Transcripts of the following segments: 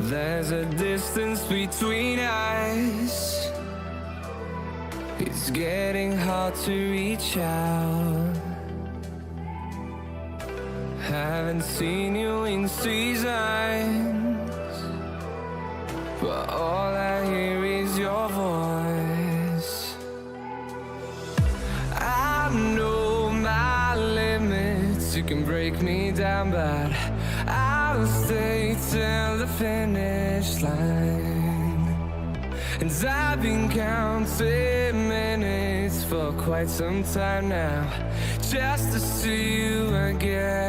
There's a distance between us. It's getting hard to reach out. Haven't seen you in seasons, but all I hear is your voice. I know my limits, you can break me down, but I'll stay till the finish line. And I've been counting minutes for quite some time now, just to see you again.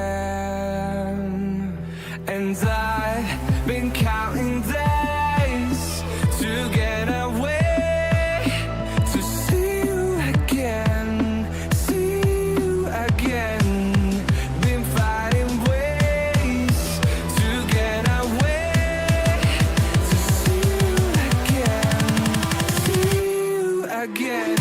And I've been counting days to get away, to see you again, see you again. Been finding ways to get away, to see you again.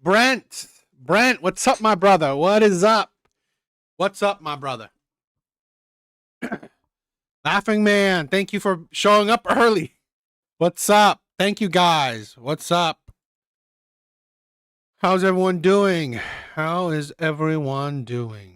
Brent, what's up, my brother? What is up? What's up, my brother? Laughing Man, thank you for showing up early. What's up? Thank you, guys. What's up? How's everyone doing? How is everyone doing?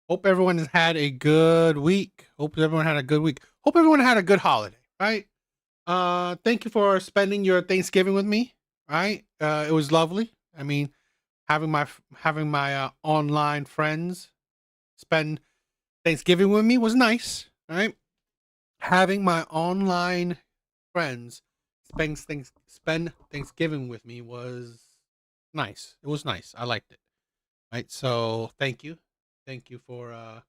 Hope everyone has had a good week. Hope everyone had a good week. Hope everyone had a good holiday, right? Thank you for spending your Thanksgiving with me, right? It was lovely. I mean, having my online friends spend Thanksgiving with me was nice, right? Having my online friends spend Thanksgiving with me was nice. It was nice. I liked it. Right? So, thank you. Thank you for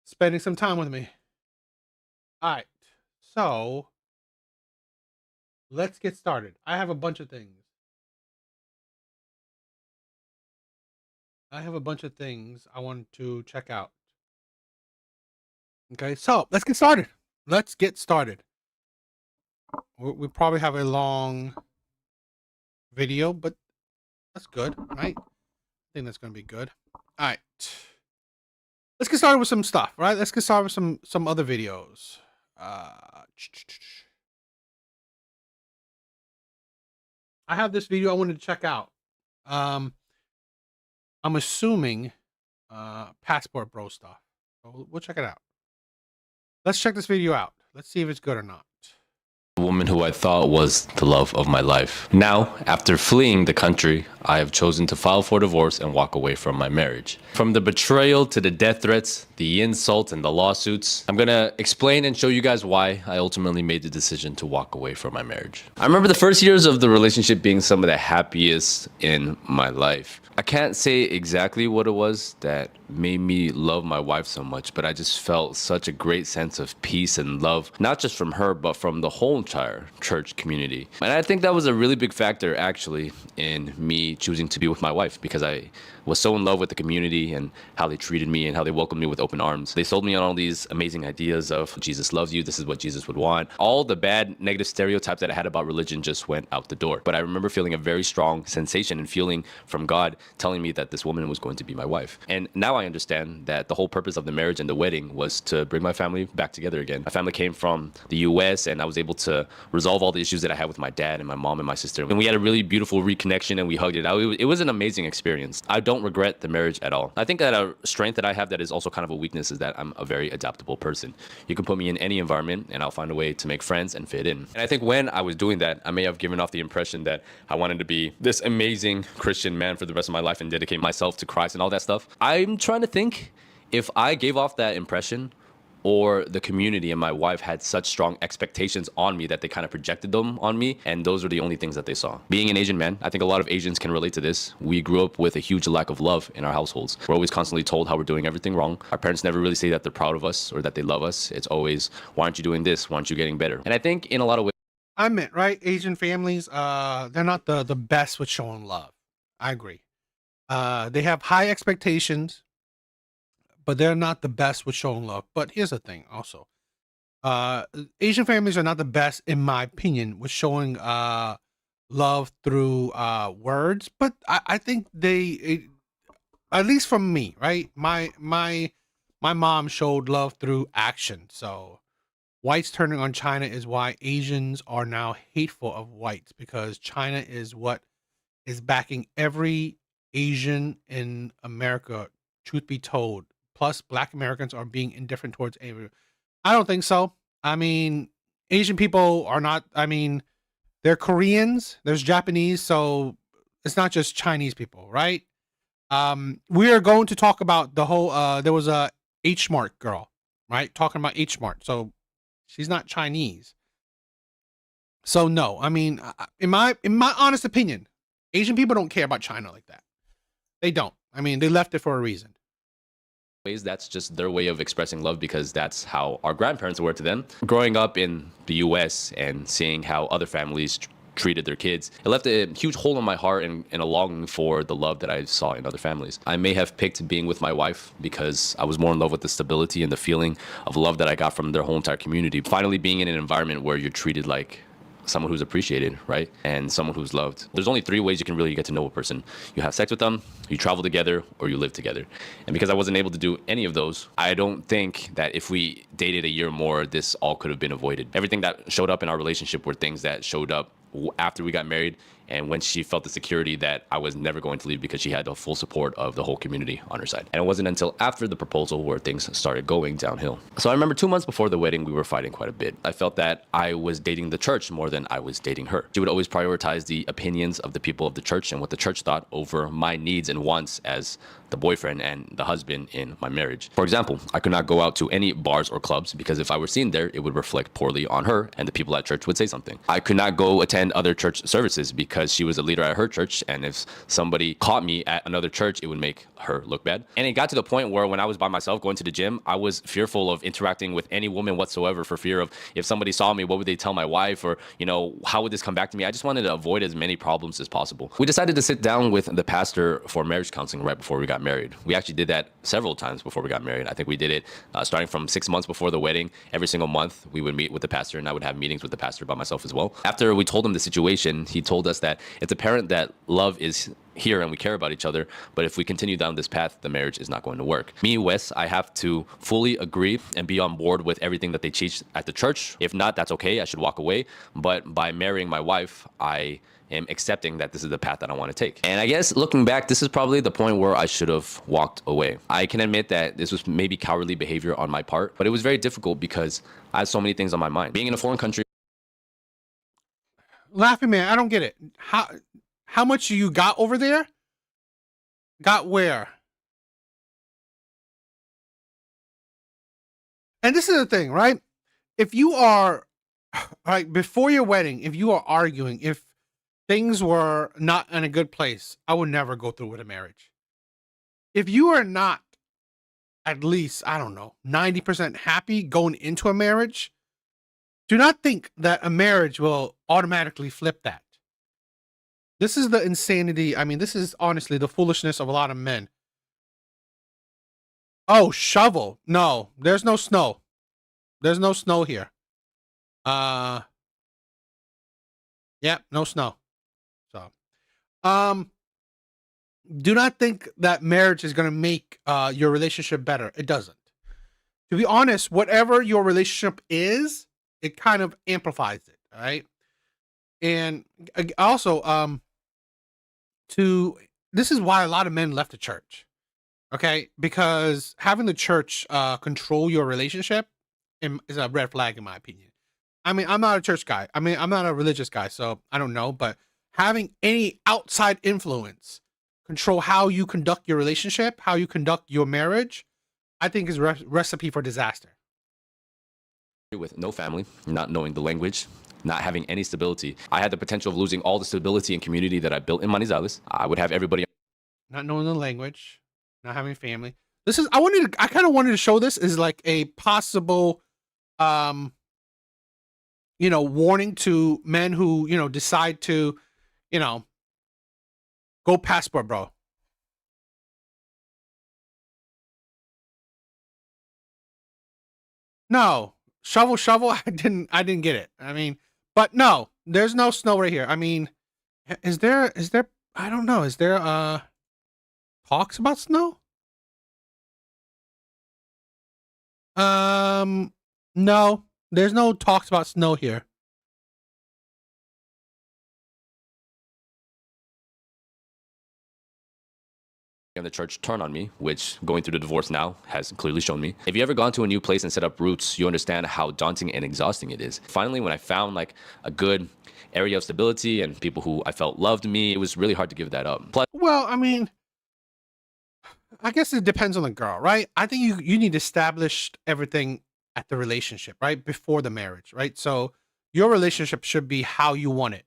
spending some time with me. All right. So, let's get started. I have a bunch of things. I want to check out. Okay, so let's get started. We probably have a long video, but that's good, right? I think that's going to be good. All right. Let's get started with some stuff, right? Let's get started with some other videos. I have this video I wanted to check out. I'm assuming Passport Bro stuff. So we'll check it out. Let's check this video out. Let's see if it's good or not. Woman who I thought was the love of my life. Now, after fleeing the country, I have chosen to file for divorce and walk away from my marriage. From the betrayal to the death threats, the insult and the lawsuits, I'm gonna explain and show you guys why I ultimately made the decision to walk away from my marriage. I remember the first years of the relationship being some of the happiest in my life. I can't say exactly what it was that made me love my wife so much, but I just felt such a great sense of peace and love, not just from her, but from the whole entire church community. And I think that was a really big factor, actually, in me choosing to be with my wife, because I was so in love with the community and how they treated me and how they welcomed me with open arms. They sold me on all these amazing ideas of Jesus loves you, this is what Jesus would want. All the bad, negative stereotypes that I had about religion just went out the door. But I remember feeling a very strong sensation and feeling from God telling me that this woman was going to be my wife. And now I understand that the whole purpose of the marriage and the wedding was to bring my family back together again. My family came from the US, and I was able to resolve all the issues that I had with my dad and my mom and my sister. And we had a really beautiful reconnection, and we hugged it out. It was an amazing experience. I don't regret the marriage at all. I think that a strength that I have that is also kind of a weakness is that I'm a very adaptable person. You can put me in any environment and I'll find a way to make friends and fit in. And I think when I was doing that, I may have given off the impression that I wanted to be this amazing Christian man for the rest of my life and dedicate myself to Christ and all that stuff. I'm trying to think if I gave off that impression, or the community and my wife had such strong expectations on me that they kind of projected them on me, and those are the only things that they saw. Being an Asian man, I think a lot of Asians can relate to this. We grew up with a huge lack of love in our households. We're always constantly told how we're doing everything wrong. Our parents never really say that they're proud of us or that they love us. It's always, why aren't you doing this? Why aren't you getting better? And I think in a lot of ways, I meant, right? Asian families, they're not the best with showing love. I agree. They have high expectations, but they're not the best with showing love. But here's the thing also. Uh, Asian families are not the best, in my opinion, with showing love through words, but I think at least from me, right? My mom showed love through action. So whites turning on China is why Asians are now hateful of whites, because China is what is backing every Asian in America, truth be told. Plus, black Americans are being indifferent towards Asian. I don't think so. I mean, Asian people are not, I mean, they're Koreans, there's Japanese, so it's not just Chinese people, right? We are going to talk about the whole there was a H Mart girl, right? Talking about H Mart. So she's not Chinese. So no, I mean, in my honest opinion, Asian people don't care about China like that. They don't. I mean, they left it for a reason. Ways that's just their way of expressing love because that's how our grandparents were to them. Growing up in the US and seeing how other families treated their kids, it left a huge hole in my heart and a longing for the love that I saw in other families. I may have picked being with my wife because I was more in love with the stability and the feeling of love that I got from their whole entire community. Finally being in an environment where you're treated like someone who's appreciated, right? And someone who's loved. There's only 3 ways you can really get to know a person. You have sex with them, you travel together, or you live together. And because I wasn't able to do any of those, I don't think that if we dated a year more, this all could have been avoided. Everything that showed up in our relationship were things that showed up after we got married and when she felt the security that I was never going to leave because she had the full support of the whole community on her side. And it wasn't until after the proposal where things started going downhill. So I remember 2 months before the wedding, we were fighting quite a bit. I felt that I was dating the church more than I was dating her. She would always prioritize the opinions of the people of the church and what the church thought over my needs and wants as the boyfriend and the husband in my marriage. For example, I could not go out to any bars or clubs because if I were seen there, it would reflect poorly on her and the people at church would say something. I could not go attend other church services because she was a leader at her church, and if somebody caught me at another church, it would make her look bad. And it got to the point where when I was by myself going to the gym, I was fearful of interacting with any woman whatsoever for fear of if somebody saw me, what would they tell my wife, or how would this come back to me? I just wanted to avoid as many problems as possible. We decided to sit down with the pastor for marriage counseling right before we got married. We actually did that several times before we got married. I think we did it starting from 6 months before the wedding. Every single month we would meet with the pastor, and I would have meetings with the pastor by myself as well. After we told him the situation, he told us that it's apparent that love is here and we care about each other, but if we continue down this path, the marriage is not going to work. Me, Wes, I have to fully agree and be on board with everything that they teach at the church. If not, that's okay, I should walk away. But by marrying my wife, I am accepting that this is the path that I want to take. And I guess looking back, this is probably the point where I should have walked away. I can admit that this was maybe cowardly behavior on my part, but it was very difficult because I had so many things on my mind. Being in a foreign country. Laughing man, I don't get it. How much you got over there? Got where? And this is the thing, right? If you are like before your wedding, if you are arguing, if things were not in a good place, I would never go through with a marriage. If you are not at least, I don't know, 90% happy going into a marriage, do not think that a marriage will automatically flip that. This is the insanity. I mean, this is honestly the foolishness of a lot of men. Oh, shovel. No, there's no snow. There's no snow here. Yeah, no snow. So, do not think that marriage is going to make your relationship better. It doesn't. To be honest, whatever your relationship is, it kind of amplifies it. All right. And also, this is why a lot of men left the church. Okay, because having the church control your relationship is a red flag in my opinion. I mean, I'm not a church guy. I mean, I'm not a religious guy, so I don't know. But having any outside influence control how you conduct your relationship, how you conduct your marriage, I think is recipe for disaster. With no family, not knowing the language, not having any stability. I had the potential of losing all the stability and community that I built in Manizales. I would have everybody Not knowing the language, not having family. This is I kind of wanted to show this as like a possible warning to men who, decide to, go passport, bro. No, shovel, shovel. I didn't get it. I mean, but no, there's no snow right here. I mean, is there? I don't know. Is there talks about snow? No, there's no talks about snow here. And the church turn on me, which going through the divorce now has clearly shown me. If you ever gone to a new place and set up roots, you understand how daunting and exhausting it is. Finally, when I found like a good area of stability and people who I felt loved me, it was really hard to give that up. Plus, Well, I mean, I guess it depends on the girl, right? I think you need to establish everything at the relationship, right? Before the marriage, right? So your relationship should be how you want it.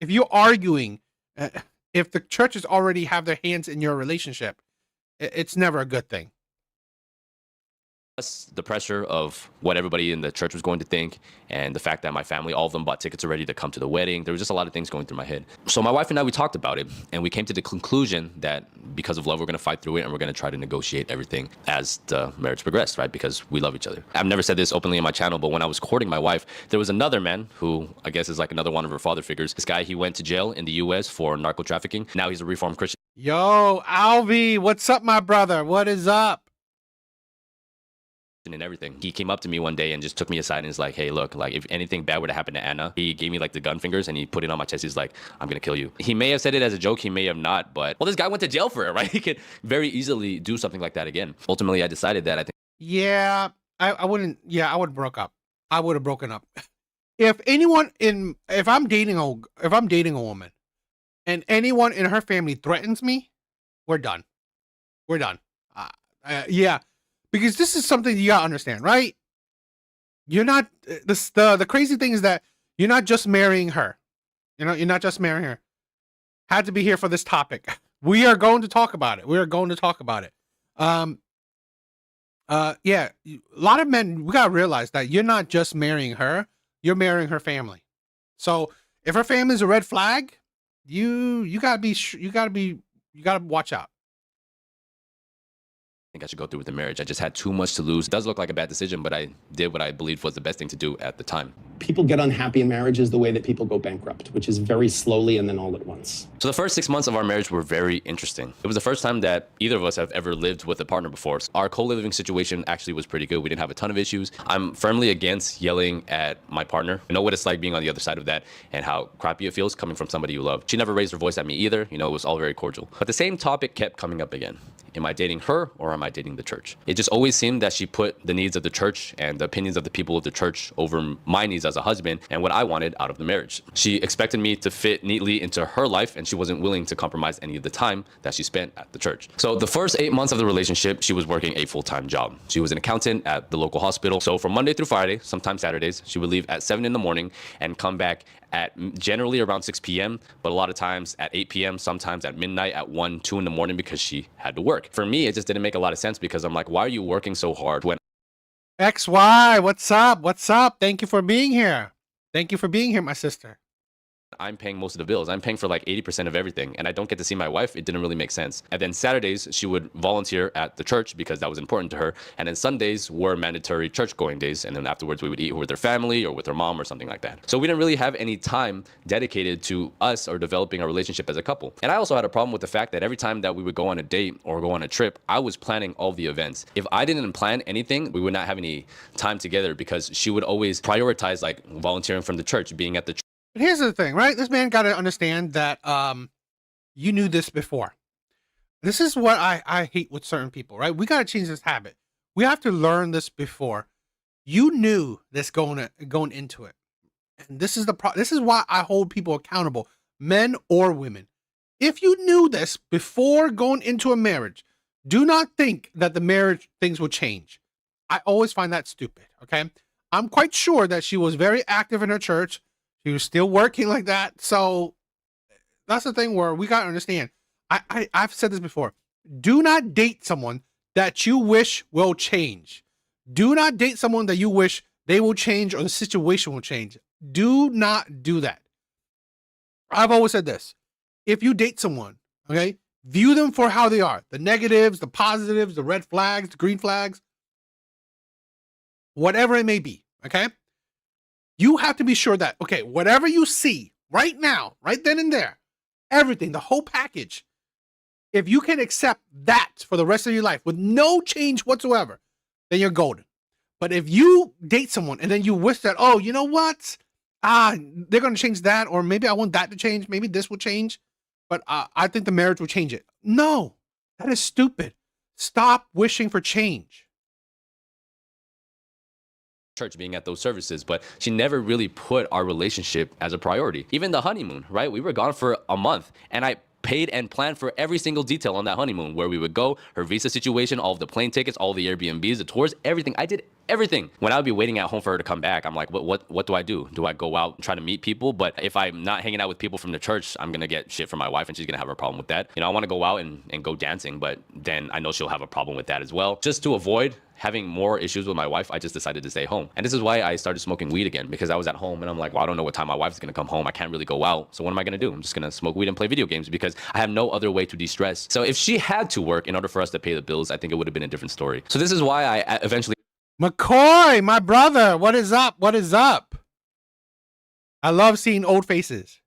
If you're arguing, uh, if the churches already have their hands in your relationship, it's never a good thing. the pressure of what everybody in the church was going to think, and the fact that my family, all of them bought tickets already to come to the wedding. There was just a lot of things going through my head. So my wife and I, we talked about it, and we came to the conclusion that because of love, we're going to fight through it, and we're going to try to negotiate everything as the marriage progressed, right? Because we love each other. I've never said this openly on my channel, but when I was courting my wife, there was another man who I guess is like another one of her father figures. This guy, he went to jail in the US for narco trafficking. Now he's a reformed Christian. Yo, Alvi, what's up, my brother? What is up? And everything. He came up to me one day and just took me aside and is like, hey, look, like if anything bad were to happen to Anna, he gave me like the gun fingers and he put it on my chest. He's like, I'm gonna kill you. He may have said it as a joke, he may have not, but well, this guy went to jail for it, right? He could very easily do something like that again. Ultimately, I decided that I think Yeah, I wouldn't. Yeah, I would have broke up. I would have broken up. If I'm dating a woman, and anyone in her family threatens me, we're done. We're done. Yeah, because this is something you gotta understand, right? You're not the crazy thing is that you're not just marrying her. You know, you're not just marrying her. Had to be here for this topic. We are going to talk about it. We are going to talk about it. Yeah, a lot of men, we gotta realize that you're not just marrying her, you're marrying her family. So if her family is a red flag, you gotta watch out. I should go through with the marriage. I just had too much to lose. It does look like a bad decision, but I did what I believed was the best thing to do at the time. People get unhappy in marriages the way that people go bankrupt, which is very slowly and then all at once. So the first 6 months of our marriage were very interesting. It was the first time that either of us have ever lived with a partner before. Our co-living situation actually was pretty good. We didn't have a ton of issues. I'm firmly against yelling at my partner. I know what it's like being on the other side of that and how crappy it feels coming from somebody you love. She never raised her voice at me either. You know, it was all very cordial. But the same topic kept coming up again. Am I dating her or am I dating the church? It just always seemed that she put the needs of the church and the opinions of the people of the church over my needs as a husband and what I wanted out of the marriage. She expected me to fit neatly into her life, and she wasn't willing to compromise any of the time that she spent at the church. So the first 8 months of the relationship, she was working a full-time job. She was an accountant at the local hospital. So from Monday through Friday, sometimes Saturdays, she would leave at 7 in the morning and come back at generally around 6 p.m., but a lot of times at 8 p.m., sometimes at midnight, at 1, 2 in the morning because she had to work. For me, it just didn't make a lot of sense because I'm like, why are you working so hard when XY, what's up? What's up? Thank you for being here. Thank you for being here, my sister. I'm paying most of the bills? I'm paying for like 80% of everything, and I don't get to see my wife. It didn't really make sense. And then Saturdays, she would volunteer at the church because that was important to her. And then Sundays were mandatory church-going days. And then afterwards, we would eat with her family or with her mom or something like that. So we didn't really have any time dedicated to us or developing our relationship as a couple. And I also had a problem with the fact that every time that we would go on a date or go on a trip, I was planning all the events. If I didn't plan anything, we would not have any time together because she would always prioritize like volunteering from the church, being at the church. But here's the thing, right? This man got to understand that you knew this before. This is what I hate with certain people, right? We got to change this habit. We have to learn this before. You knew this going into it. And this is this is why I hold people accountable, men or women. If you knew this before going into a marriage, do not think that the marriage things will change. I always find that stupid, okay? I'm quite sure that she was very active in her church. She was still working like that. So that's the thing where we got to understand. I've said this before. Do not date someone that you wish will change. Do not date someone that you wish they will change or the situation will change. Do not do that. I've always said this. If you date someone, okay, view them for how they are. The negatives, the positives, the red flags, the green flags, whatever it may be. Okay. You have to be sure that, okay, whatever you see right now, right then and there, everything, the whole package, if you can accept that for the rest of your life with no change whatsoever, then you're golden. But if you date someone and then you wish that, oh, you know what? They're going to change that, or maybe I want that to change. Maybe this will change, but I think the marriage will change it. No, that is stupid. Stop wishing for change. Church, being at those services, but she never really put our relationship as a priority. Even the honeymoon, right? We were gone for a month, and I paid and planned for every single detail on that honeymoon, where we would go, her visa situation, all of the plane tickets, all the Airbnbs, the tours, everything. I did everything. When I would be waiting at home for her to come back, I'm like, what do I do? Do I go out and try to meet people? But if I'm not hanging out with people from the church, I'm gonna get shit from my wife, and she's gonna have a problem with that. You know, I want to go out and go dancing, but then I know she'll have a problem with that as well. Just to avoid having more issues with my wife, I just decided to stay home. And this is why I started smoking weed again, because I was at home and I'm like, well, I don't know what time my wife's gonna come home. I can't really go out. So what am I gonna do? I'm just gonna smoke weed and play video games because I have no other way to de-stress. So if she had to work in order for us to pay the bills, I think it would have been a different story. So this is why I eventually... McCoy, my brother, what is up? What is up? I love seeing old faces.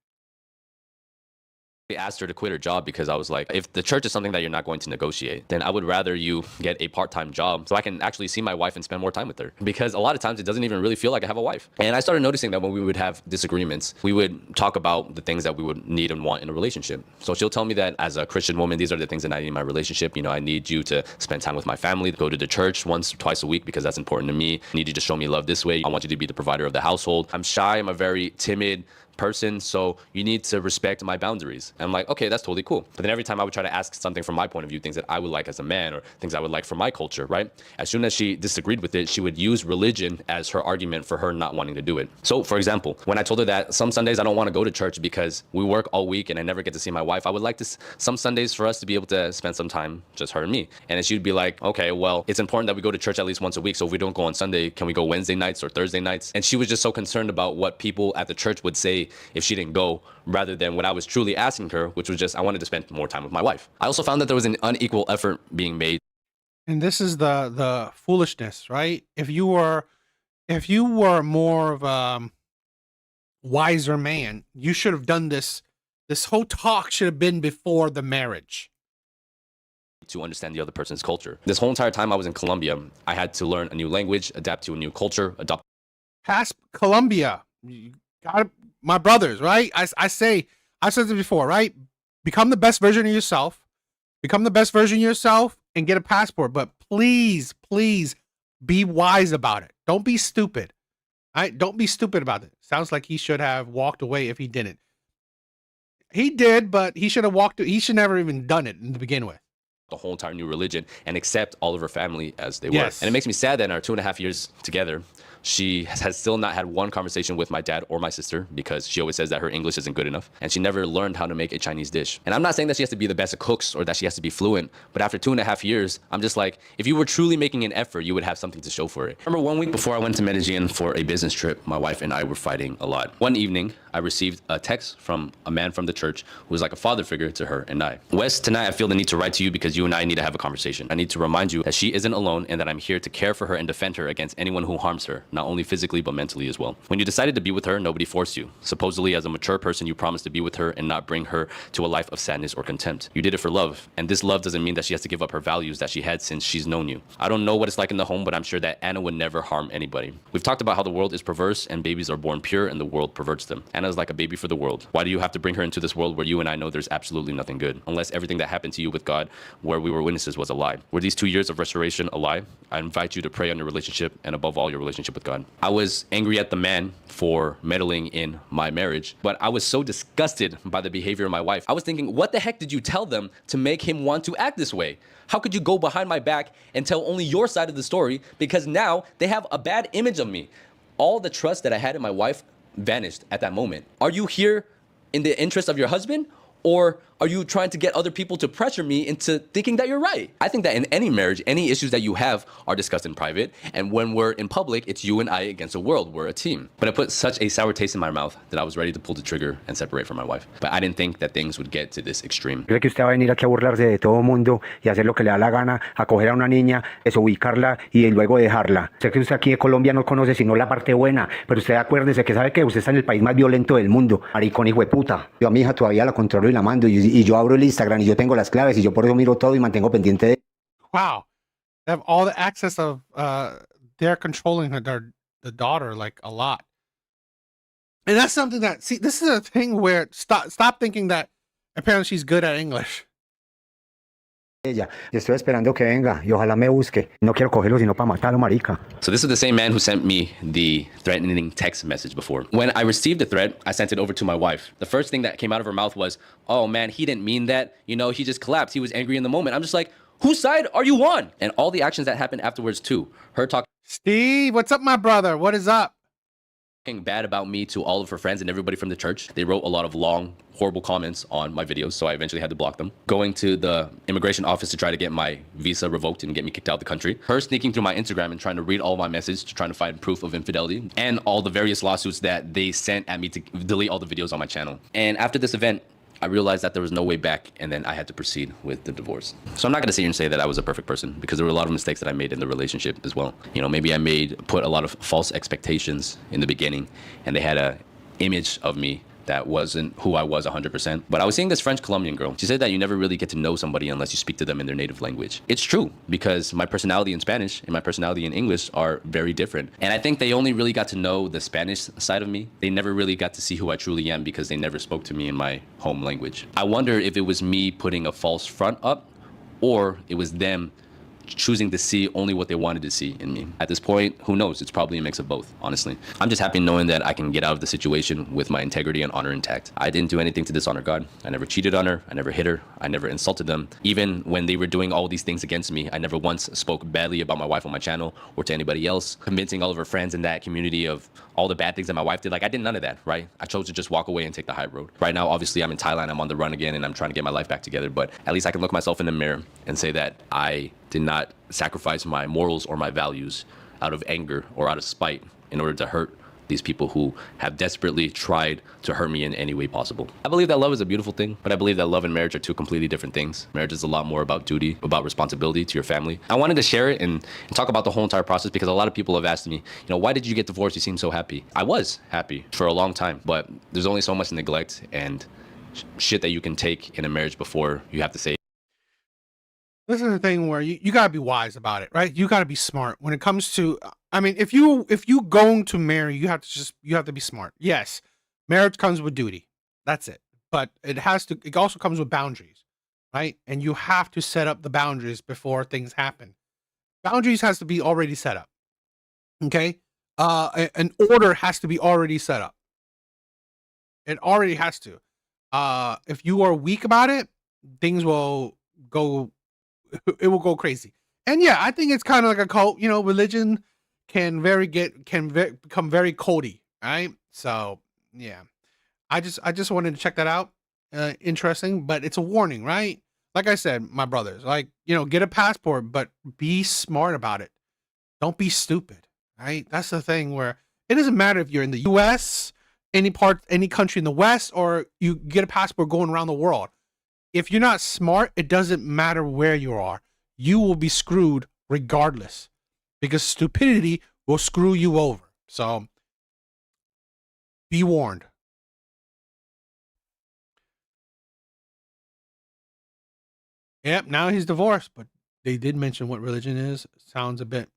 asked her to quit her job, because I was like, if the church is something that you're not going to negotiate, then I would rather you get a part-time job so I can actually see my wife and spend more time with her, because a lot of times it doesn't even really feel like I have a wife. And I started noticing that when we would have disagreements, we would talk about the things that we would need and want in a relationship. So she'll tell me that as a Christian woman, these are the things that I need in my relationship. You know, I need you to spend time with my family, go to the church once or twice a week because that's important to me. I need you to show me love this way. I want you to be the provider of the household. I'm shy. I'm a very timid person, so you need to respect my boundaries. And I'm like, okay, that's totally cool. But then every time I would try to ask something from my point of view, things that I would like as a man or things I would like for my culture, right? As soon as she disagreed with it, she would use religion as her argument for her not wanting to do it. So for example, when I told her that some Sundays I don't want to go to church because we work all week and I never get to see my wife, I would like to some Sundays for us to be able to spend some time, just her and me. And then she'd be like, okay, well, it's important that we go to church at least once a week. So if we don't go on Sunday, can we go Wednesday nights or Thursday nights? And she was just so concerned about what people at the church would say if she didn't go, rather than what I was truly asking her, which was just, I wanted to spend more time with my wife. I also found that there was an unequal effort being made. And this is the foolishness, right? If you were more of a wiser man, you should have done this. This whole talk should have been before the marriage. To understand the other person's culture. This whole entire time I was in Colombia, I had to learn a new language, adapt to a new culture, adopt. Past Colombia, you got my brothers, right? I said this before, right? Become the best version of yourself. Become the best version of yourself and get a passport. But please, please be wise about it. Don't be stupid. All right? Don't be stupid about it. Sounds like he should have walked away if he didn't. He did, but he should have he should never even done it to begin with. The whole entire new religion and accept all of her family as they were. Yes. And it makes me sad that in our 2.5 years together, she has still not had one conversation with my dad or my sister, because she always says that her English isn't good enough and she never learned how to make a Chinese dish. And I'm not saying that she has to be the best of cooks or that she has to be fluent, but after 2.5 years, I'm just like, if you were truly making an effort, you would have something to show for it. Remember, 1 week before I went to Medellin for a business trip, my wife and I were fighting a lot. One evening, I received a text from a man from the church who was like a father figure to her and I. Wes, tonight I feel the need to write to you because you and I need to have a conversation. I need to remind you that she isn't alone and that I'm here to care for her and defend her against anyone who harms her, not only physically, but mentally as well. When you decided to be with her, nobody forced you. Supposedly, as a mature person, you promised to be with her and not bring her to a life of sadness or contempt. You did it for love, and this love doesn't mean that she has to give up her values that she had since she's known you. I don't know what it's like in the home, but I'm sure that Anna would never harm anybody. We've talked about how the world is perverse and babies are born pure and the world perverts them. Anna's like a baby for the world. Why do you have to bring her into this world where you and I know there's absolutely nothing good? Unless everything that happened to you with God, where we were witnesses, was a lie. Were these 2 years of restoration a lie? I invite you to pray on your relationship and above all your relationship with God. I was angry at the man for meddling in my marriage, but I was so disgusted by the behavior of my wife. I was thinking, what the heck did you tell them to make him want to act this way? How could you go behind my back and tell only your side of the story, because now they have a bad image of me? All the trust that I had in my wife vanished at that moment. Are you here in the interest of your husband, or are you trying to get other people to pressure me into thinking that you're right? I think that in any marriage, any issues that you have are discussed in private. And when we're in public, it's you and I against the world. We're a team. But it put such a sour taste in my mouth that I was ready to pull the trigger and separate from my wife. But I didn't think that things would get to this extreme. ¿Cree que usted va a venir aquí a burlarse de todo mundo y hacer lo que le da la gana, a coger a una niña, desubicarla y luego dejarla? Sé que usted aquí en Colombia no conoce sino la parte buena, pero usted acuérdese que sabe que usted está en el país más violento del mundo. Maricón, hijo de puta. Yo a mi hija todavía la controlo y la mando y yo abro el Instagram y yo tengo las claves y yo por eso miro todo y mantengo pendiente de... Wow. They have all the access of they're controlling the daughter like a lot. And that's something that, see, this is a thing where stop thinking that apparently she's good at English. ella. Y estoy esperando que venga y ojalá me busque. No quiero cogerlo sino para matarlo, marica. So this is the same man who sent me the threatening text message before. When I received the threat, I sent it over to my wife. The first thing that came out of her mouth was, oh man, he didn't mean that. You know, he just collapsed. He was angry in the moment. I'm just like, whose side are you on? And all the actions that happened afterwards too. Her talking Steve, what's up, my brother? What is up? bad about me to all of her friends and everybody from the church. They wrote a lot of long, horrible comments on my videos, so I eventually had to block them. Going to the immigration office to try to get my visa revoked and get me kicked out of the country. Her sneaking through my Instagram and trying to read all my messages to try to find proof of infidelity. And all the various lawsuits that they sent at me to delete all the videos on my channel. And after this event, I realized that there was no way back, and then I had to proceed with the divorce. So I'm not gonna sit here and say that I was a perfect person, because there were a lot of mistakes that I made in the relationship as well. You know, maybe I put a lot of false expectations in the beginning, and they had a image of me that wasn't who I was 100%. But I was seeing this French Colombian girl. She said that you never really get to know somebody unless you speak to them in their native language. It's true, because my personality in Spanish and my personality in English are very different. And I think they only really got to know the Spanish side of me. They never really got to see who I truly am because they never spoke to me in my home language. I wonder if it was me putting a false front up, or it was them choosing to see only what they wanted to see in me. At this point, who knows? It's probably a mix of both, honestly. I'm just happy knowing that I can get out of the situation with my integrity and honor intact. I didn't do anything to dishonor God. I never cheated on her. I never hit her. I never insulted them. Even when they were doing all these things against me, I never once spoke badly about my wife on my channel or to anybody else, convincing all of her friends in that community of all the bad things that my wife did. Like, I did none of that, right? I chose to just walk away and take the high road. Right now, obviously, I'm in Thailand. I'm on the run again, and I'm trying to get my life back together. But at least I can look myself in the mirror and say that I did not sacrifice my morals or my values out of anger or out of spite in order to hurt these people who have desperately tried to hurt me in any way possible. I believe that love is a beautiful thing, but I believe that love and marriage are two completely different things. Marriage is a lot more about duty, about responsibility to your family. I wanted to share it and talk about the whole entire process because a lot of people have asked me, you know, why did you get divorced? You seem so happy. I was happy for a long time, but there's only so much neglect and shit that you can take in a marriage before you have to say, This is the thing where you gotta be wise about it, right? You gotta be smart when it comes to. I mean, if you going to marry, you have to be smart. Yes, marriage comes with duty. That's it. But it also comes with boundaries, right? And you have to set up the boundaries before things happen. Boundaries has to be already set up. Okay, an order has to be already set up. It already has to. If you are weak about it, things will go. It will go crazy. And yeah, I think it's kind of like a cult. You know, religion can become very culty, right? So yeah, I just wanted to check that out. Interesting, but it's a warning, right? Like I said, my brothers, like, you know, get a passport, but be smart about it. Don't be stupid, right? That's the thing where it doesn't matter if you're in the U.S., any country in the West, or you get a passport going around the world. If you're not smart, it doesn't matter where you are. You will be screwed regardless, because stupidity will screw you over. So be warned. Yep, now he's divorced, but they did mention what religion is. Sounds a bit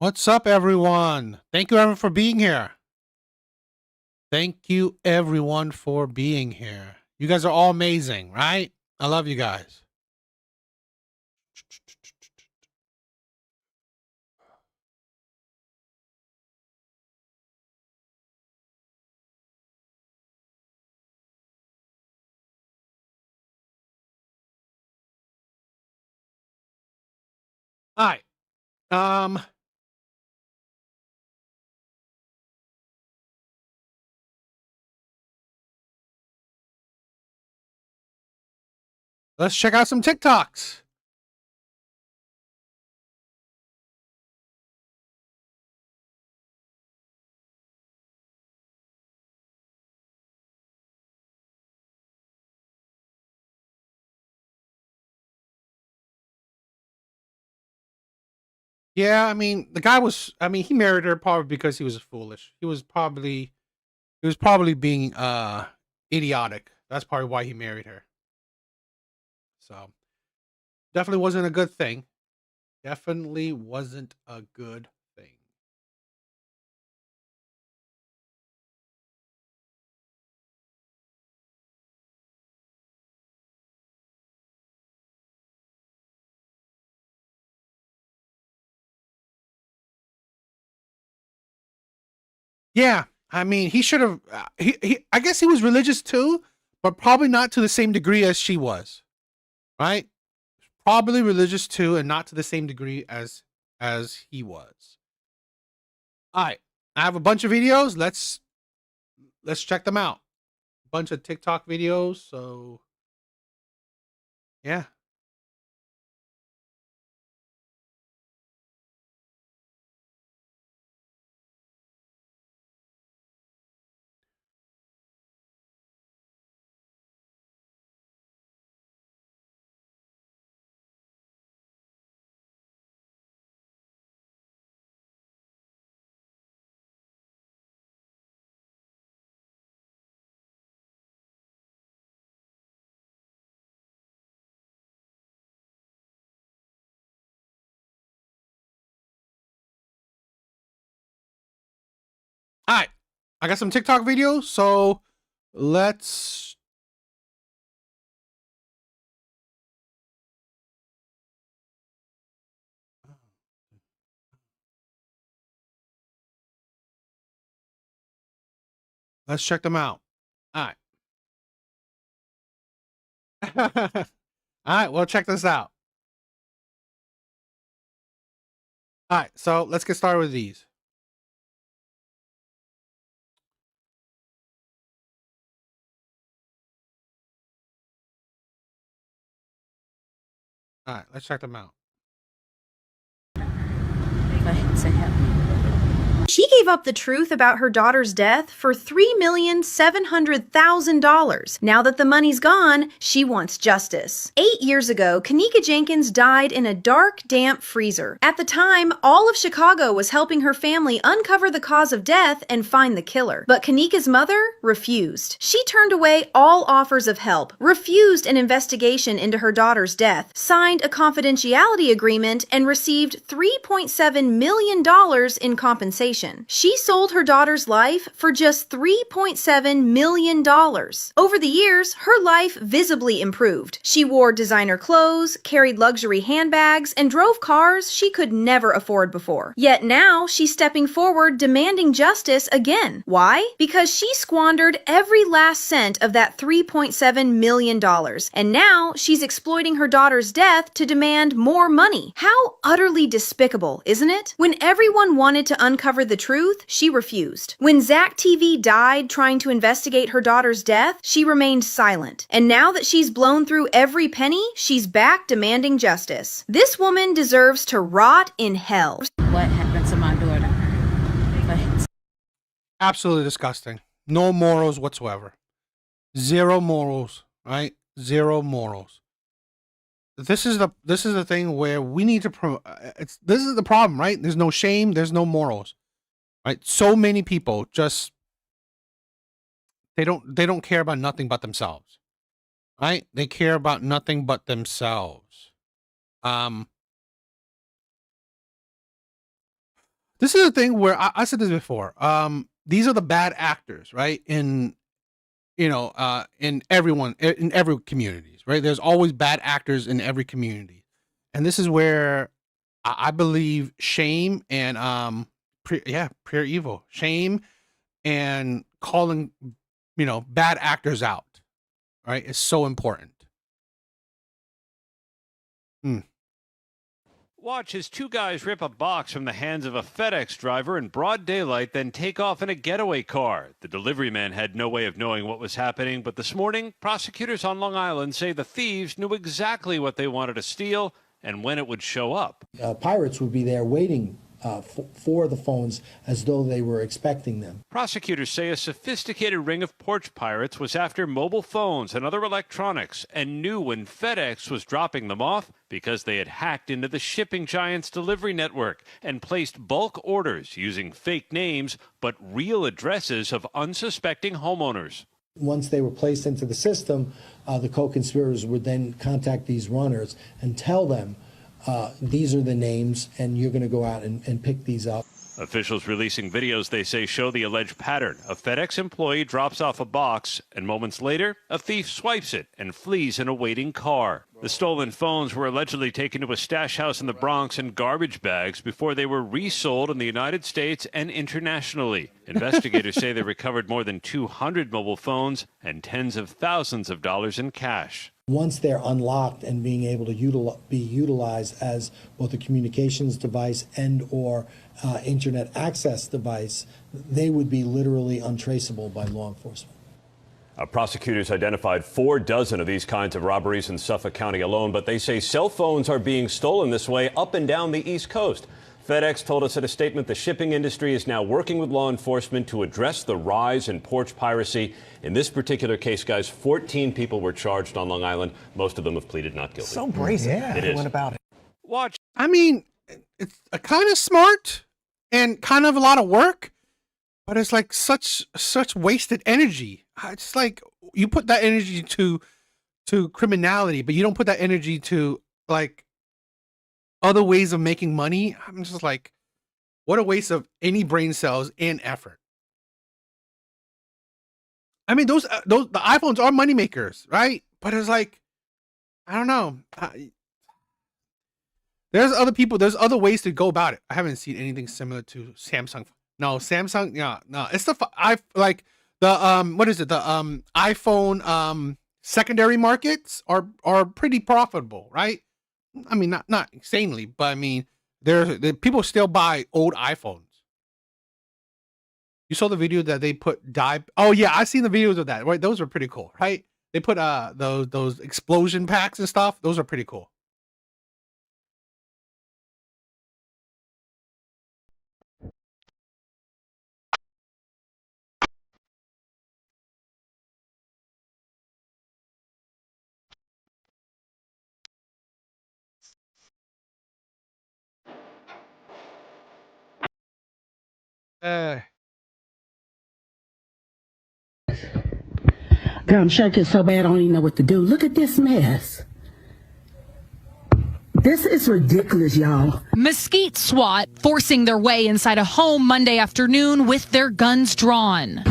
What's up, everyone? Thank you, everyone, for being here. Thank you, everyone, for being here. You guys are all amazing, right? I love you guys. All right. Let's check out some TikToks. Yeah, I mean, the guy was, I mean, he married her probably because he was foolish. He was probably being idiotic. That's probably why he married her. So, definitely wasn't a good thing. Definitely wasn't a good thing. Yeah, I mean, he should have. He I guess he was religious too, but probably not to the same degree as she was. Right? Probably religious too, and not to the same degree as he was. All right, I have a bunch of videos. Let's check them out. A bunch of TikTok videos. So yeah. All right, I got some TikTok videos. So let's. Let's check them out. All right. All right, well, check this out. All right, so let's get started with these. All right, let's check them out. She gave up the truth about her daughter's death for $3,700,000. Now that the money's gone, she wants justice. 8 years ago, Kanika Jenkins died in a dark, damp freezer. At the time, all of Chicago was helping her family uncover the cause of death and find the killer. But Kanika's mother refused. She turned away all offers of help, refused an investigation into her daughter's death, signed a confidentiality agreement, and received $3.7 million in compensation. She sold her daughter's life for just $3.7 million. Over the years, her life visibly improved. She wore designer clothes, carried luxury handbags, and drove cars she could never afford before. Yet now, she's stepping forward demanding justice again. Why? Because she squandered every last cent of that $3.7 million. And now, she's exploiting her daughter's death to demand more money. How utterly despicable, isn't it? When everyone wanted to uncover the truth, she refused. When Zach TV died trying to investigate her daughter's death, she remained silent. And now that she's blown through every penny, she's back demanding justice. This woman deserves to rot in hell. What happened to my daughter? Absolutely disgusting. No morals whatsoever. Zero morals, right? Zero morals. This is the thing where we need to this is the problem, right? There's no shame, there's no morals. Right? So many people just they don't care about nothing but themselves. Right? They care about nothing but themselves. This is the thing where I said this before. These are the bad actors, right? In every communities, right? There's always bad actors in every community, and this is where I believe shame and pure evil, shame and calling bad actors out, right, is so important. Watch as two guys rip a box from the hands of a FedEx driver in broad daylight, then take off in a getaway car. The delivery man had no way of knowing what was happening, but this morning, prosecutors on Long Island say the thieves knew exactly what they wanted to steal and when it would show up. Pirates would be there waiting for the phones as though they were expecting them. Prosecutors say a sophisticated ring of porch pirates was after mobile phones and other electronics and knew when FedEx was dropping them off because they had hacked into the shipping giant's delivery network and placed bulk orders using fake names but real addresses of unsuspecting homeowners. Once they were placed into the system, the co-conspirators would then contact these runners and tell them, these are the names, and you're going to go out and pick these up. Officials releasing videos they say show the alleged pattern. A FedEx employee drops off a box, and moments later, a thief swipes it and flees in a waiting car. The stolen phones were allegedly taken to a stash house in the Bronx in garbage bags before they were resold in the United States and internationally. Investigators say they recovered more than 200 mobile phones and tens of thousands of dollars in cash. Once they're unlocked and being able to be utilized as both a communications device and or internet access device, they would be literally untraceable by law enforcement. Prosecutors identified 4 dozen of these kinds of robberies in Suffolk County alone, but they say cell phones are being stolen this way up and down the East Coast. FedEx told us in a statement the shipping industry is now working with law enforcement to address the rise in porch piracy. In this particular case, guys, 14 people were charged on Long Island. Most of them have pleaded not guilty. So brazen. Yeah, it is. What about it? Watch. I mean, it's kind of smart and kind of a lot of work, but it's like such wasted energy. It's like you put that energy to criminality, but you don't put that energy to like other ways of making money. I'm just like, what a waste of any brain cells and effort. I mean, those the iPhones are money makers, right? But it's like, I don't know. There's other ways to go about it. I haven't seen anything similar to Samsung. No, Samsung. Yeah, no. It's the what is it? The iPhone secondary markets are pretty profitable, right? I mean, not insanely, but I mean, people still buy old iPhones. You saw the video that they put dye. Oh yeah, I've seen the videos of that. Right, those were pretty cool, right? They put those explosion packs and stuff. Those are pretty cool. Girl, I'm shaking so bad I don't even know what to do. Look at this mess. This is ridiculous, y'all. Mesquite SWAT forcing their way inside a home Monday afternoon with their guns drawn.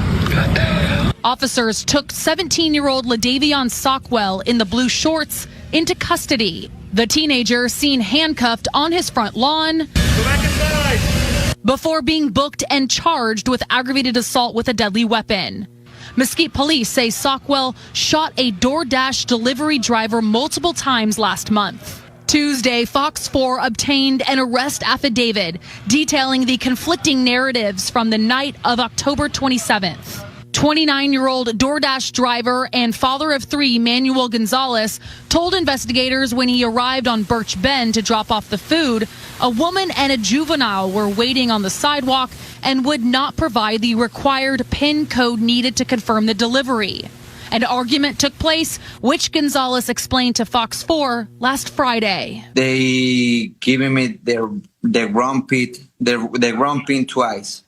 Officers took 17-year-old LaDavion Sockwell in the blue shorts into custody. The teenager seen handcuffed on his front lawn. Go back inside. Before being booked and charged with aggravated assault with a deadly weapon. Mesquite police say Sockwell shot a DoorDash delivery driver multiple times last month. Tuesday, Fox 4 obtained an arrest affidavit detailing the conflicting narratives from the night of October 27th. 29-year-old DoorDash driver and father of 3, Manuel Gonzalez, told investigators when he arrived on Birch Bend to drop off the food, a woman and a juvenile were waiting on the sidewalk and would not provide the required PIN code needed to confirm the delivery. An argument took place, which Gonzalez explained to Fox 4 last Friday. They giving me the wrong PIN twice,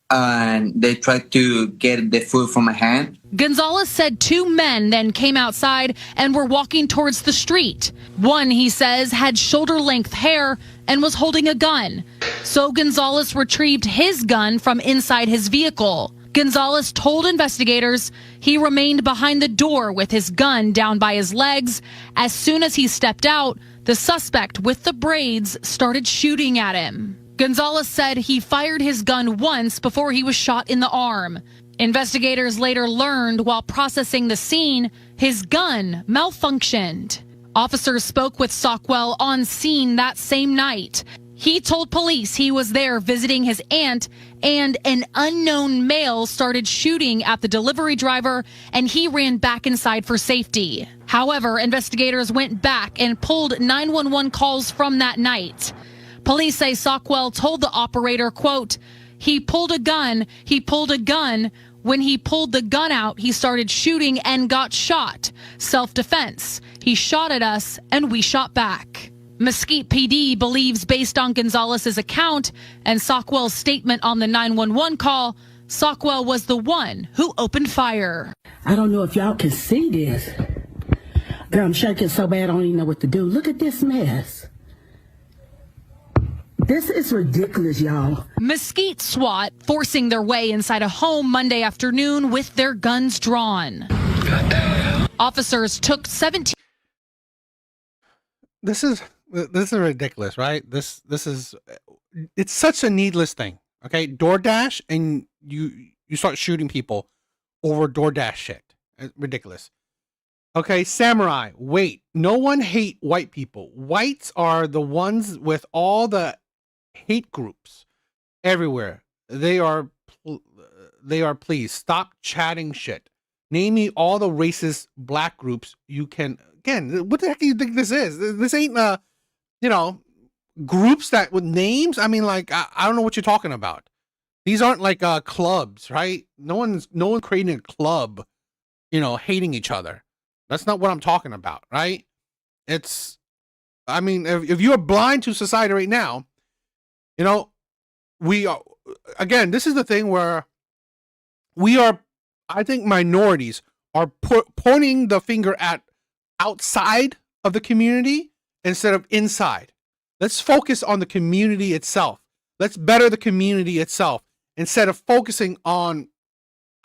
and they tried to get the food from my hand. Gonzalez said 2 men then came outside and were walking towards the street. One, he says, had shoulder-length hair and was holding a gun. So Gonzalez retrieved his gun from inside his vehicle. Gonzalez told investigators he remained behind the door with his gun down by his legs. As soon as he stepped out, the suspect with the braids started shooting at him. Gonzalez said he fired his gun once before he was shot in the arm. Investigators later learned while processing the scene, his gun malfunctioned. Officers spoke with Sockwell on scene that same night. He told police he was there visiting his aunt, and an unknown male started shooting at the delivery driver, and he ran back inside for safety. However, investigators went back and pulled 911 calls from that night. Police say Sockwell told the operator, quote, he pulled a gun. When he pulled the gun out, he started shooting and got shot. Self-defense. He shot at us and we shot back. Mesquite PD believes, based on Gonzalez's account and Sockwell's statement on the 911 call, Sockwell was the one who opened fire. I don't know if y'all can see this. Girl, I'm shaking so bad I don't even know what to do. Look at this mess. This is ridiculous, y'all. Mesquite SWAT forcing their way inside a home Monday afternoon with their guns drawn. Officers took 17. This is ridiculous, right? It's such a needless thing. Okay, DoorDash, and you start shooting people over DoorDash shit. It's ridiculous. Okay, Samurai. Wait, no one hate white people. Whites are the ones with all the hate groups everywhere. They are please stop chatting shit. Name me all the racist black groups you can. Again, what the heck do you think this is? This ain't groups that with names. I mean, like I don't know what you're talking about. These aren't like clubs, right? No one's creating a club, hating each other. That's not what I'm talking about, right? I mean, if you're blind to society right now, we are, again, this is the thing where I think minorities are pointing the finger at outside of the community instead of inside. Let's focus on the community itself. Let's better the community itself instead of focusing on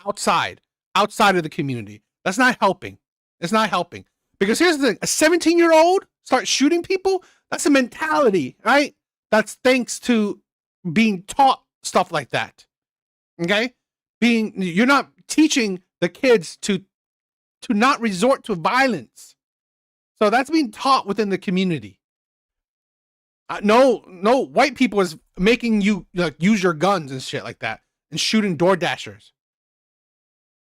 outside of the community. That's not helping. It's not helping. Because here's the thing, a 17-year-old starts shooting people, that's a mentality, right? That's thanks to being taught stuff like that. Okay? You're not teaching the kids to not resort to violence. So that's being taught within the community. No white people is making you use your guns and shit like that and shooting DoorDashers.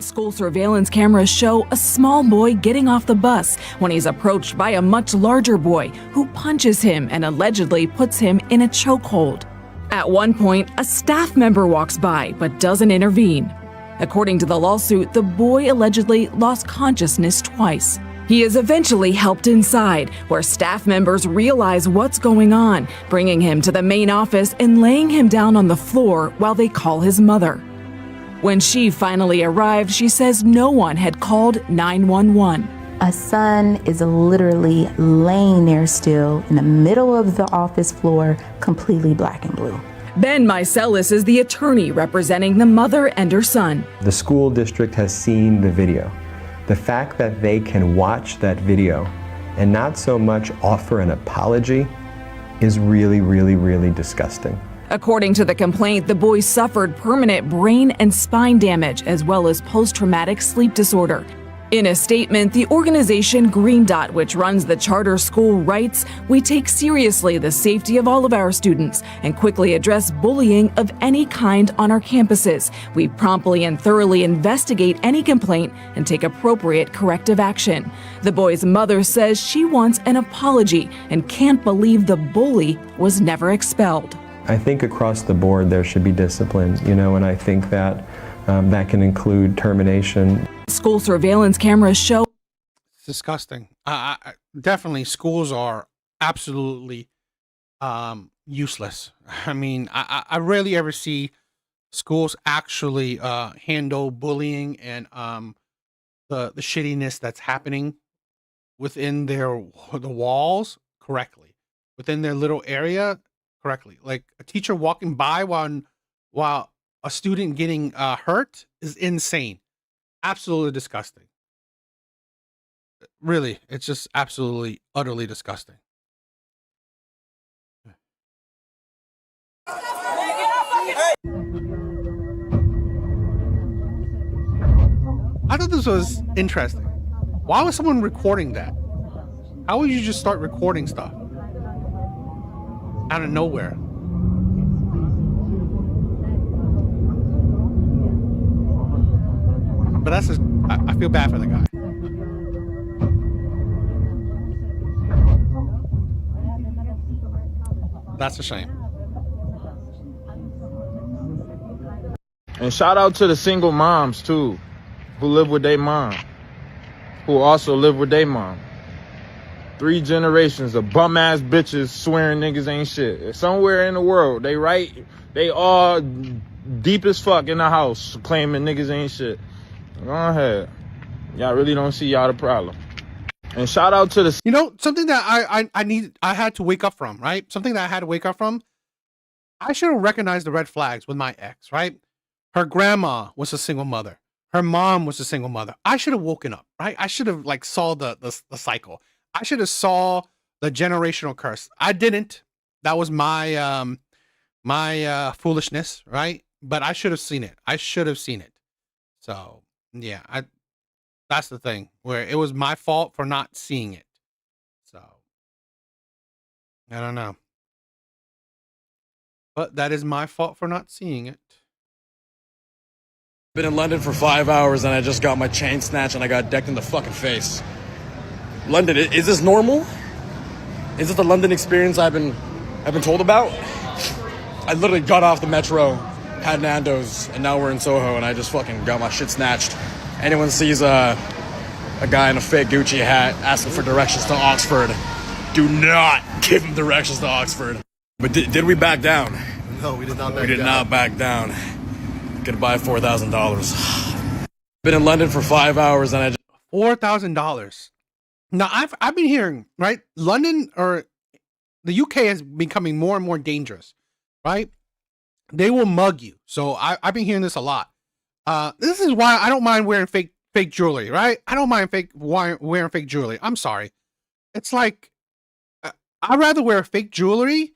School surveillance cameras show a small boy getting off the bus when he's approached by a much larger boy who punches him and allegedly puts him in a chokehold. At one point, a staff member walks by but doesn't intervene. According to the lawsuit, the boy allegedly lost consciousness twice. He is eventually helped inside, where staff members realize what's going on, bringing him to the main office and laying him down on the floor while they call his mother. When she finally arrived, she says no one had called 911. A son is literally laying there still in the middle of the office floor, completely black and blue. Ben Mycelis is the attorney representing the mother and her son. The school district has seen the video. The fact that they can watch that video and not so much offer an apology is really, really, really disgusting. According to the complaint, the boy suffered permanent brain and spine damage as well as post-traumatic sleep disorder. In a statement, the organization Green Dot, which runs the charter school, writes, "We take seriously the safety of all of our students and quickly address bullying of any kind on our campuses. We promptly and thoroughly investigate any complaint and take appropriate corrective action." The boy's mother says she wants an apology and can't believe the bully was never expelled. I think across the board there should be discipline, and I think that that can include termination. School surveillance cameras show. It's disgusting. Definitely, schools are absolutely useless. I mean, I rarely ever see schools actually handle bullying and the shittiness that's happening within the walls correctly. within their little area correctly. Like a teacher walking by while a student getting hurt is insane. Absolutely disgusting. Really, it's just absolutely, utterly disgusting. I thought this was interesting. Why was someone recording that? How would you just start recording stuff out of nowhere? But that's just, I feel bad for the guy. That's a shame. And shout out to the single moms too, who live with their mom, who also live with their mom. 3 generations of bum ass bitches swearing niggas ain't shit. Somewhere in the world, they all deep as fuck in the house claiming niggas ain't shit. Go ahead. Y'all really don't see y'all the problem. And shout out to the... You know, something that I had to wake up from, right? Something that I had to wake up from. I should have recognized the red flags with my ex, right? Her grandma was a single mother. Her mom was a single mother. I should have woken up, right? I should have like saw the cycle. I should have saw the generational curse. I didn't. That was my my foolishness, right? But I should have seen it. I should have seen it. So yeah, that's the thing, where it was my fault for not seeing it. So I don't know. But that is my fault for not seeing it. Been in London for 5 hours and I just got my chain snatched and I got decked in the fucking face. London, is this normal? Is this the London experience I've been told about? I literally got off the metro, had Nando's, and now we're in Soho and I just fucking got my shit snatched. Anyone sees a guy in a fake Gucci hat asking for directions to Oxford, do not give him directions to Oxford. But did we back down? No, we did not back down. We did not back down. Goodbye, $4,000. Been in London for 5 hours and I just... $4,000. Now I've been hearing, right? London or the UK is becoming more and more dangerous, right? They will mug you. So I've been hearing this a lot. This is why I don't mind wearing fake jewelry, right? I don't mind wearing fake jewelry. I'm sorry. It's like I'd rather wear fake jewelry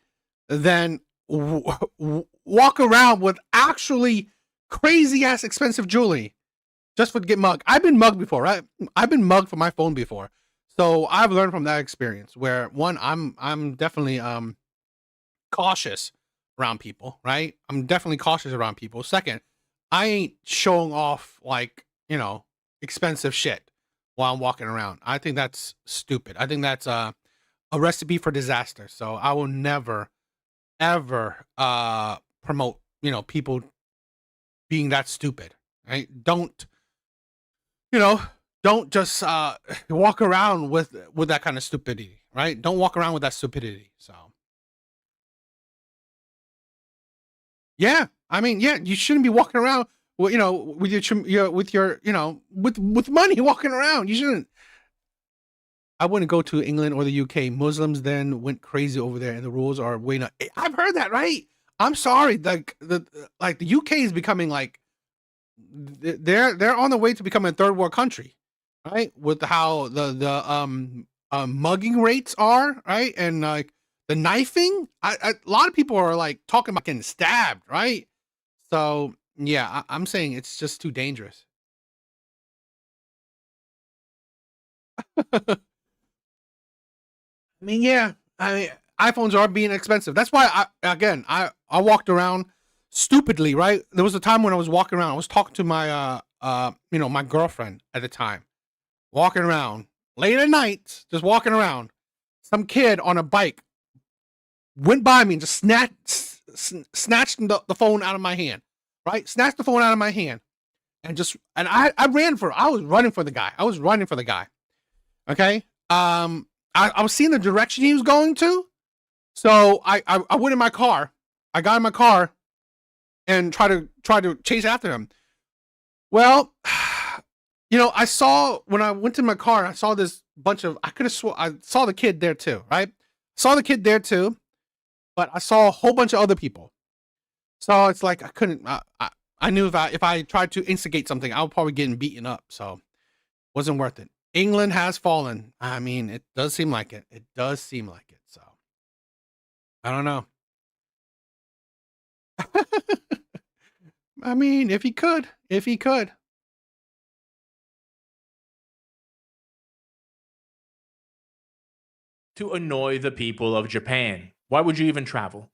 than walk around with actually crazy ass expensive jewelry just for to get mugged. I've been mugged before, right? I've been mugged for my phone before. So I've learned from that experience where one, I'm definitely cautious around people, right? I'm definitely cautious around people. Second, I ain't showing off like, you know, expensive shit while I'm walking around. I think that's stupid. I think that's a recipe for disaster. So I will never ever promote, you know, people being that stupid, right? Don't just walk around with that kind of stupidity, right? Don't walk around with that stupidity. So yeah, I mean, yeah, you shouldn't be walking around with, you know, with your you know, with money walking around. You shouldn't. I wouldn't go to England or the UK. Muslims then went crazy over there, and the rules are way not. I've heard that, right? I'm sorry, like the UK is becoming like they're on the way to becoming a third world country, right? With how the mugging rates are, right, and like the knifing. A lot of people are like talking about getting stabbed, right? So yeah, I'm saying it's just too dangerous. I mean, yeah, iPhones are being expensive. That's why I walked around stupidly, right? There was a time when I was walking around. I was talking to my you know, my girlfriend at the time, walking around late at night, just walking around. Some kid on a bike went by me and just snatched the phone out of my hand, right? Snatched the phone out of my hand, and I was running for the guy. Okay. I was seeing the direction he was going to. So I went in my car. I got in my car and tried to chase after him. Well, you know, when I went to my car, I saw this bunch of, I saw the kid there too, right? Saw the kid there too, but I saw a whole bunch of other people. So it's like I couldn't. I knew if I tried to instigate something, I would probably get beaten up. So wasn't worth it. England has fallen. I mean, it does seem like it. It does seem like it. So I don't know. I mean, if he could. To annoy the people of Japan. Why would you even travel?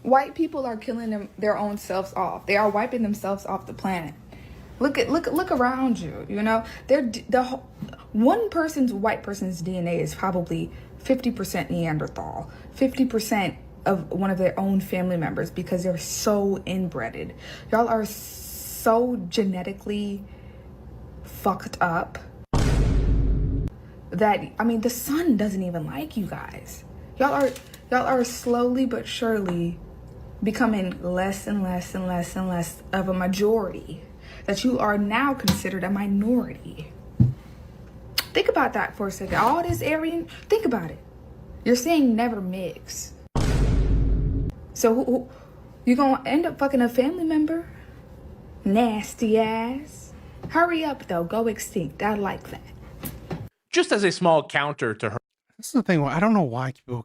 White people are killing their own selves off. They are wiping themselves off the planet. Look around you. You know, white person's DNA is probably 50% Neanderthal, 50% of one of their own family members, because they're so inbreded. Y'all are so genetically fucked up that, I mean, the sun doesn't even like you guys. Y'all are slowly but surely becoming less and less and less and less of a majority, that you are now considered a minority. Think about that for a second. All this Aryan, think about it. You're saying never mix. So you gonna end up fucking a family member? Nasty ass. Hurry up though, go extinct. I like that. Just as a small counter to her. That's the thing. I don't know why people.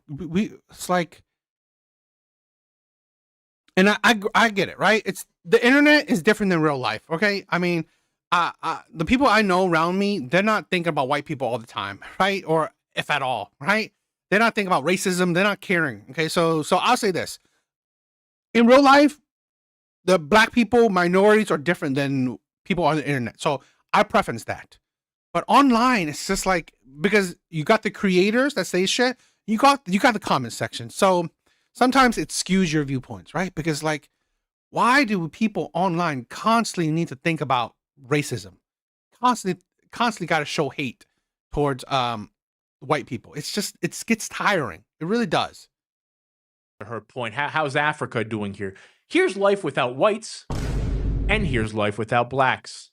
It's like. And I get it, right? It's the internet is different than real life, okay? I mean, the people I know around me, they're not thinking about white people all the time, right? Or if at all, right? They're not thinking about racism. They're not caring, okay? So I'll say this. In real life, the black people, minorities are different than people on the internet. So I preference that. But online, it's just like, because you got the creators that say shit, you got the comment section. So sometimes it skews your viewpoints, right? Because like, why do people online constantly need to think about racism? Constantly got to show hate towards white people. It gets tiring. It really does. Her point. How's Africa doing here? Here's life without whites, and here's life without blacks.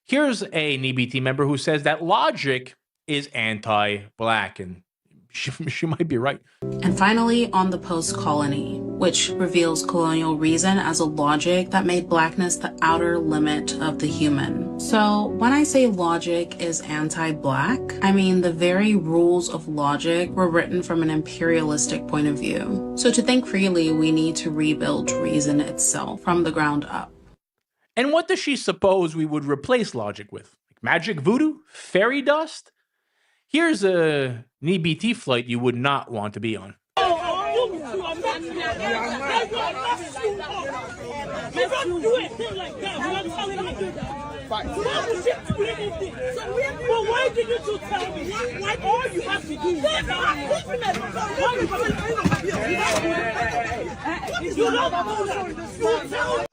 Here's a NBT member who says that logic is anti-black, and she might be right. And finally, on the post-colony, which reveals colonial reason as a logic that made blackness the outer limit of the human. So when I say logic is anti-black, I mean the very rules of logic were written from an imperialistic point of view. So to think freely, we need to rebuild reason itself from the ground up. And what does she suppose we would replace logic with? Like magic voodoo? Fairy dust? Here's a NBT flight you would not want to be on. Why did you tell me? Why all you have to do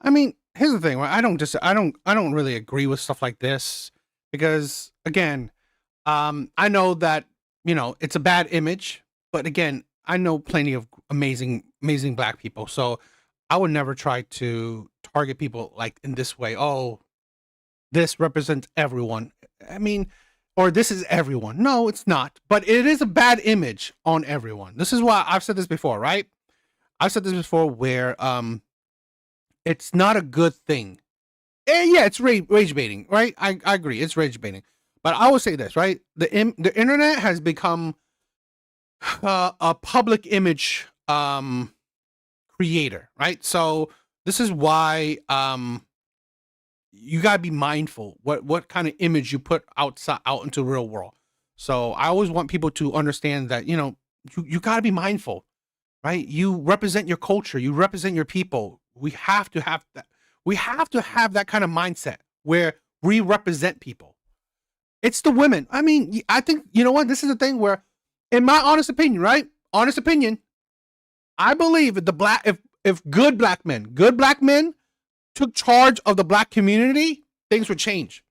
I mean, here's the thing. I don't really agree with stuff like this because, again, I know that, you know, it's a bad image, but again, I know plenty of amazing black people. So I would never try to target people like in this way. Oh, this represents everyone. I mean, or this is everyone. No, it's not. But it is a bad image on everyone. This is why I've said this before, right? I've said this before where it's not a good thing. Yeah, it's rage baiting, right? I agree. It's rage baiting. But I will say this, right? The internet has become a public image creator, right? So this is why you gotta be mindful what kind of image you put out into the real world. So I always want people to understand that, you know, you gotta be mindful, right? You represent your culture, you represent your people. We have to have that. We have to have that kind of mindset where we represent people. It's the women. I mean, I think, you know what? This is the thing where, in my honest opinion, right? Honest opinion, I believe if if good black men took charge of the black community, things would change.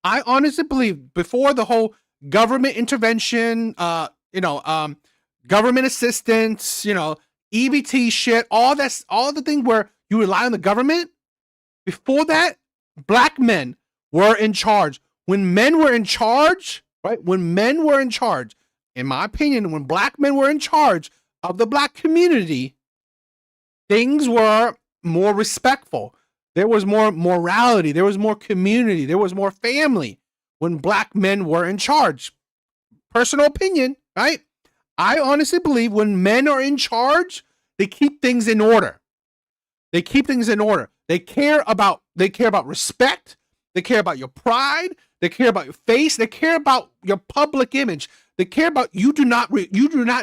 I honestly believe before the whole government intervention, government assistance, EBT shit, all the thing where you rely on the government. Before that, black men were in charge. When men were in charge, right? When men were in charge, in my opinion, when black men were in charge of the black community, things were more respectful. There was more morality. There was more community. There was more family when black men were in charge. Personal opinion, right? I honestly believe when men are in charge, they keep things in order. They keep things in order. They care about respect. They care about your pride. They care about your face. They care about your public image. They care about you do not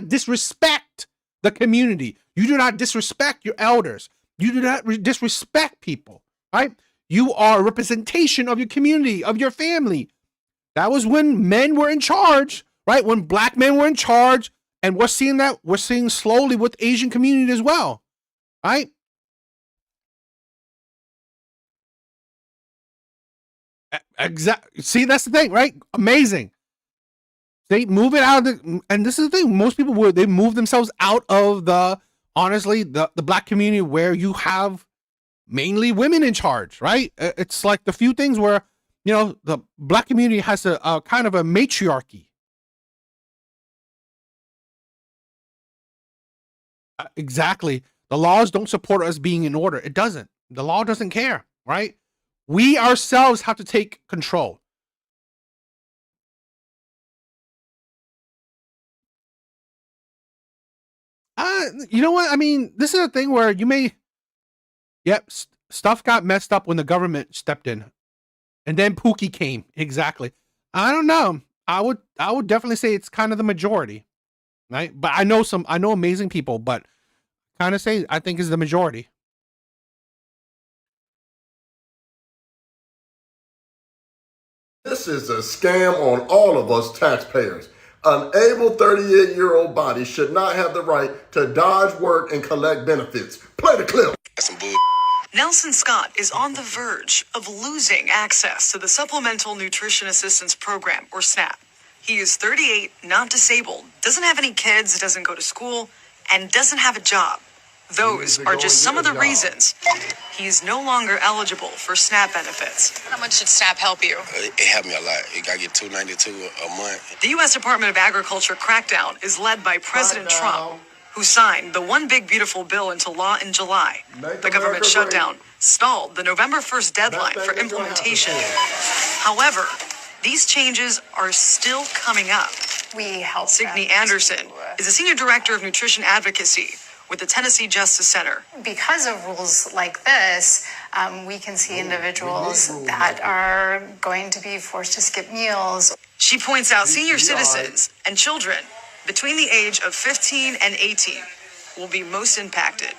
disrespect the community. You do not disrespect your elders. You do not disrespect people, right? You are a representation of your community, of your family. That was when men were in charge, right? When black men were in charge, and we're seeing slowly with the Asian community as well, right? Exactly. See, that's the thing, right? Amazing. They move it out of and this is the thing. Most people they move themselves out of the black community where you have mainly women in charge, right? It's like the few things where, the black community has a kind of a matriarchy. Exactly. The laws don't support us being in order. It doesn't. The law doesn't care, right? We ourselves have to take control. You know what? I mean, this is a thing where stuff got messed up when the government stepped in. And then Pookie came. Exactly. I don't know. I would definitely say it's kind of the majority. Right? But I know amazing people, but kind of say I think is the majority. This is a scam on all of us taxpayers. An able 38-year-old body should not have the right to dodge work and collect benefits. Play the clip. That's some bull. Nelson Scott is on the verge of losing access to the Supplemental Nutrition Assistance Program, or SNAP. He is 38, not disabled, doesn't have any kids, doesn't go to school, and doesn't have a job. Those are just some of the reasons he is no longer eligible for SNAP benefits. How much should SNAP help you? It helped me a lot. I get $292 a month. The U.S. Department of Agriculture crackdown is led by President Trump, who signed the One Big Beautiful Bill into law in July. The government shutdown stalled the November 1st deadline for implementation. However, these changes are still coming up. We help Signe Anderson is a senior director of nutrition advocacy with the Tennessee Justice Center. Because of rules like this, we can see individuals that are going to be forced to skip meals. She points out senior citizens and children between the age of 15 and 18 will be most impacted.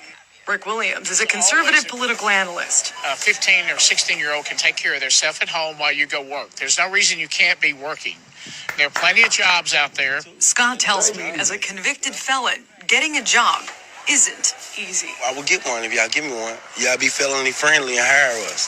Rick Williams is a conservative political analyst. A 15 or 16-year-old can take care of themselves at home while you go work. There's no reason you can't be working. There are plenty of jobs out there. Scott tells me, as a convicted felon, getting a job isn't easy. I will get one if y'all give me one. Y'all be felony friendly and hire us.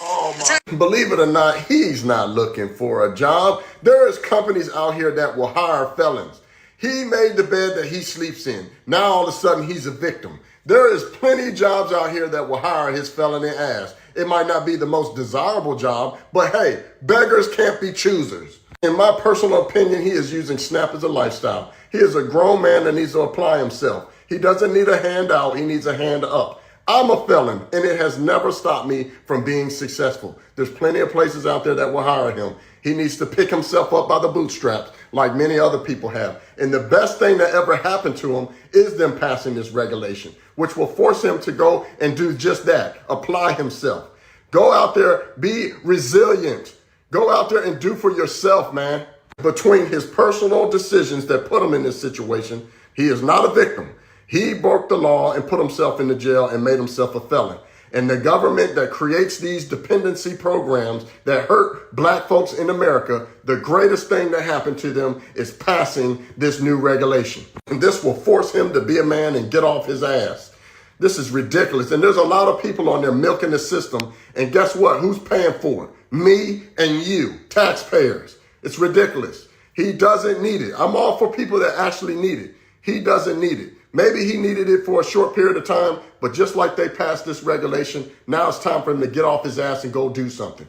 Believe it or not, he's not looking for a job. There is companies out here that will hire felons. He made the bed that he sleeps in. Now all of a sudden he's a victim. There is plenty of jobs out here that will hire his felony ass. It might not be the most desirable job, but hey, beggars can't be choosers. In my personal opinion, he is using SNAP as a lifestyle. He is a grown man that needs to apply himself. He doesn't need a handout, he needs a hand up. I'm a felon, and it has never stopped me from being successful. There's plenty of places out there that will hire him. He needs to pick himself up by the bootstraps like many other people have. And the best thing that ever happened to him is them passing this regulation, which will force him to go and do just that, apply himself. Go out there, be resilient. Go out there and do for yourself, man. Between his personal decisions that put him in this situation, he is not a victim. He broke the law and put himself in the jail and made himself a felon. And the government that creates these dependency programs that hurt black folks in America, the greatest thing that happened to them is passing this new regulation. And this will force him to be a man and get off his ass. This is ridiculous. And there's a lot of people on there milking the system. And guess what? Who's paying for it? Me and you, taxpayers. It's ridiculous. He doesn't need it. I'm all for people that actually need it. He doesn't need it. Maybe he needed it for a short period of time, but just like they passed this regulation, now it's time for him to get off his ass and go do something.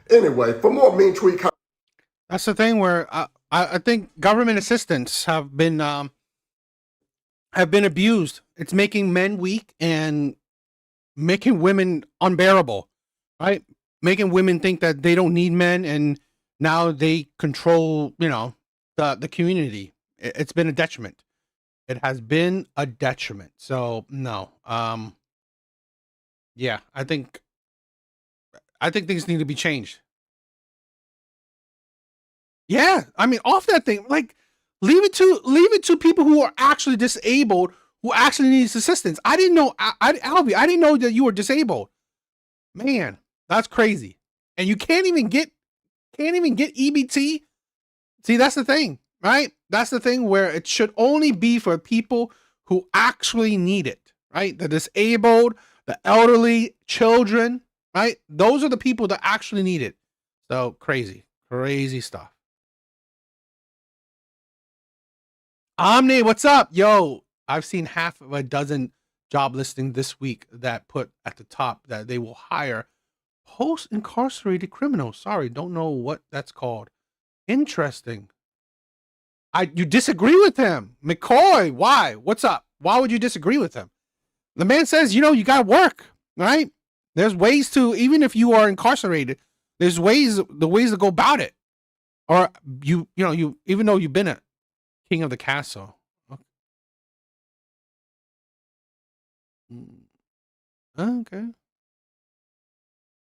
Anyway, for more mean tweet. That's the thing where I think government assistants have been abused. It's making men weak and making women unbearable, right? Making women think that they don't need men, and now they control, the community. It's been a detriment. It has been a detriment. So no, yeah, I think things need to be changed. Yeah, I mean, off that thing, like leave it to people who are actually disabled, who actually needs assistance. I didn't know, Albie, I didn't know that you were disabled. Man, that's crazy. And you can't even get EBT. See, that's the thing, right? That's the thing where it should only be for people who actually need it, right? The disabled, the elderly, children, right? Those are the people that actually need it. So crazy stuff. Omni, what's up? Yo, I've seen half of a dozen job listings this week that put at the top that they will hire post-incarcerated criminals. Sorry, don't know what that's called. Interesting. You disagree with him. McCoy, why? What's up? Why would you disagree with him? The man says, you got to work, right? There's ways to, even if you are incarcerated, there's ways to go about it. Or you even though you've been a king of the castle. Okay.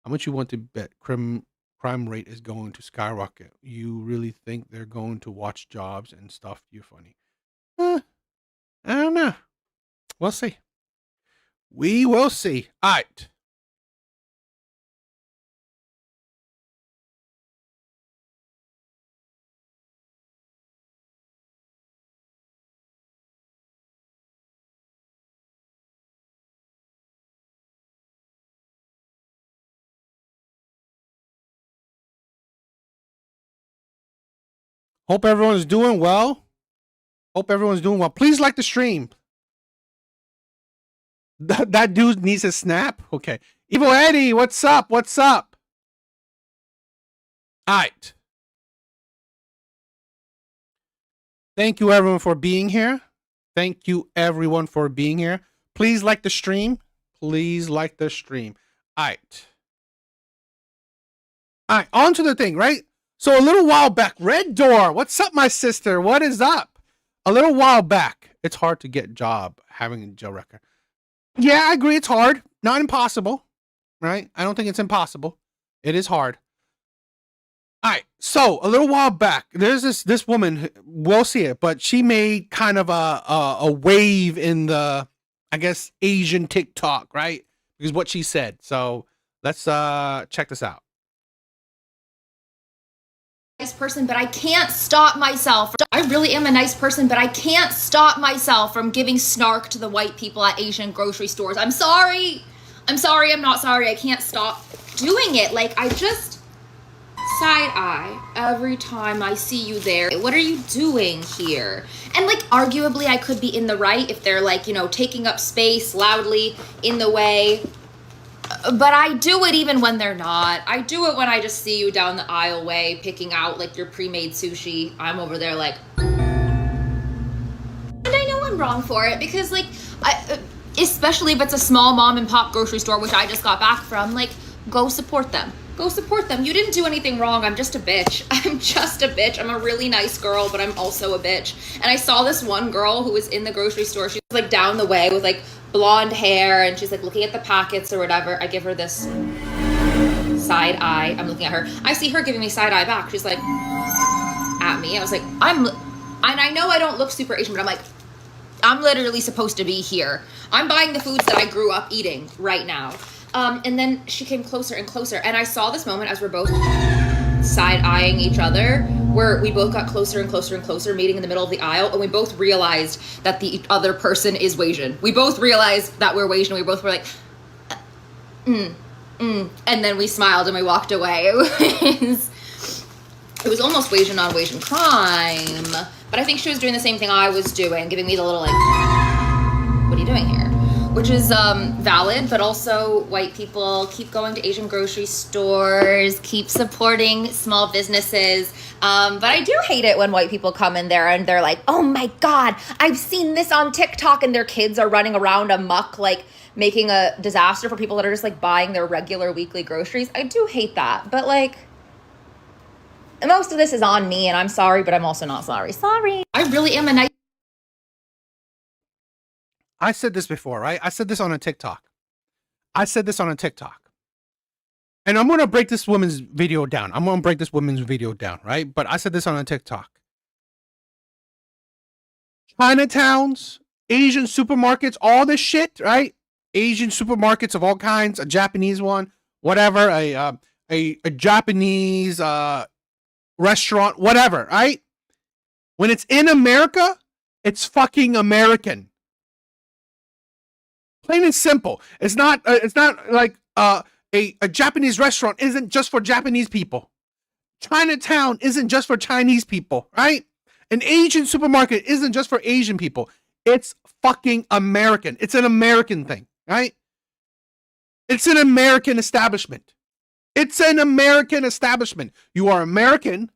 How much you want to bet crime rate is going to skyrocket? You really think they're going to watch jobs and stuff? You're funny. I don't know. We'll see. We will see. All right. Hope everyone's doing well. Please like the stream. That dude needs a snap. Okay. Evil Eddie, what's up? All right. Thank you everyone for being here. Please like the stream. All right. On to the thing, right? So a little while back, Red Door, what's up, my sister? What is up? A little while back, it's hard to get a job having a jail record. Yeah, I agree, it's hard. Not impossible, right? I don't think it's impossible. It is hard. All right, so a little while back, there's this woman, we'll see it, but she made kind of a wave in the, I guess, Asian TikTok, right? Because what she said. So let's check this out. Nice person, but I can't stop myself. I really am a nice person, but I can't stop myself from giving snark to the white people at Asian grocery stores. I'm sorry. I'm not sorry. I can't stop doing it. Like, I just side eye every time I see you there. What are you doing here? And like, arguably I could be in the right if they're like, taking up space loudly in the way. But I do it even when they're not. I do it when I just see you down the aisle way picking out like your pre-made sushi. I'm over there like, and I know I'm wrong for it because like, especially if it's a small mom and pop grocery store, which I just got back from, like, go support them. You didn't do anything wrong. I'm just a bitch. I'm a really nice girl, but I'm also a bitch. And I saw this one girl who was in the grocery store. She was like down the way with like blonde hair and she's like looking at the packets or whatever. I give her this side eye. I'm looking at her. I see her giving me side eye back. She's like at me. I was like, and I know I don't look super Asian, but I'm like, I'm literally supposed to be here. I'm buying the foods that I grew up eating right now. And then she came closer and closer, and I saw this moment as we're both side-eyeing each other where we both got closer and closer and closer, meeting in the middle of the aisle, and we both realized that the other person is Asian. We both realized that we're Asian. We both were like, and then we smiled and we walked away. It was almost Asian on Asian crime, but I think she was doing the same thing I was doing, giving me the little like, what are you doing here? Which is valid, but also white people keep going to Asian grocery stores, keep supporting small businesses. But I do hate it when white people come in there and they're like, oh my God, I've seen this on TikTok, and their kids are running around amok, like making a disaster for people that are just like buying their regular weekly groceries. I do hate that, but like, most of this is on me, and I'm sorry, but I'm also not sorry. Sorry. I really am a nice. I said this before, right? I said this on a TikTok. And I'm going to break this woman's video down. Right? But I said this on a TikTok. Chinatowns, Asian supermarkets, all this shit, right? Asian supermarkets of all kinds, a Japanese one, whatever, a Japanese restaurant, whatever, right? When it's in America, it's fucking American. Plain and simple. It's not like a Japanese restaurant isn't just for Japanese people. Chinatown isn't just for Chinese people, right? An Asian supermarket isn't just for Asian people. It's fucking American. It's an American thing, right? It's an American establishment. You are American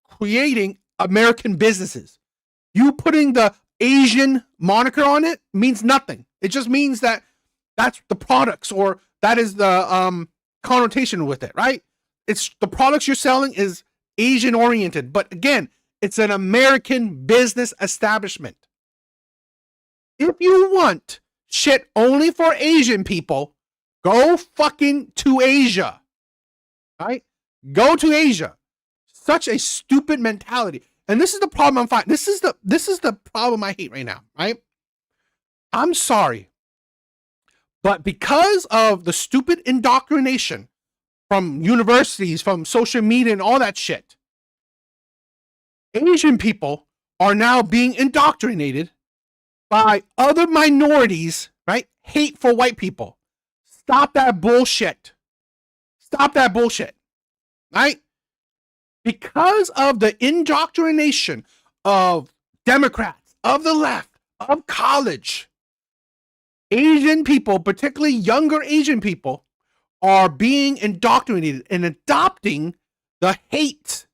creating American businesses. You putting the Asian moniker on it means nothing. It just means that that's the products, or that is the connotation with it, right? It's the products you're selling is Asian oriented, but again, it's an American business establishment. If you want shit only for Asian people, go fucking to Asia, right? Go to Asia. Such a stupid mentality. And this is the problem I'm finding. This is the problem I hate right now, right? I'm sorry, but because of the stupid indoctrination from universities, from social media and all that shit, Asian people are now being indoctrinated by other minorities, right? Hate for white people. Stop that bullshit. Right? Because of the indoctrination of Democrats, of the left, of college, Asian people, particularly younger Asian people, are being indoctrinated and adopting the hate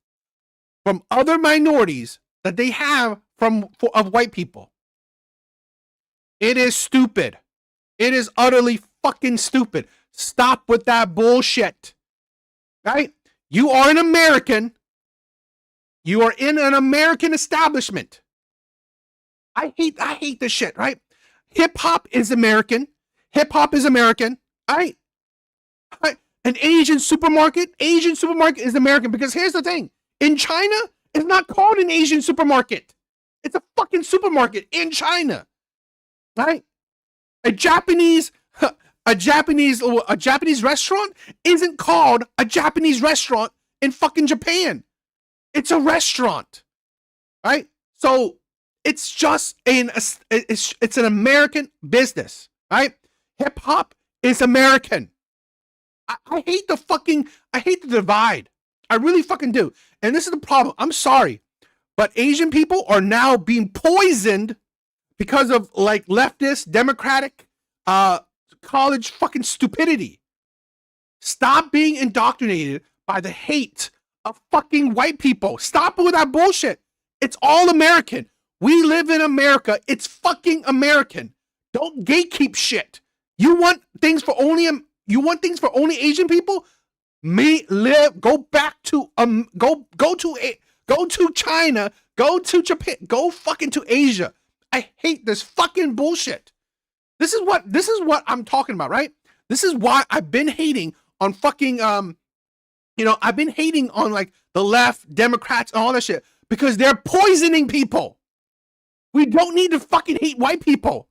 from other minorities that they have of white people. It is stupid. It is utterly fucking stupid. Stop with that bullshit. Right? You are an American. You are in an American establishment. I hate this shit, right? Hip hop is American. Right? An Asian supermarket is American, because here's the thing. In China, it's not called an Asian supermarket. It's a fucking supermarket in China. Right? A Japanese restaurant isn't called a Japanese restaurant in fucking Japan. It's a restaurant, right? So it's just it's an American business, right? Hip hop is American. I hate the divide. I really fucking do. And this is the problem. I'm sorry, but Asian people are now being poisoned because of like leftist, democratic, college fucking stupidity. Stop being indoctrinated by the hate of fucking white people. Stop with that bullshit. It's all American. We live in America. It's fucking American. Don't gatekeep shit. You want things for only Asian people? Go back to go to China, go to Japan, go fucking to Asia. I hate this fucking bullshit. This is what I'm talking about, right? This is why I've been hating on fucking I've been hating on like the left, Democrats, and all that shit, because they're poisoning people. We don't need to fucking hate white people.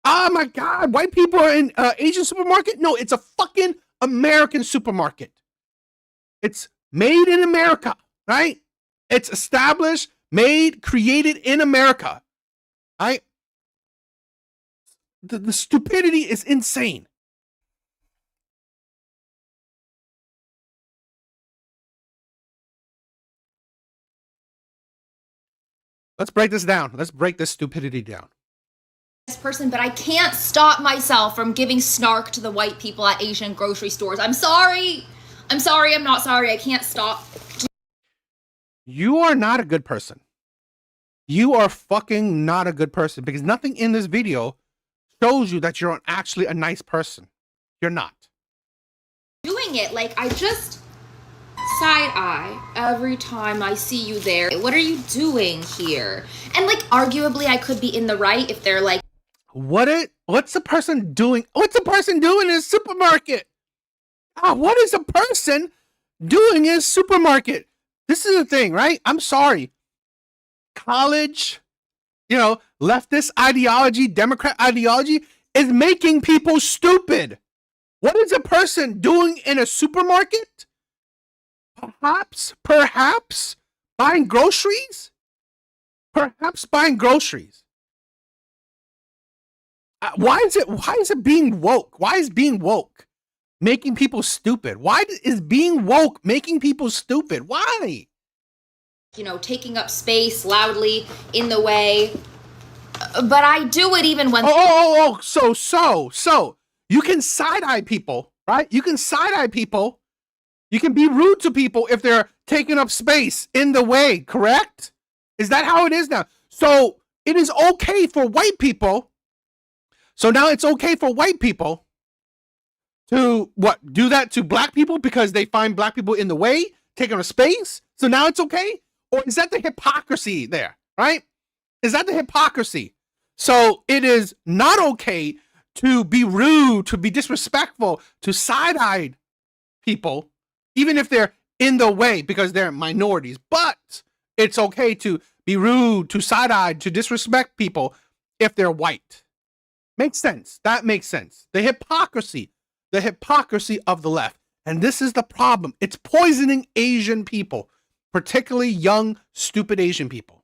Oh my God, white people are in Asian supermarket? No, it's a fucking American supermarket. It's made in America, right? It's established, made, created in America, right? The stupidity is insane. Let's break this down. Let's break this stupidity down. Person, but I can't stop myself from giving snark to the white people at Asian grocery stores. I'm sorry. I'm sorry. I'm not sorry. I can't stop. You are not a good person. You are fucking not a good person, because nothing in this video shows you that you're actually a nice person. You're not. Doing it, like, I just side eye every time I see you there. What are you doing here? And like, arguably I could be in the right if they're like, what's the person doing? What's the person doing in a supermarket? What is a person doing in a supermarket? This is the thing, right? I'm sorry. College, leftist ideology, Democrat ideology is making people stupid. What is a person doing in a supermarket? Perhaps buying groceries? Perhaps buying groceries. Why is it being woke? Why is being woke making people stupid? Why is being woke making people stupid? Why? Taking up space loudly in the way. But I do it even when... So you can side-eye people, right? You can side-eye people. You can be rude to people if they're taking up space in the way, correct? Is that how it is now? So it is okay for white people. So now it's okay for white people to do that to black people because they find black people in the way, taking up space. So now it's okay? Or is that the hypocrisy there, right? Is that the hypocrisy? So it is not okay to be rude, to be disrespectful, to side-eye people, even if they're in the way because they're minorities. But it's okay to be rude, to side-eye, to disrespect people if they're white. Makes sense. That makes sense. The hypocrisy of the left. And this is the problem. It's poisoning Asian people, particularly young, stupid Asian people.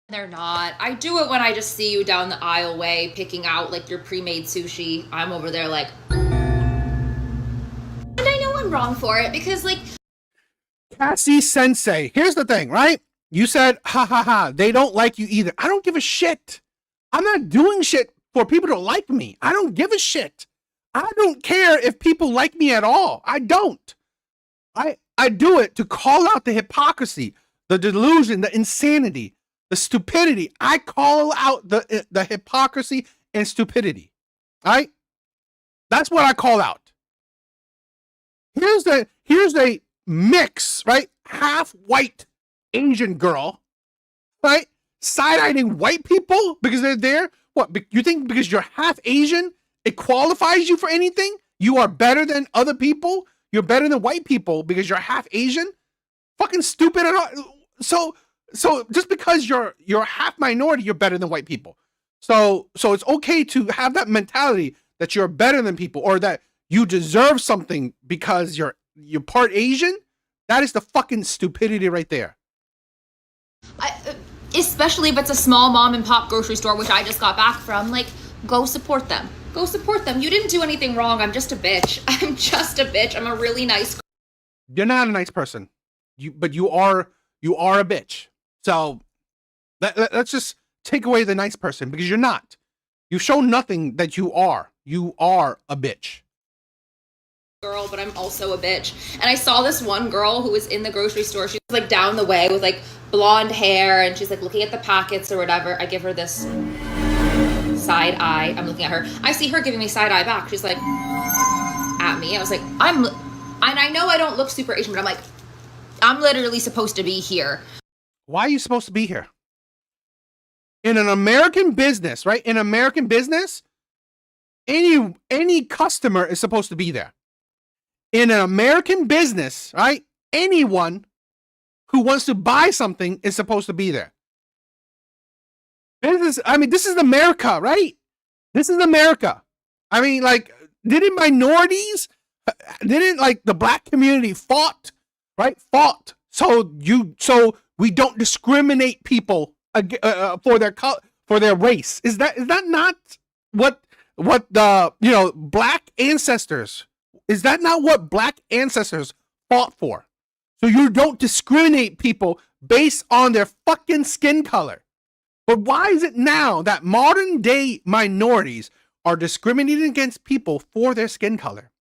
They're not. I do it when I just see you down the aisleway picking out like your pre-made sushi. I'm over there like... And I know I'm wrong for it because like... Cassie Sensei, here's the thing, right? You said, they don't like you either. I don't give a shit. I'm not doing shit for people to like me. I don't give a shit. I don't care if people like me at all. I don't. I do it to call out the hypocrisy, the delusion, the insanity, the stupidity. I call out the hypocrisy and stupidity. Right? That's what I call out. Here's a mix, right? Half white Asian girl, right? Side-eyeing white people because they're there. What, you think because you're half Asian, it qualifies you for anything? You are better than other people? You're better than white people because you're half Asian? Fucking stupid. So just because you're half minority, you're better than white people. So it's okay to have that mentality that you're better than people or that you deserve something because you're part Asian. That is the fucking stupidity right there. Especially if it's a small mom and pop grocery store, which I just got back from, like, go support them. Go support them. You didn't do anything wrong. I'm just a bitch. I'm just a bitch. I'm a really nice... You're not a nice person. But you are a bitch. So let's just take away the nice person because you're not. You've shown nothing that you are. You are a bitch. Girl, but I'm also a bitch. And I saw this one girl who was in the grocery store. She was like down the way with like blonde hair and she's like looking at the packets or whatever. I give her this side eye. I'm looking at her. I see her giving me side eye back. She's like at me. I was like, and I know I don't look super Asian, but I'm like, I'm literally supposed to be here. Why are you supposed to be here? In an American business, right? In American business, any customer is supposed to be there. In an American business, right? Anyone who wants to buy something is supposed to be there. This is America, right? This is America. I mean, like, didn't like the black community fought right? Fought so we don't discriminate people for their race. Is that not what the black ancestors? Is that not what black ancestors fought for? So you don't discriminate people based on their fucking skin color. But why is it now that modern day minorities are discriminating against people for their skin color?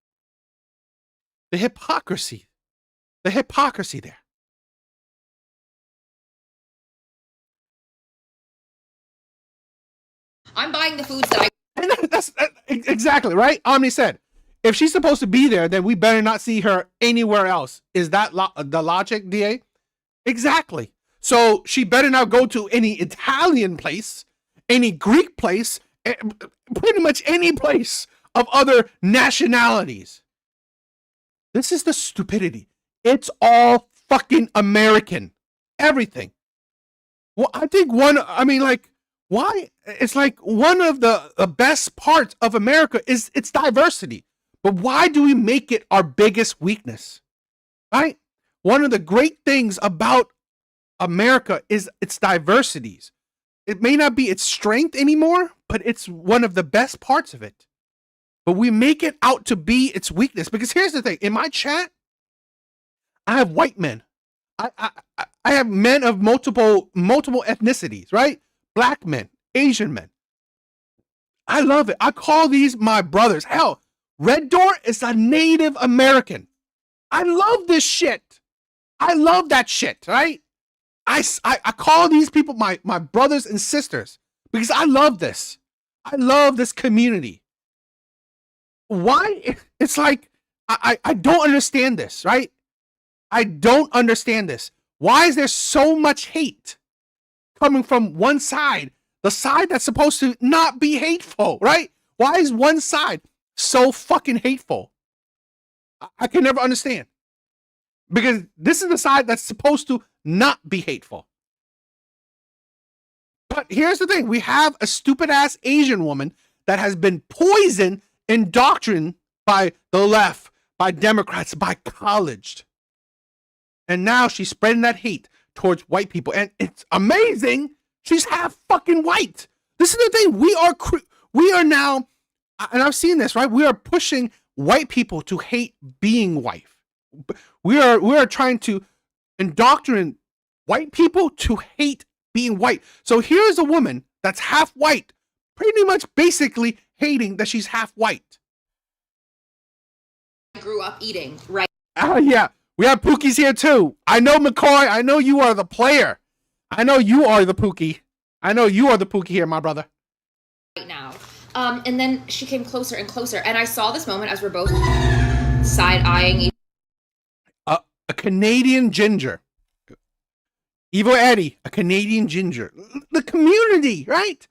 The hypocrisy there. I'm buying the foods that And that's exactly right. Omni said, if she's supposed to be there, then we better not see her anywhere else. Is that the logic, DA? Exactly. So she better not go to any Italian place, any Greek place, pretty much any place of other nationalities. This is the stupidity. It's all fucking American. Everything. Well, I think why? It's like one of the best parts of America is its diversity. But why do we make it our biggest weakness? Right? One of the great things about America is its diversities. It may not be its strength anymore, but it's one of the best parts of it. But we make it out to be its weakness. Because here's the thing. In my chat, I have white men. I have men of multiple ethnicities, right? Black men, Asian men. I love it. I call these my brothers. Hell, Red Door is a Native American. I love this shit. I love that shit, right? I call these people my brothers and sisters because I love this. I love this community. Why? It's like, I don't understand this, right? I don't understand this. Why is there so much hate coming from one side? The side that's supposed to not be hateful, right? Why is one side so fucking hateful? I can never understand. Because this is the side that's supposed to not be hateful. But here's the thing. We have a stupid ass Asian woman that has been poisoned, indoctrined by the left, by Democrats, by college. And now she's spreading that hate towards white people. And it's amazing. She's half fucking white. This is the thing. We are now, and I've seen this, right? We are pushing white people to hate being white. We are trying to indoctrinate white people to hate being white. So here's a woman that's half white, pretty much basically hating that she's half white. I grew up eating, right? Yeah. We have Pookie's here too. I know, McCoy. I know you are the player. I know you are the Pookie. I know you are the Pookie here, my brother. Right now. And then she came closer and closer. And I saw this moment as we're both side-eyeing each a Canadian ginger. Evo Eddie, a Canadian ginger. The community, right?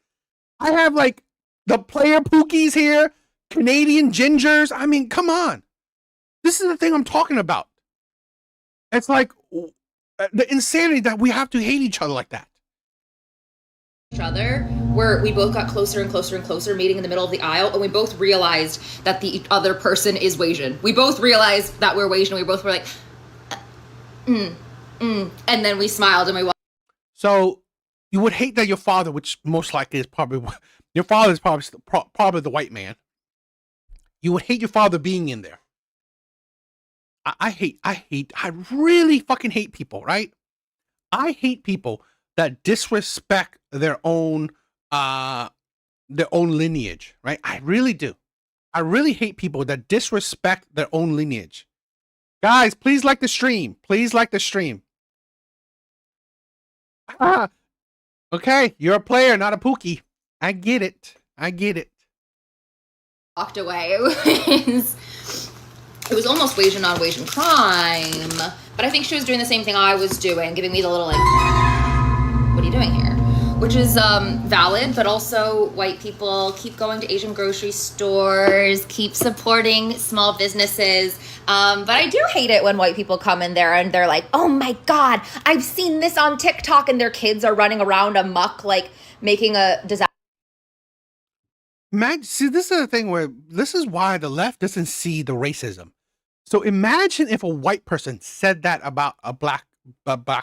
I have like the player Pookies here, Canadian gingers. I mean, come on. This is the thing I'm talking about. It's like the insanity that we have to hate each other like that. other, where we both got closer and closer and closer, meeting in the middle of the aisle, and we both realized that the other person is Asian. We both realized that we're Asian, and we both were like, and then we smiled and we walked. So you would hate that your father, which most likely is probably your father, is probably the white man. You would hate your father being in there. I really fucking hate people, right? I hate people that disrespect their own lineage, right? I really do. I really hate people that disrespect their own lineage. Guys, please like the stream. Please like the stream. Okay, you're a player, not a Pookie. I get it. I get it. Walked away. It was almost Asian on Asian crime, but I think she was doing the same thing I was doing, giving me the little like, what are you doing here? Which is valid, but also white people keep going to Asian grocery stores, keep supporting small businesses. But I do hate it when white people come in there and they're like, oh my God, I've seen this on TikTok, and their kids are running around amok, like making a disaster. See, this is the thing where this is why the left doesn't see the racism. So imagine if a white person said that about a black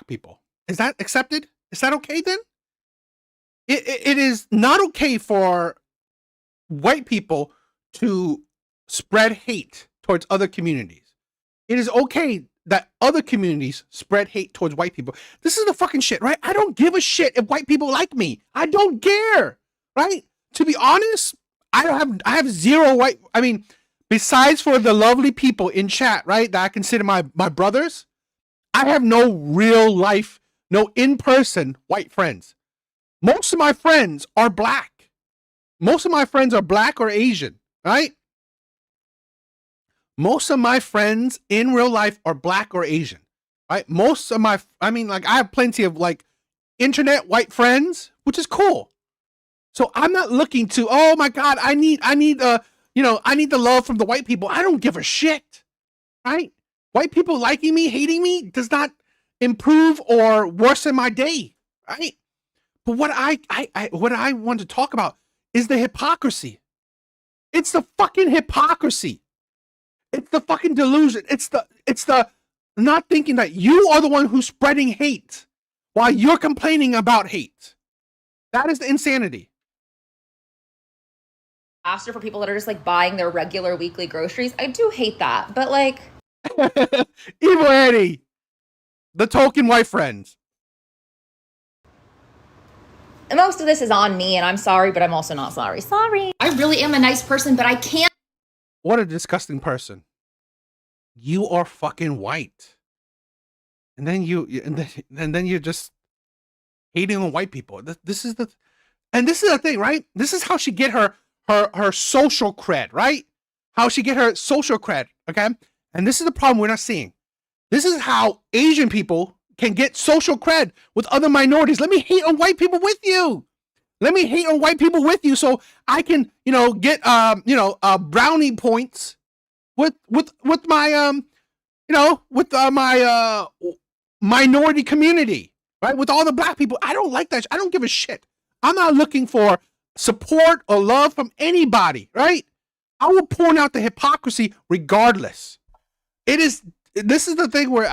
people. Is that accepted? Is that okay then? It is not okay for white people to spread hate towards other communities. It is okay that other communities spread hate towards white people. This is the fucking shit, right? I don't give a shit if white people like me. I don't care, right? To be honest, I have zero white. I mean, besides for the lovely people in chat, right, that I consider my brothers, I have no real life, no in-person white friends. Most of my friends are black. Most of my friends are black or Asian, right? Most of my friends in real life are black or Asian, right? Most of my, I mean, like, I have plenty of like internet white friends, which is cool. So I'm not looking to, oh my God, I need the love from the white people. I don't give a shit, right? White people liking me, hating me does not improve or worsen my day, right? But what I want to talk about is the hypocrisy. It's the fucking hypocrisy. It's the fucking delusion. It's the not thinking that you are the one who's spreading hate while you're complaining about hate. That is the insanity. Faster for people that are just like buying their regular weekly groceries. I do hate that, but like Evil Eddie, the token white friends. most of this is on me, and I'm sorry, but I'm also not sorry. Sorry. I really am a nice person, but I can't. What a disgusting person. You are fucking white. And then you're just hating on white people. This is the thing, right? This is how she get her social cred, right? How she get her social cred, okay? And this is the problem we're not seeing. This is how Asian people can get social cred with other minorities. Let me hate on white people with you. Let me hate on white people with you so I can, get brownie points with my my minority community, right? With all the black people. I don't like that. I don't give a shit. I'm not looking for support or love from anybody, right? I will point out the hypocrisy regardless. This is the thing where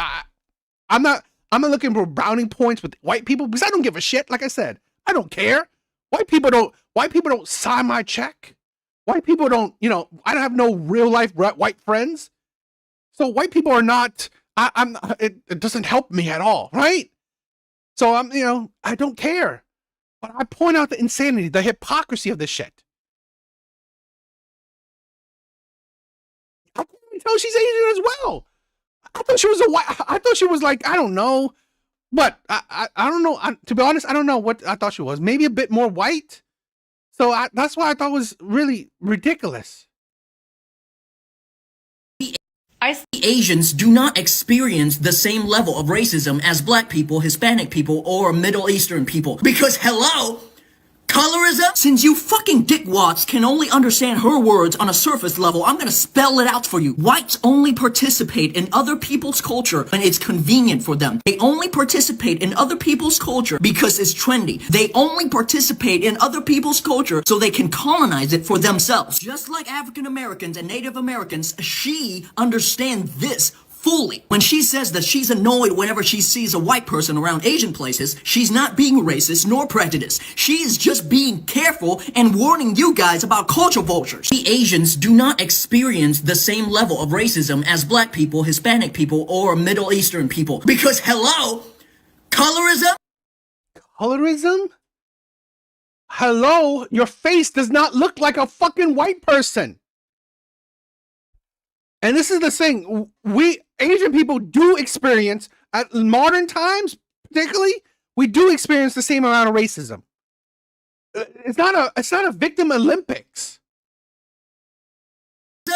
I'm not looking for brownie points with white people because I don't give a shit. Like I said, I don't care. White people don't sign my check. White people don't, I don't have no real life white friends. So white people are not, it doesn't help me at all, right? So I don't care. But I point out the insanity, the hypocrisy of this shit. I can't even tell she's Asian as well. I thought she was I thought she was like, I don't know. But I don't know. To be honest, I don't know what I thought she was. Maybe a bit more white. So that's why I thought it was really ridiculous. Asians do not experience the same level of racism as black people, Hispanic people, or Middle Eastern people. Because hello, colorism? Since you fucking dickwads can only understand her words on a surface level, I'm gonna spell it out for you. Whites only participate in other people's culture when it's convenient for them. They only participate in other people's culture because it's trendy. They only participate in other people's culture so they can colonize it for themselves. Just like African Americans and Native Americans, she understands this fully. When she says that she's annoyed whenever she sees a white person around Asian places, she's not being racist nor prejudiced. She is just being careful and warning you guys about culture vultures. The Asians do not experience the same level of racism as black people, Hispanic people, or Middle Eastern people. Because hello, colorism? Colorism? Hello, your face does not look like a fucking white person. And this is the thing, we Asian people do experience, at modern times particularly, we do experience the same amount of racism. It's not a victim Olympics.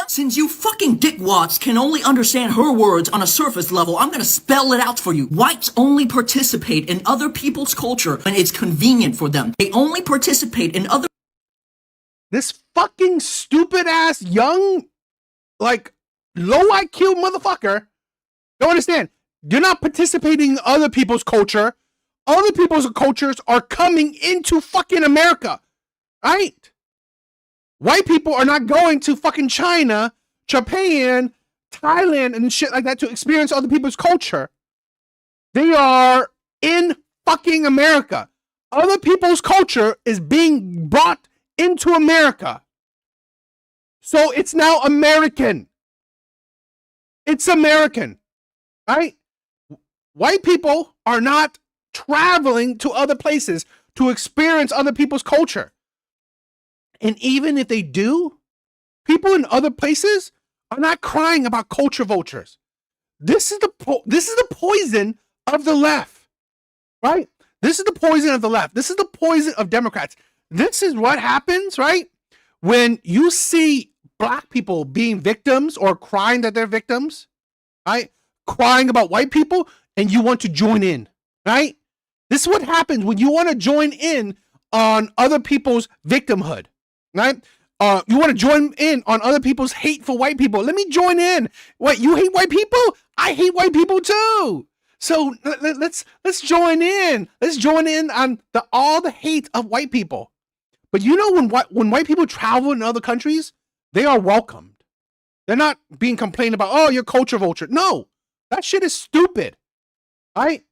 Since you fucking dickwads can only understand her words on a surface level, I'm gonna spell it out for you. Whites only participate in other people's culture when it's convenient for them. They only participate in other... This fucking stupid ass young, low IQ motherfucker, don't understand. You're not participating in other people's culture. Other people's cultures are coming into fucking America, right? White people are not going to fucking China, Japan, Thailand and shit like that to experience other people's culture. They are in fucking America. Other people's culture is being brought into America. So it's now American. It's American, right? White people are not traveling to other places to experience other people's culture. And even if they do, people in other places are not crying about culture vultures. This is the poison of the left, right? This is the poison of the left. This is the poison of Democrats. This is what happens, right? When you see black people being victims or crying that they're victims, right? Crying about white people, and you want to join in, right? This is what happens when you want to join in on other people's victimhood, right? You want to join in on other people's hate for white people. Let me join in. What, you hate white people? I hate white people too. So let's join in. Let's join in on all the hate of white people. But you know, when white people travel in other countries, they are welcomed. They're not being complained about, oh, you're culture vulture. No, that shit is stupid, right?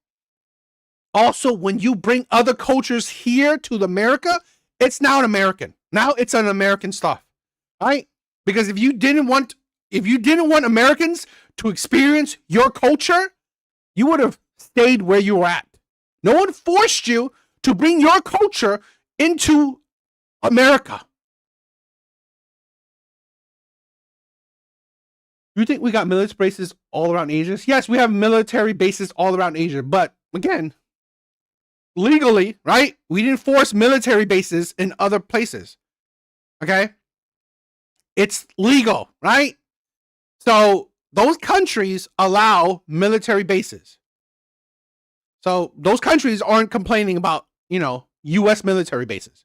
Also, when you bring other cultures here to America, it's now an American. Now it's an American stuff, right? Because if you didn't want Americans to experience your culture, you would have stayed where you were at. No one forced you to bring your culture into America. You think we got military bases all around Asia? Yes, we have military bases all around Asia, but again, legally, right? We didn't force military bases in other places. Okay? It's legal, right? So those countries allow military bases. So those countries aren't complaining about, US military bases.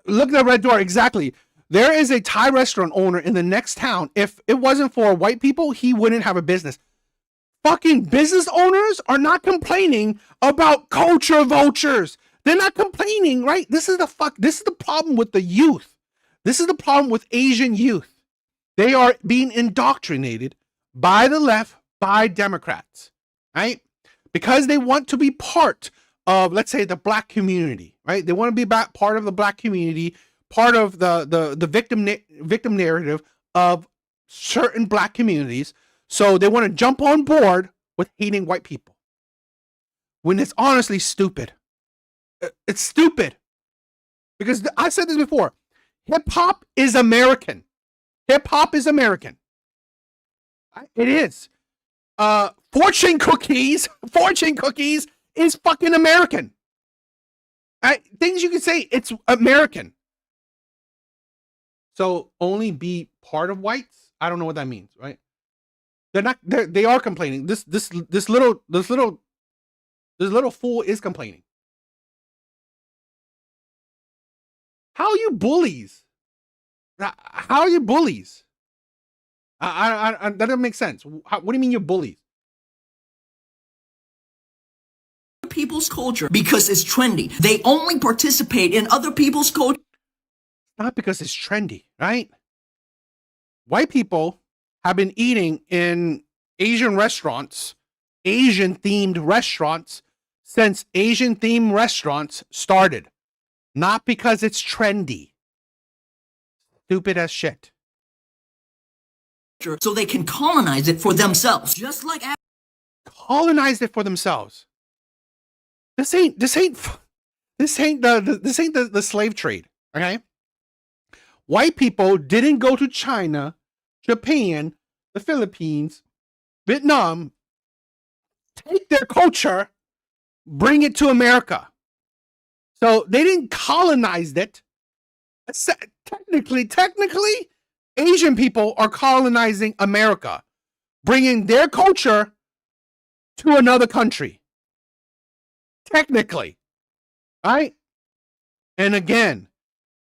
Look at the red door. Exactly. There is a Thai restaurant owner in the next town. If it wasn't for white people, he wouldn't have a business. Fucking business owners are not complaining about culture vultures. They're not complaining, right? This is the problem with the youth. This is the problem with Asian youth. They are being indoctrinated by the left, by Democrats, right? Because they want to be part of, let's say, the black community, right? They want to be part of the black community, part of the victim narrative of certain black communities. So they want to jump on board with hating white people. When it's honestly stupid. It's stupid. Because I said this before. Hip hop is American. Hip hop is American. It is. Fortune cookies is fucking American. Things you can say, it's American. So only be part of whites? I don't know what that means, right? They are complaining. This little fool is complaining. How are you bullies? How are you bullies? That doesn't make sense. What do you mean you're bullies? People's culture because it's trendy. They only participate in other people's culture. Not because it's trendy, right? White people have been eating in Asian restaurants, Asian-themed restaurants, since Asian-themed restaurants started. Not because it's trendy. Stupid as shit. So they can colonize it for themselves. Just like colonize it for themselves. This ain't the slave trade, okay? White people didn't go to China, Japan, the Philippines, Vietnam, take their culture, bring it to America. So they didn't colonize it. Technically, Asian people are colonizing America, bringing their culture to another country. Technically, right? And again,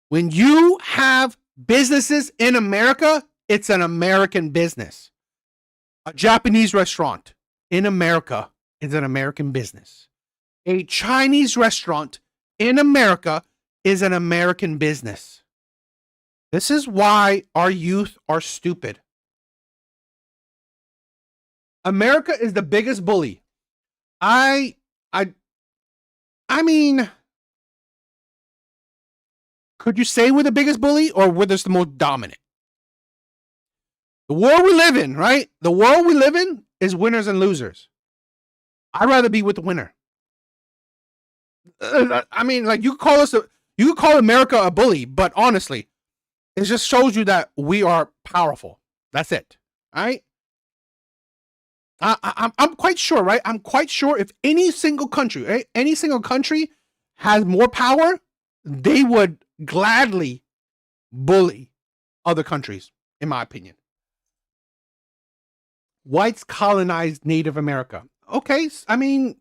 when you have businesses in America, it's an American business. A Japanese restaurant in America is an American business. A Chinese restaurant in America is an American business. This is why our youth are stupid. America is the biggest bully. I mean, could you say we're the biggest bully or we're just the most dominant? The world we live in, right? The world we live in is winners and losers. I'd rather be with the winner. I mean, like you could call America a bully, but honestly, it just shows you that we are powerful. That's it. All right. I'm quite sure, right? I'm quite sure if any single country, right? Any single country has more power, they would gladly bully other countries, in my opinion. Whites colonized Native America. Okay, I mean,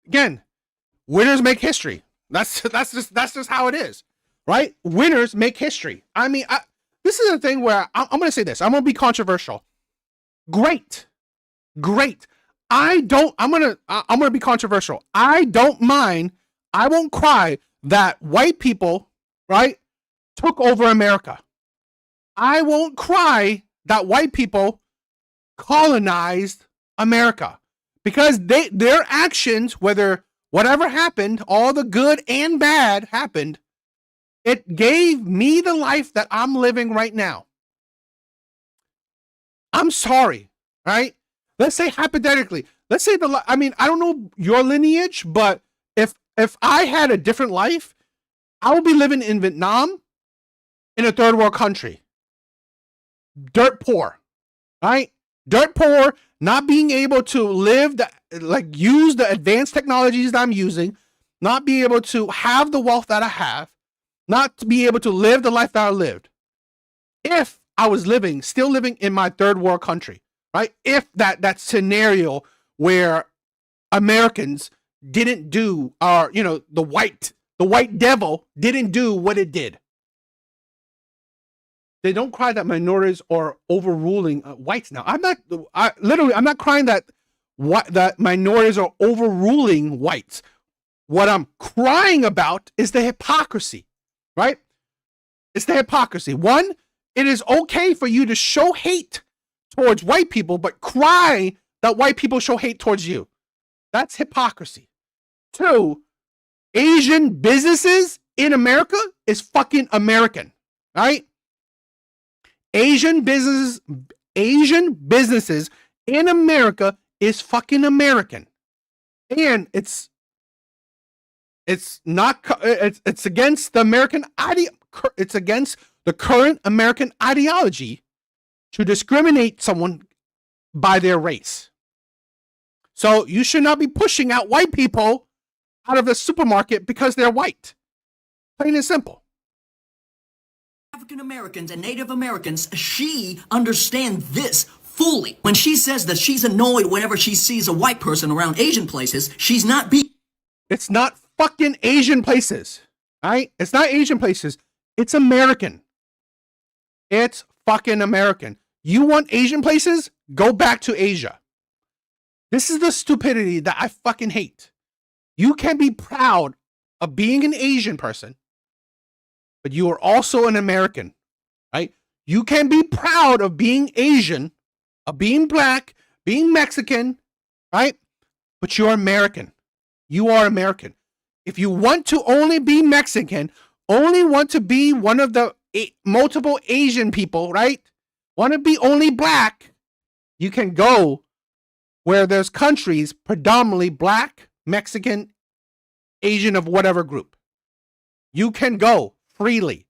again, winners make history. That's just how it is, right? Winners make history. I mean, this is a thing where I'm going to say this. I'm going to be controversial. Great. I'm going to be controversial. I don't mind. I won't cry that white people, right, took over America. I won't cry that white people colonized America because their actions, whatever happened, all the good and bad happened, it gave me the life that I'm living right now. I'm sorry, right? Let's say hypothetically, I don't know your lineage, but if I had a different life, I would be living in Vietnam in a third world country. Dirt poor, right? Dirt poor, not being able to use the advanced technologies that I'm using, not be able to have the wealth that I have, not to be able to live the life that I lived. If I was still living in my third world country, right? If that scenario where Americans didn't do, or the white devil didn't do what it did. They don't cry that minorities are overruling whites now. I'm not crying that minorities are overruling whites. What I'm crying about is the hypocrisy, right? It's the hypocrisy. One, it is okay for you to show hate towards white people, but cry that white people show hate towards you. That's hypocrisy. Two, Asian businesses in America is fucking American, right? Asian businesses in America is fucking American. And it's against the it's against the current American ideology to discriminate someone by their race. So you should not be pushing out white people out of the supermarket because they're white. Plain and simple. African Americans and Native Americans, she understands this fully. When she says that she's annoyed whenever she sees a white person around Asian places, she's not It's not fucking Asian places, right? It's not Asian places. It's American. It's fucking American. You want Asian places? Go back to Asia. This is the stupidity that I fucking hate. You can be proud of being an Asian person, but you are also an American, right? You can be proud of being Asian, of being black, being Mexican, right? But you're American. You are American. If you want to only be Mexican, only want to be one of the multiple Asian people, right? Want to be only black, you can go where there's countries predominantly black, Mexican, Asian of whatever group. You can go freely.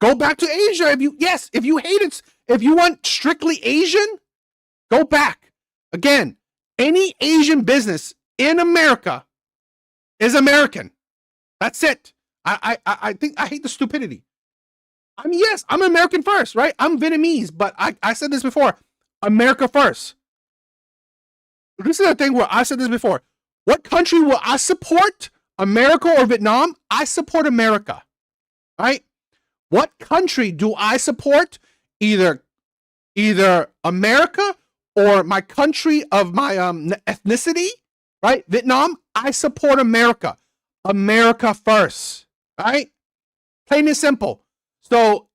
Go back to Asia if you hate it. If you want strictly Asian, go back. Again, any Asian business in America is American. That's it. I think I hate the stupidity. I mean, yes, I'm American first, right? I'm Vietnamese, but I said this before. America first. This is the thing where I said this before. What country will I support? America or Vietnam? I support America. Right? What country do I support? Either America or my country of my ethnicity, right? Vietnam. I support America. America first, right? Plain and simple. So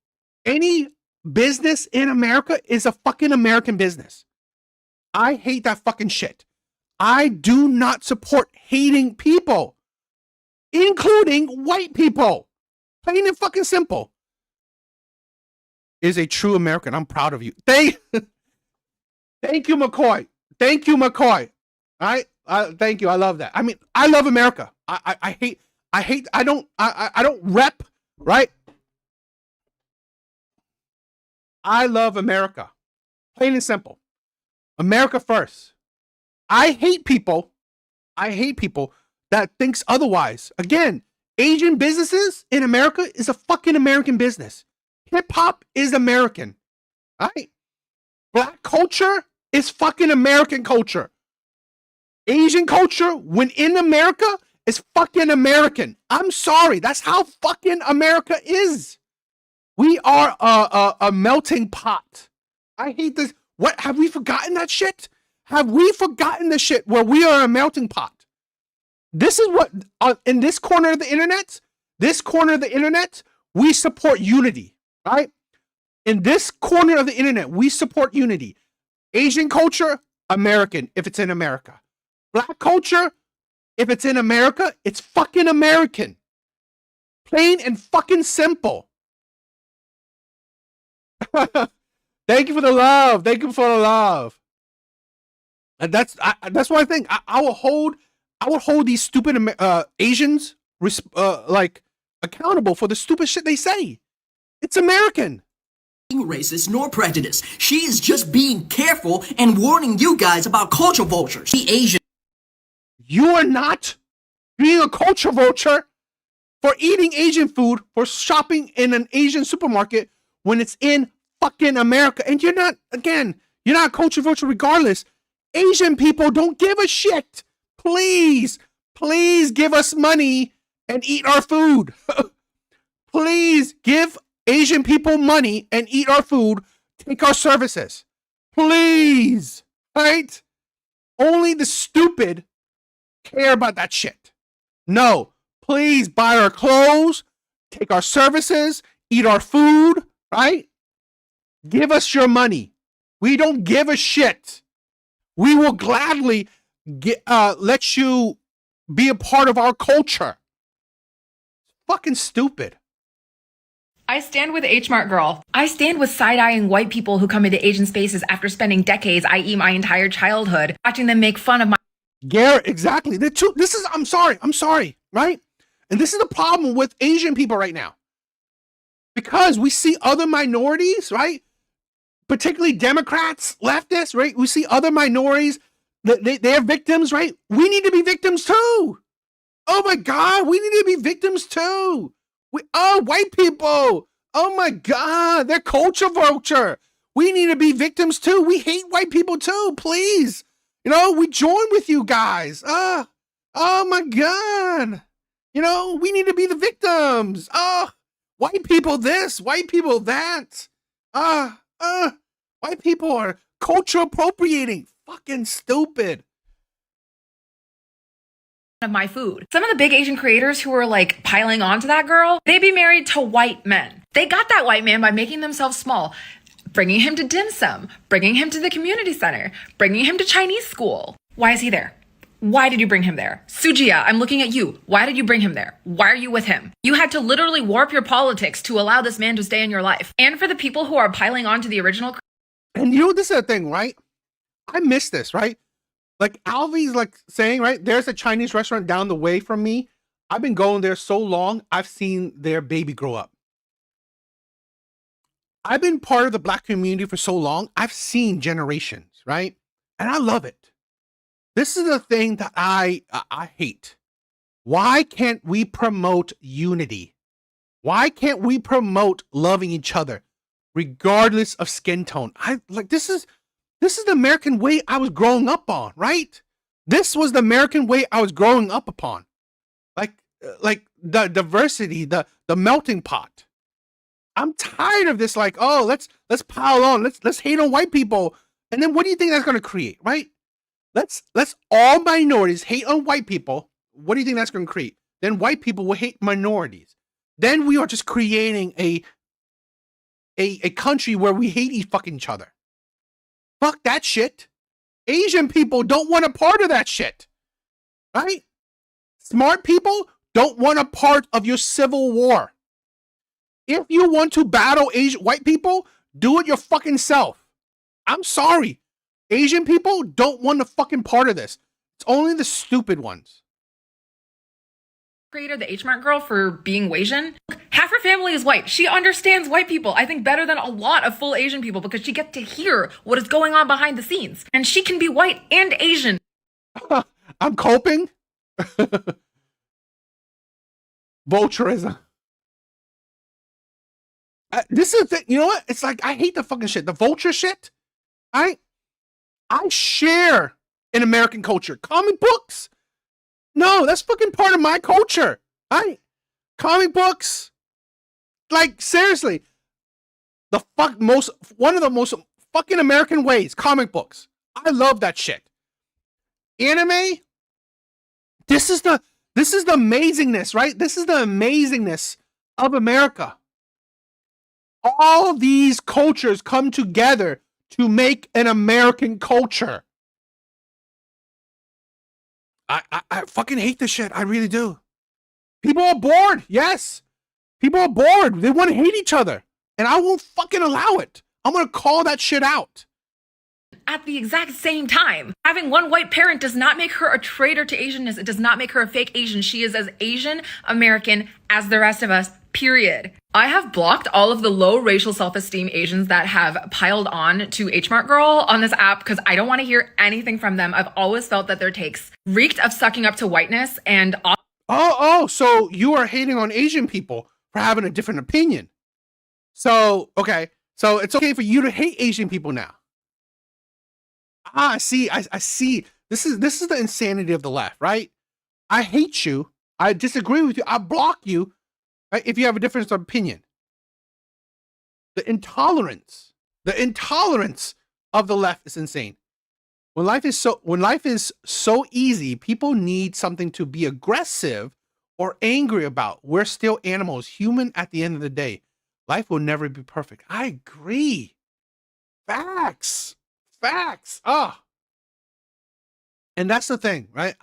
any business in America is a fucking American business. I hate that fucking shit. I do not support hating people, including white people. Plain and fucking simple. Is a true American. I'm proud of you. Thank you, McCoy. Thank you, McCoy. All right. Thank you. I love that. I mean, I love America. I don't rep, right? I love America. Plain and simple. America first. I hate people that thinks otherwise. Again, Asian businesses in America is a fucking American business. Hip hop is American. Right? Black culture is fucking American culture. Asian culture, when in America, is fucking American. I'm sorry. That's how fucking America is. We are a melting pot. I hate this. What? Have we forgotten that shit? Have we forgotten the shit where we are a melting pot? This is what, in this corner of the internet, we support unity, right? In this corner of the internet, we support unity. Asian culture, American, if it's in America. Black culture, if it's in America, it's fucking American. Plain and fucking simple. Thank you for the love. Thank you for the love. And that's what I think. I will hold these stupid Asians like accountable for the stupid shit they say. It's American. Racist nor prejudiced. She is just being careful and warning you guys about culture vultures. The Asian. You are not being a culture vulture for eating Asian food, for shopping in an Asian supermarket when it's in fucking America. And you're not a culture vulture regardless. Asian people don't give a shit. Please give us money and eat our food. Please give Asian people money and eat our food. Take our services. Please. Right? Only the stupid care about that shit. No. Please buy our clothes. Take our services. Eat our food. Right? Give us your money. We don't give a shit. We will gladly let you be a part of our culture. Fucking stupid. I stand with H-Mart Girl. I stand with side-eyeing white people who come into Asian spaces after spending decades, i.e. my entire childhood, watching them make fun of my... Garrett, exactly. I'm sorry, right? And this is the problem with Asian people right now. Because we see other minorities, right? Particularly Democrats, leftists, right? We see other minorities, they're victims, right? We need to be victims too. Oh my God, we need to be victims too. White people. Oh my God, they're culture vulture. We need to be victims too. We hate white people too, please. We join with you guys. Oh my God. We need to be the victims. White people this, white people that. White people are culture appropriating. Fucking stupid. of my food. Some of the big Asian creators who were like piling onto that girl, they be married to white men. They got that white man by making themselves small, bringing him to dim sum, bringing him to the community center, bringing him to Chinese school. Why is he there? Why did you bring him there? Sujia, I'm looking at you. Why did you bring him there? Why are you with him? You had to literally warp your politics to allow this man to stay in your life. And for the people who are piling onto the original... And this is the thing, right? I miss this, right? Like Alvy's like saying, right? There's a Chinese restaurant down the way from me. I've been going there so long, I've seen their baby grow up. I've been part of the Black community for so long, I've seen generations, right? And I love it. This is the thing that I hate. Why can't we promote unity? Why can't we promote loving each other, regardless of skin tone? This is the American way I was growing up on, right? This was the American way I was growing up upon. Like the diversity, the melting pot. I'm tired of this, like, oh, let's pile on, let's hate on white people. And then what do you think that's gonna create, right? Let's all minorities hate on white people, what do you think that's going to create? Then white people will hate minorities. Then we are just creating a country where we hate each other. Fuck that shit. Asian people don't want a part of that shit. Right? Smart people don't want a part of your civil war. If you want to battle white people, do it your fucking self. I'm sorry. Asian people don't want a fucking part of this. It's only the stupid ones. Creator, the H Mart girl, for being Asian. Half her family is white. She understands white people, I think, better than a lot of full Asian people because she gets to hear what is going on behind the scenes. And she can be white and Asian. I'm coping. Vulturism. This is the, you know what? It's like, I hate the fucking shit. The vulture shit. I share in American culture. Comic books. No, that's fucking part of my culture. Comic books. Like, seriously. One of the most fucking American ways. Comic books. I love that shit. Anime. This is the amazingness, right? This is the amazingness of America. All these cultures come together to make an American culture. I fucking hate this shit. I really do. People are bored. Yes. People are bored. They want to hate each other. And I won't fucking allow it. I'm going to call that shit out. At the exact same time, having one white parent does not make her a traitor to Asianness. It does not make her a fake Asian. She is as Asian American as the rest of us, period. I have blocked all of the low racial self-esteem Asians that have piled on to H Mart Girl on this app because I don't want to hear anything from them. I've always felt that their takes reeked of sucking up to whiteness and... So you are hating on Asian people for having a different opinion. So, okay. So it's okay for you to hate Asian people now. I see. This is the insanity of the left, right? I hate you. I disagree with you. I block you, right, if you have a difference of opinion. The intolerance of the left is insane. When life is so easy, people need something to be aggressive or angry about. We're still animals, human at the end of the day. Life will never be perfect. I agree. Facts. And that's the thing, right?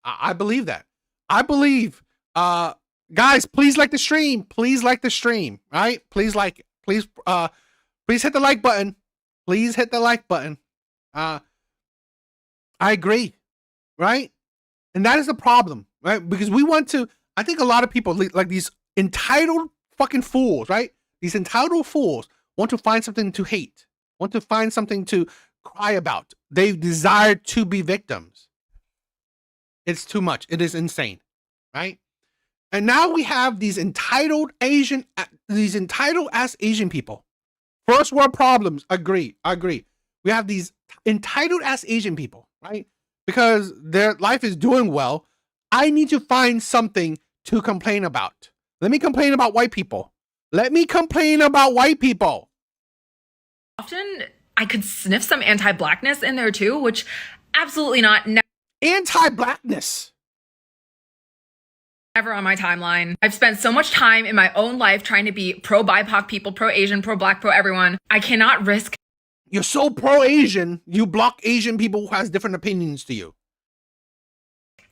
I believe that. I believe, guys, please like the stream. Please like the stream, right? Please like it. Please hit the like button. Please hit the like button. I agree, right? And that is the problem, right? Because we want to, I think a lot of people, like these entitled fucking fools, right? These entitled fools want to find something to hate, want to find something to cry about. They desire to be victims. It's too much. It is insane, right? And now we have these entitled ass Asian people. First world problems. Agree. We have these entitled ass Asian people, right? Because their life is doing well. I need to find something to complain about. Let me complain about white people. Often I could sniff some anti-blackness in there too, which absolutely not. Anti-blackness. Never on my timeline. I've spent so much time in my own life trying to be pro-BIPOC people, pro-Asian, pro-Black, pro-everyone. I cannot risk. You're so pro-Asian, you block Asian people who has different opinions to you.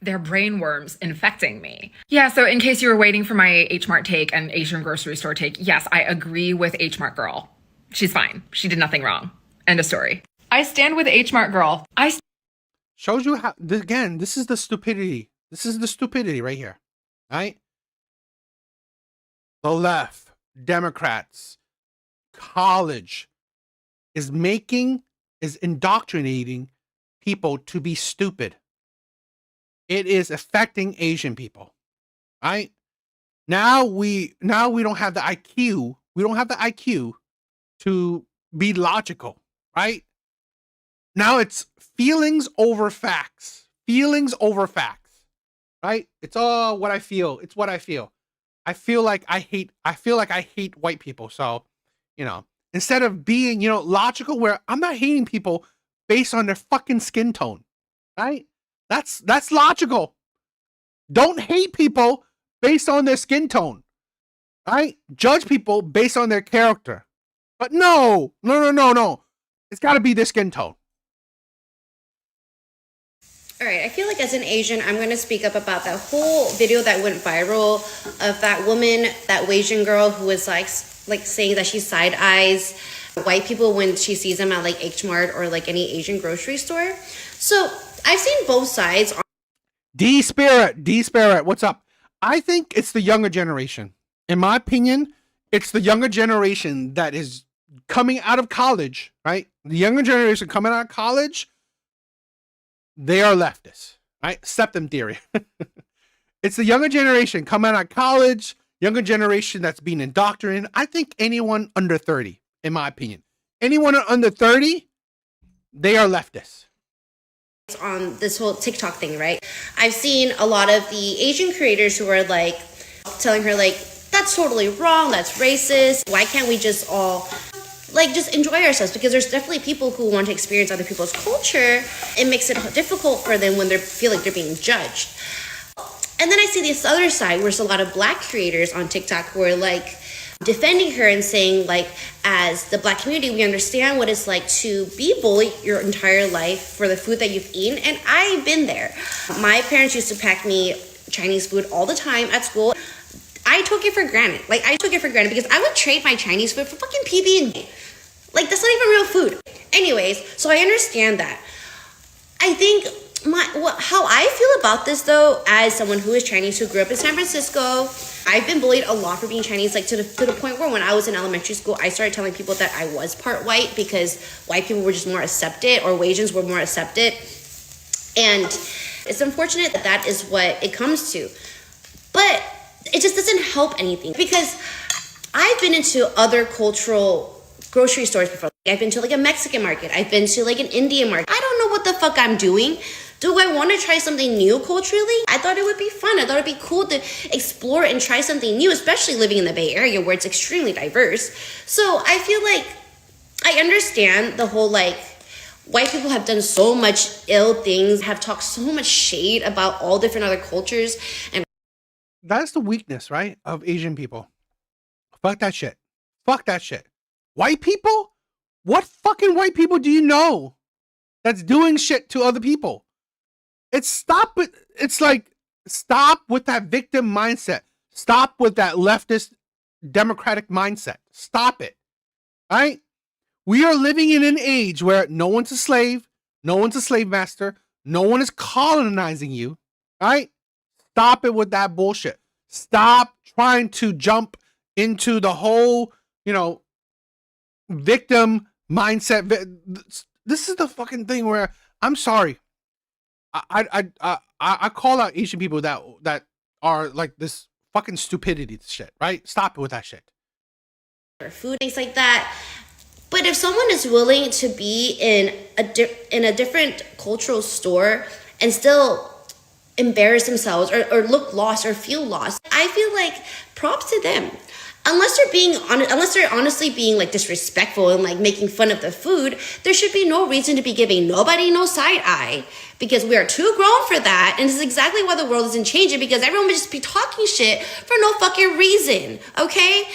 Their brain worms infecting me. Yeah, so in case you were waiting for my H Mart take and Asian grocery store take, yes, I agree with H Mart Girl. She's fine. She did nothing wrong. End of story. I stand with H Mart Girl. Shows you how, again, this is the stupidity. This is the stupidity right here, right? The left, Democrats, college is indoctrinating people to be stupid. It is affecting Asian people, right? Now we don't have the IQ. We don't have the IQ to be logical, right? Now it's feelings over facts. Feelings over facts, right? It's all what I feel. It's what I feel. I feel like I hate white people. So, instead of being, logical, where I'm not hating people based on their fucking skin tone, right? That's logical. Don't hate people based on their skin tone. Right? Judge people based on their character. But no. It's got to be their skin tone. All right, I feel like as an Asian, I'm going to speak up about that whole video that went viral of that woman, that Asian girl who was like saying that she side eyes white people when she sees them at like H Mart or like any Asian grocery store. So I've seen both sides. D Spirit, what's up? I think it's the younger generation. In my opinion, it's the younger generation that is coming out of college, right? The younger generation coming out of college, they are leftists, right? Septum theory. It's the younger generation coming out of college, younger generation that's being indoctrinated. I think anyone under 30, in my opinion, anyone under 30, they are leftists. On this whole TikTok thing, right? I've seen a lot of the Asian creators who are like telling her like, that's totally wrong, that's racist. Why can't we just all like just enjoy ourselves? Because there's definitely people who want to experience other people's culture. It makes it difficult for them when they feel like they're being judged. And then I see this other side where there's a lot of black creators on TikTok who are like defending her and saying like, as the black community, we understand what it's like to be bullied your entire life for the food that you've eaten. And I've been there. My parents used to pack me Chinese food all the time at school. I took it for granted. Like, I took it for granted because I would trade my Chinese food for fucking PB&J. Like, that's not even real food. Anyways, so I understand that. I think how I feel about this, though, as someone who is Chinese, who grew up in San Francisco, I've been bullied a lot for being Chinese, like to the point where when I was in elementary school, I started telling people that I was part white because white people were just more accepted, or Asians were more accepted. And it's unfortunate that that is what it comes to. But it just doesn't help anything because I've been into other cultural grocery stores before. I've been to like a Mexican market. I've been to like an Indian market. I don't know what the fuck I'm doing. Do I want to try something new culturally? I thought it would be fun. I thought it'd be cool to explore and try something new, especially living in the Bay Area where it's extremely diverse. So I feel like I understand the whole like white people have done so much ill things, have talked so much shade about all different other cultures, and that's the weakness, right, of Asian people. Fuck that shit. Fuck that shit. White people? What fucking white people do you know that's doing shit to other people? Stop with that victim mindset. Stop with that leftist democratic mindset. Stop it. All right? We are living in an age where no one's a slave, no one's a slave master, no one is colonizing you. All right? Stop it with that bullshit. Stop trying to jump into the whole, victim mindset. This is the fucking thing where I'm sorry. I call out Asian people that are like this fucking stupidity shit, right? Stop it with that shit. Food, things like that. But if someone is willing to be in a different cultural store and still embarrass themselves or look lost or feel lost, I feel like props to them. Unless they're honestly being like disrespectful and like making fun of the food, there should be no reason to be giving nobody no side eye because we are too grown for that. And this is exactly why the world isn't changing, because everyone would just be talking shit for no fucking reason. Okay?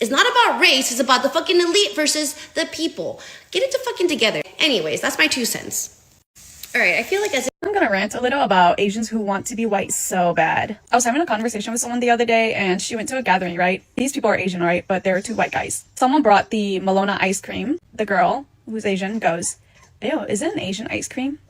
It's not about race. It's about the fucking elite versus the people. Get it fucking together. Anyways, that's my 2 cents. All right, I feel like I'm gonna rant a little about Asians who want to be white so bad. I was having a conversation with someone the other day and she went to a gathering, right? These people are Asian, right? But there are 2 white guys. Someone brought the Malona ice cream. The girl, who's Asian, goes, "Ew, is it an Asian ice cream?"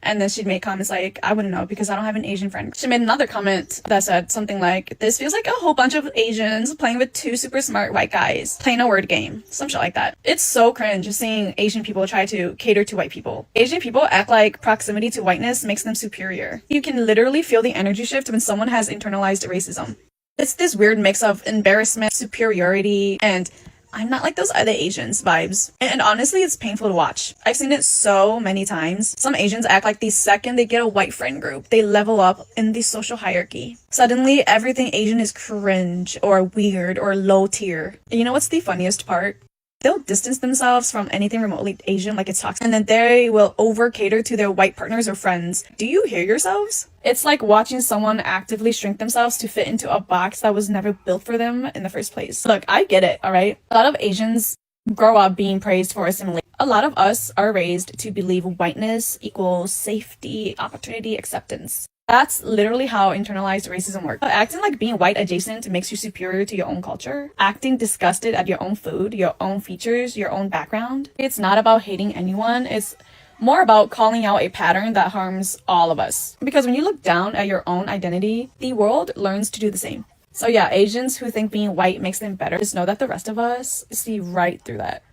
And then she'd make comments like, "I wouldn't know because I don't have an Asian friend." She made another comment that said something like, "This feels like a whole bunch of Asians playing with 2 super smart white guys, playing a word game." Some shit like that. It's so cringe seeing Asian people try to cater to white people. Asian people act like proximity to whiteness makes them superior. You can literally feel the energy shift when someone has internalized racism. It's this weird mix of embarrassment, superiority, and I'm not like those other Asians vibes. And honestly, it's painful to watch. I've seen it so many times. Some Asians act like the second they get a white friend group, they level up in the social hierarchy. Suddenly, everything Asian is cringe or weird or low tier. And you know what's the funniest part? They'll distance themselves from anything remotely Asian like it's toxic, and then they will over cater to their white partners or friends. Do you hear yourselves? It's like watching someone actively shrink themselves to fit into a box that was never built for them in the first place. Look, I get it, alright? A lot of Asians grow up being praised for assimilation. A lot of us are raised to believe whiteness equals safety, opportunity, acceptance. That's literally how internalized racism works. Acting like being white adjacent makes you superior to your own culture. Acting disgusted at your own food, your own features, your own background. It's not about hating anyone. It's more about calling out a pattern that harms all of us. Because when you look down at your own identity, the world learns to do the same. So yeah, Asians who think being white makes them better, just know that the rest of us see right through that.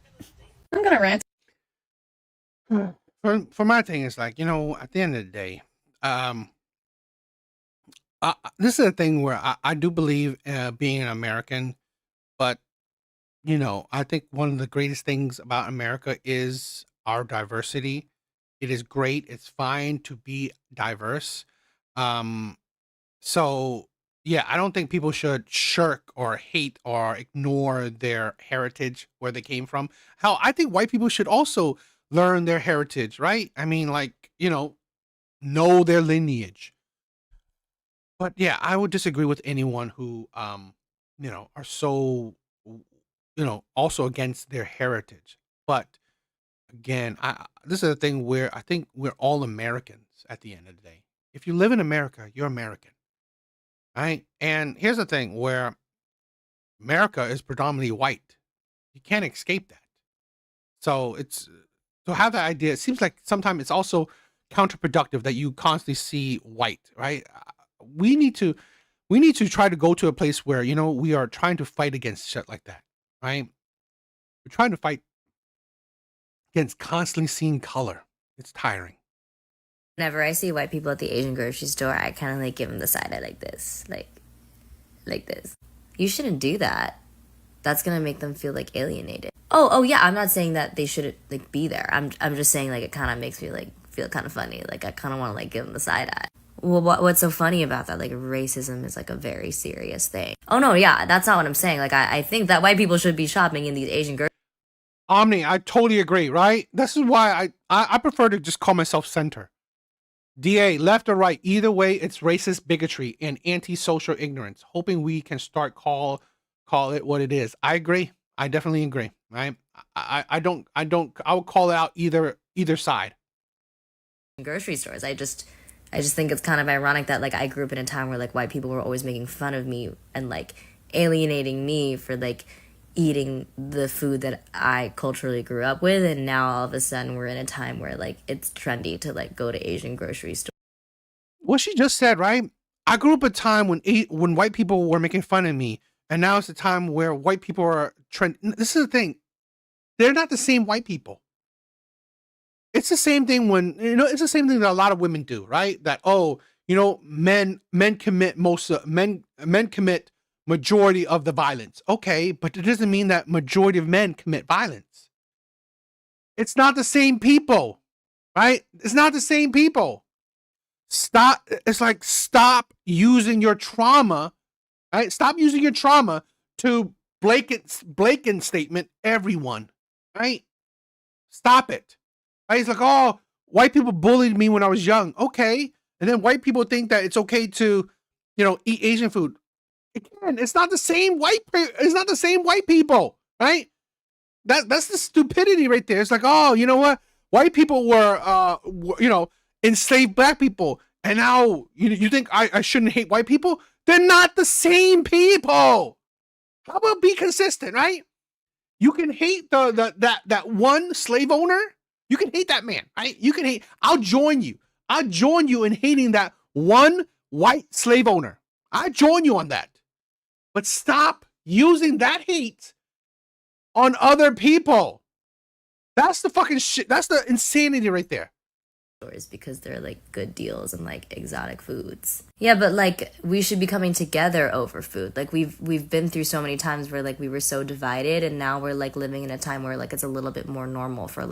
I'm gonna rant. For my thing, it's like, at the end of the day, this is a thing where I do believe being an American, but I think one of the greatest things about America is our diversity. It is great. It's fine to be diverse. So yeah, I don't think people should shirk or hate or ignore their heritage, where they came from. Hell, I think white people should also learn their heritage, right? I mean, know their lineage. But yeah, I would disagree with anyone who, are so, also against their heritage. But again, this is a thing where I think we're all Americans at the end of the day. If you live in America, you're American, right? And here's the thing where America is predominantly white. You can't escape that. So to have that idea, it seems like sometimes it's also counterproductive that you constantly see white, right? We need to try to go to a place where, we are trying to fight against shit like that, right? We're trying to fight against constantly seeing color. It's tiring. Whenever I see white people at the Asian grocery store, I kind of give them the side eye like this, like this. You shouldn't do that. That's gonna make them feel alienated. Oh yeah. I'm not saying that they shouldn't be there. I'm just saying it kind of makes me feel kind of funny. I kind of want to give them the side eye. Well, what's so funny about that? Racism is a very serious thing. Oh no, yeah, that's not what I'm saying. I think that white people should be shopping in these Asian grocery. Omni, I totally agree, right? This is why I prefer to just call myself center. DA, left or right, either way, it's racist bigotry and antisocial ignorance. Hoping we can start call it what it is. I agree. I definitely agree. Right? I would call it out either side. Grocery stores. I just think it's kind of ironic that I grew up in a time where white people were always making fun of me and alienating me for eating the food that I culturally grew up with, and now all of a sudden we're in a time where it's trendy to go to Asian grocery stores. What she just said, right? I grew up a time when white people were making fun of me, and now it's a time where white people are trend. This is the thing. They're not the same white people. It's the same thing when, it's the same thing that a lot of women do, right? That, men commit men commit majority of the violence. Okay, but it doesn't mean that majority of men commit violence. It's not the same people, right? It's not the same people. Stop using your trauma, right? Stop using your trauma to blanket statement everyone, right? Stop it. Right? It's oh, white people bullied me when I was young. Okay. And then white people think that it's okay to, eat Asian food. Again, it's not the same white people, right? That's the stupidity right there. It's oh, you know what? White people were enslaved black people. And now you think I shouldn't hate white people? They're not the same people. How about be consistent, right? You can hate that one slave owner. You can hate that man, right? You can hate. I'll join you. I'll join you in hating that one white slave owner. I join you on that. But stop using that hate on other people. That's the fucking shit. That's the insanity right there. Because they're good deals and exotic foods. Yeah, but we should be coming together over food. We've been through so many times where we were so divided, and now we're living in a time where it's a little bit more normal for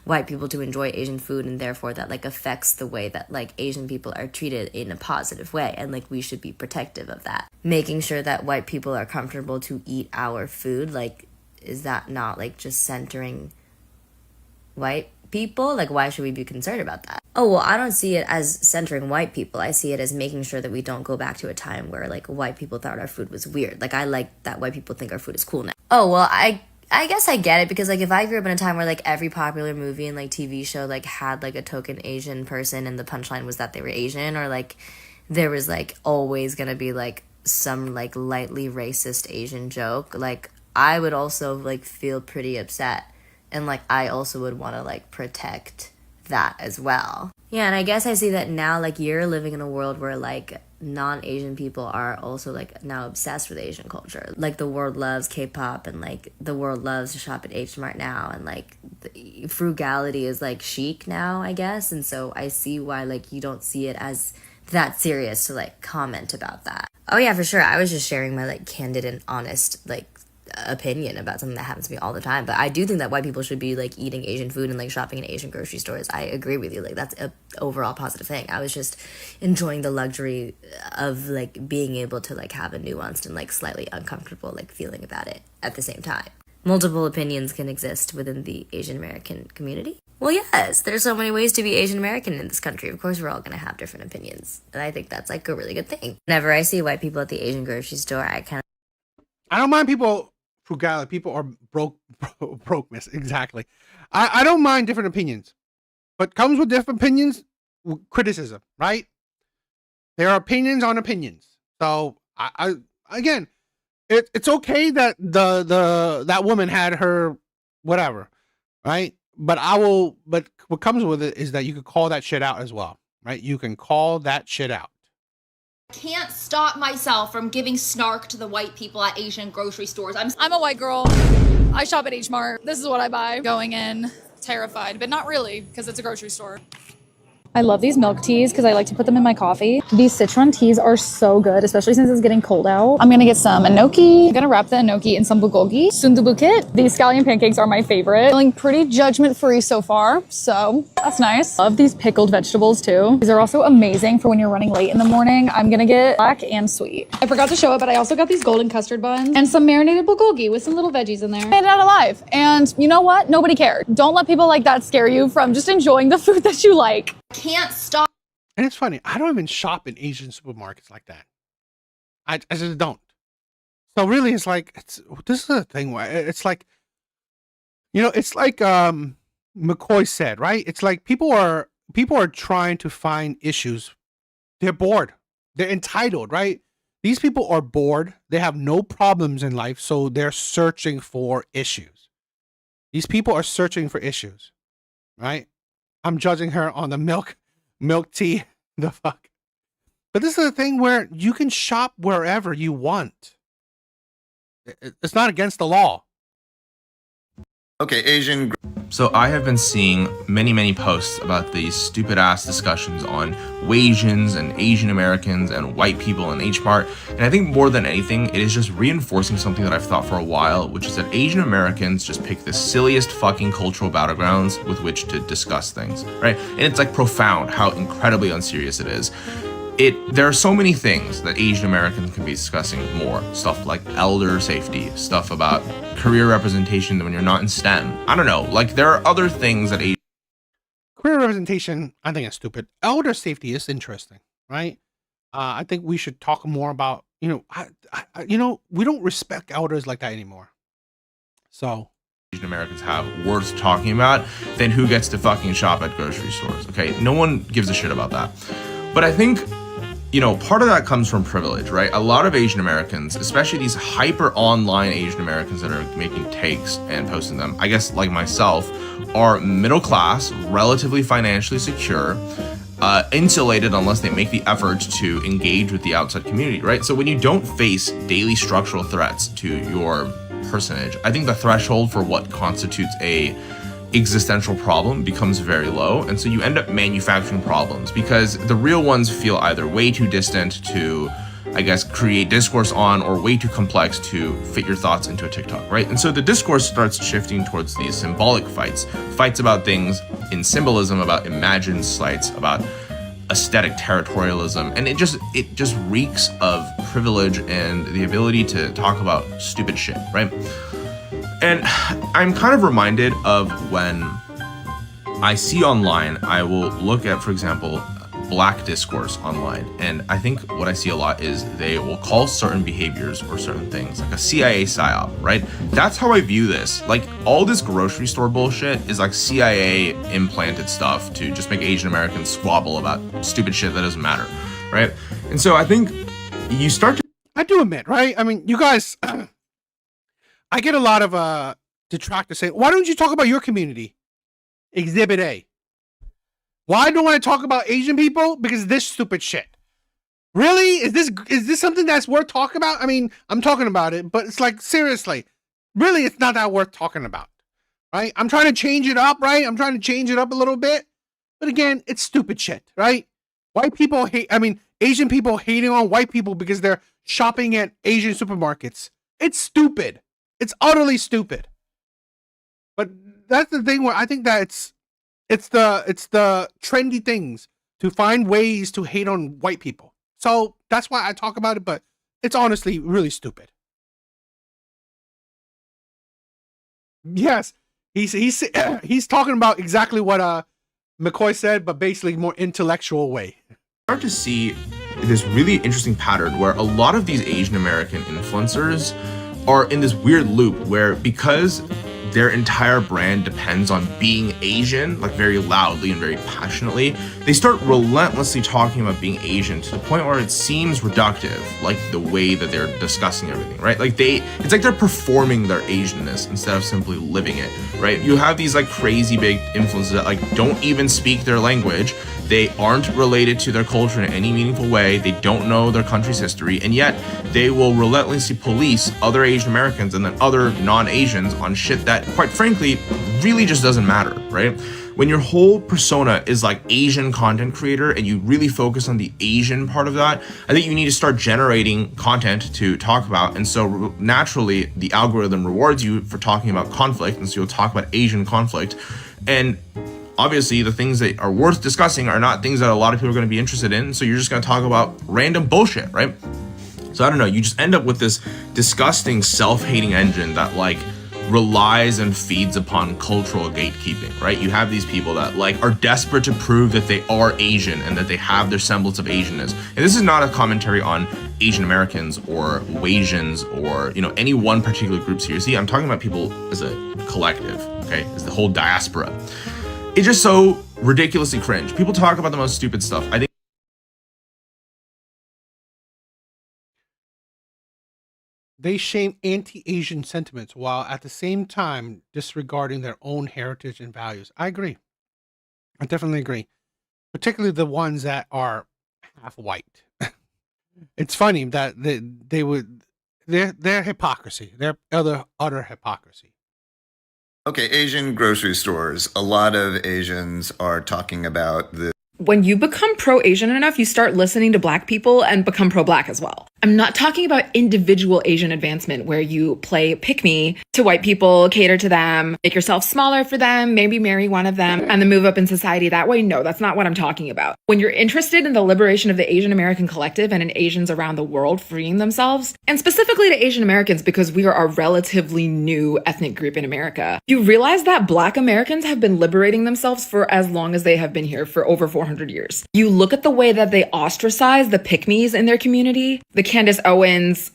white people to enjoy Asian food, and therefore that affects the way that Asian people are treated in a positive way, and we should be protective of that. Making sure that white people are comfortable to eat our food is that not like just centering white people? Like, why should we be concerned about that? Oh, well, I don't see it as centering white people. I see it as making sure that we don't go back to a time where like white people thought our food was weird. Like, I like that white people think our food is cool now. Oh, well, I guess I get it, because like if I grew up in a time where like every popular movie and like TV show like had like a token Asian person and the punchline was that they were Asian, or like there was like always gonna be like some like lightly racist Asian joke, like I would also like feel pretty upset, and like I also would want to like protect that as well. Yeah, and I guess I see that now, like you're living in a world where like non-Asian people are also like now obsessed with Asian culture. Like the world loves K-pop, and like the world loves to shop at H Mart now, and like frugality is like chic now, I guess. And so I see why like you don't see it as that serious to like comment about that. Oh yeah, for sure. I was just sharing my like candid and honest like opinion about something that happens to me all the time. But I do think that white people should be like eating Asian food and like shopping in Asian grocery stores. I agree with you. Like that's a overall positive thing. I was just enjoying the luxury of like being able to like have a nuanced and like slightly uncomfortable like feeling about it at the same time. Multiple opinions can exist within the Asian American community. Well, yes, there's so many ways to be Asian American in this country. Of course, we're all going to have different opinions. And I think that's like a really good thing. Whenever I see white people at the Asian grocery store, I don't mind people frugality. People are brokeness. Exactly. I don't mind different opinions, but comes with different opinions, criticism, right? There are opinions on opinions. So I again, it's okay that that woman had her whatever, right? But what comes with it is that you could call that shit out as well, right? You can call that shit out. Can't stop myself from giving snark to the white people at Asian grocery stores. I'm a white girl. I shop at H Mart. This is what I buy. Going in terrified, but not really, because it's a grocery store. I love these milk teas because I like to put them in my coffee. These citron teas are so good, especially since it's getting cold out. I'm gonna get some enoki. I'm gonna wrap the enoki in some bulgogi. Sundubukit. These scallion pancakes are my favorite. Feeling pretty judgment-free so far, so that's nice. Love these pickled vegetables too. These are also amazing for when you're running late in the morning. I'm gonna get black and sweet. I forgot to show it, but I also got these golden custard buns and some marinated bulgogi with some little veggies in there. Made it out alive. And you know what? Nobody cared. Don't let people like that scare you from just enjoying the food that you like. Can't stop. And it's funny, I don't even shop in Asian supermarkets like that. I just don't. So really, it's like this is the thing where it's like, you know, it's like McCoy said, right? It's like people are trying to find issues. They're bored. They're entitled, right? These people are bored. They have no problems in life, so they're searching for issues. These people are searching for issues, right? I'm judging her on the milk tea, the fuck. But this is the thing where you can shop wherever you want. It's not against the law. Okay, Asian. So I have been seeing many posts about these stupid ass discussions on Wasians and Asian Americans and white people and H Mart. And I think more than anything, it is just reinforcing something that I've thought for a while, which is that Asian Americans just pick the silliest fucking cultural battlegrounds with which to discuss things, right? And it's like profound how incredibly unserious it is. There are so many things that Asian Americans can be discussing more. Stuff like elder safety, stuff about career representation when you're not in STEM. I don't know, like there are other things that career representation, I think it's stupid. Elder safety is interesting, right? I think we should talk more about, you know, we don't respect elders like that anymore. So Asian Americans have worth talking about than who gets to fucking shop at grocery stores, okay? No one gives a shit about that. But I think, you know, part of that comes from privilege, right? A lot of Asian Americans, especially these hyper online Asian Americans that are making takes and posting them, I guess like myself, are middle class, relatively financially secure, insulated unless they make the effort to engage with the outside community, right? So when you don't face daily structural threats to your personage, I think the threshold for what constitutes a existential problem becomes very low, and so you end up manufacturing problems because the real ones feel either way too distant to, I guess, create discourse on, or way too complex to fit your thoughts into a TikTok, right? And so the discourse starts shifting towards these symbolic fights about things in symbolism, about imagined slights, about aesthetic territorialism, and it just reeks of privilege and the ability to talk about stupid shit, right? And I'm kind of reminded of when I see online, I will look at, for example, Black discourse online. And I think what I see a lot is they will call certain behaviors or certain things like a CIA psyop, right? That's how I view this. Like all this grocery store bullshit is like CIA implanted stuff to just make Asian Americans squabble about stupid shit that doesn't matter, right? And so I think you start to... I do admit, right? I mean, you guys, I get a lot of detractors saying, why don't you talk about your community? Exhibit A. Why don't I talk about Asian people? Because of this stupid shit. Really? Is this something that's worth talking about? I mean, I'm talking about it, but it's like, seriously, really, it's not that worth talking about, right? I'm trying to change it up, right? I'm trying to change it up a little bit. But again, it's stupid shit, right? White people Asian people hating on white people because they're shopping at Asian supermarkets. It's stupid. It's utterly stupid. But that's the thing where I think that it's the trendy things to find ways to hate on white people. So that's why I talk about it, but it's honestly really stupid. Yes, he's talking about exactly what McCoy said, but basically more intellectual way. Start to see this really interesting pattern where a lot of these Asian American influencers are in this weird loop where because their entire brand depends on being Asian, like very loudly and very passionately, they start relentlessly talking about being Asian to the point where it seems reductive, like the way that they're discussing everything, right? Like it's like they're performing their Asianness instead of simply living it, right? You have these like crazy big influencers that like don't even speak their language. They aren't related to their culture in any meaningful way. They don't know their country's history, and yet they will relentlessly police other Asian Americans and then other non-Asians on shit that, quite frankly, really just doesn't matter, right? When your whole persona is like Asian content creator and you really focus on the Asian part of that, I think you need to start generating content to talk about. And so naturally, the algorithm rewards you for talking about conflict, and so you'll talk about Asian conflict. And obviously, the things that are worth discussing are not things that a lot of people are going to be interested in. So you're just going to talk about random bullshit, right? So I don't know. You just end up with this disgusting self-hating engine that like relies and feeds upon cultural gatekeeping, right? You have these people that like are desperate to prove that they are Asian and that they have their semblance of Asianness. And this is not a commentary on Asian Americans or Wasians or, you know, any one particular group here. See, I'm talking about people as a collective, okay? As the whole diaspora. It's just so ridiculously cringe. People talk about the most stupid stuff. I think they shame anti-Asian sentiments while at the same time disregarding their own heritage and values. I agree. I definitely agree. Particularly the ones that are half white. It's funny that their hypocrisy, their utter hypocrisy. Okay, Asian grocery stores. A lot of Asians are talking about the... When you become pro-Asian enough, you start listening to Black people and become pro-Black as well. I'm not talking about individual Asian advancement where you play pick-me to white people, cater to them, make yourself smaller for them, maybe marry one of them, and then move up in society that way. No, that's not what I'm talking about. When you're interested in the liberation of the Asian American collective and in Asians around the world freeing themselves, and specifically to Asian Americans because we are a relatively new ethnic group in America, you realize that Black Americans have been liberating themselves for as long as they have been here, for over 400 years. You look at the way that they ostracize the pick-me's in their community, the Candace Owens,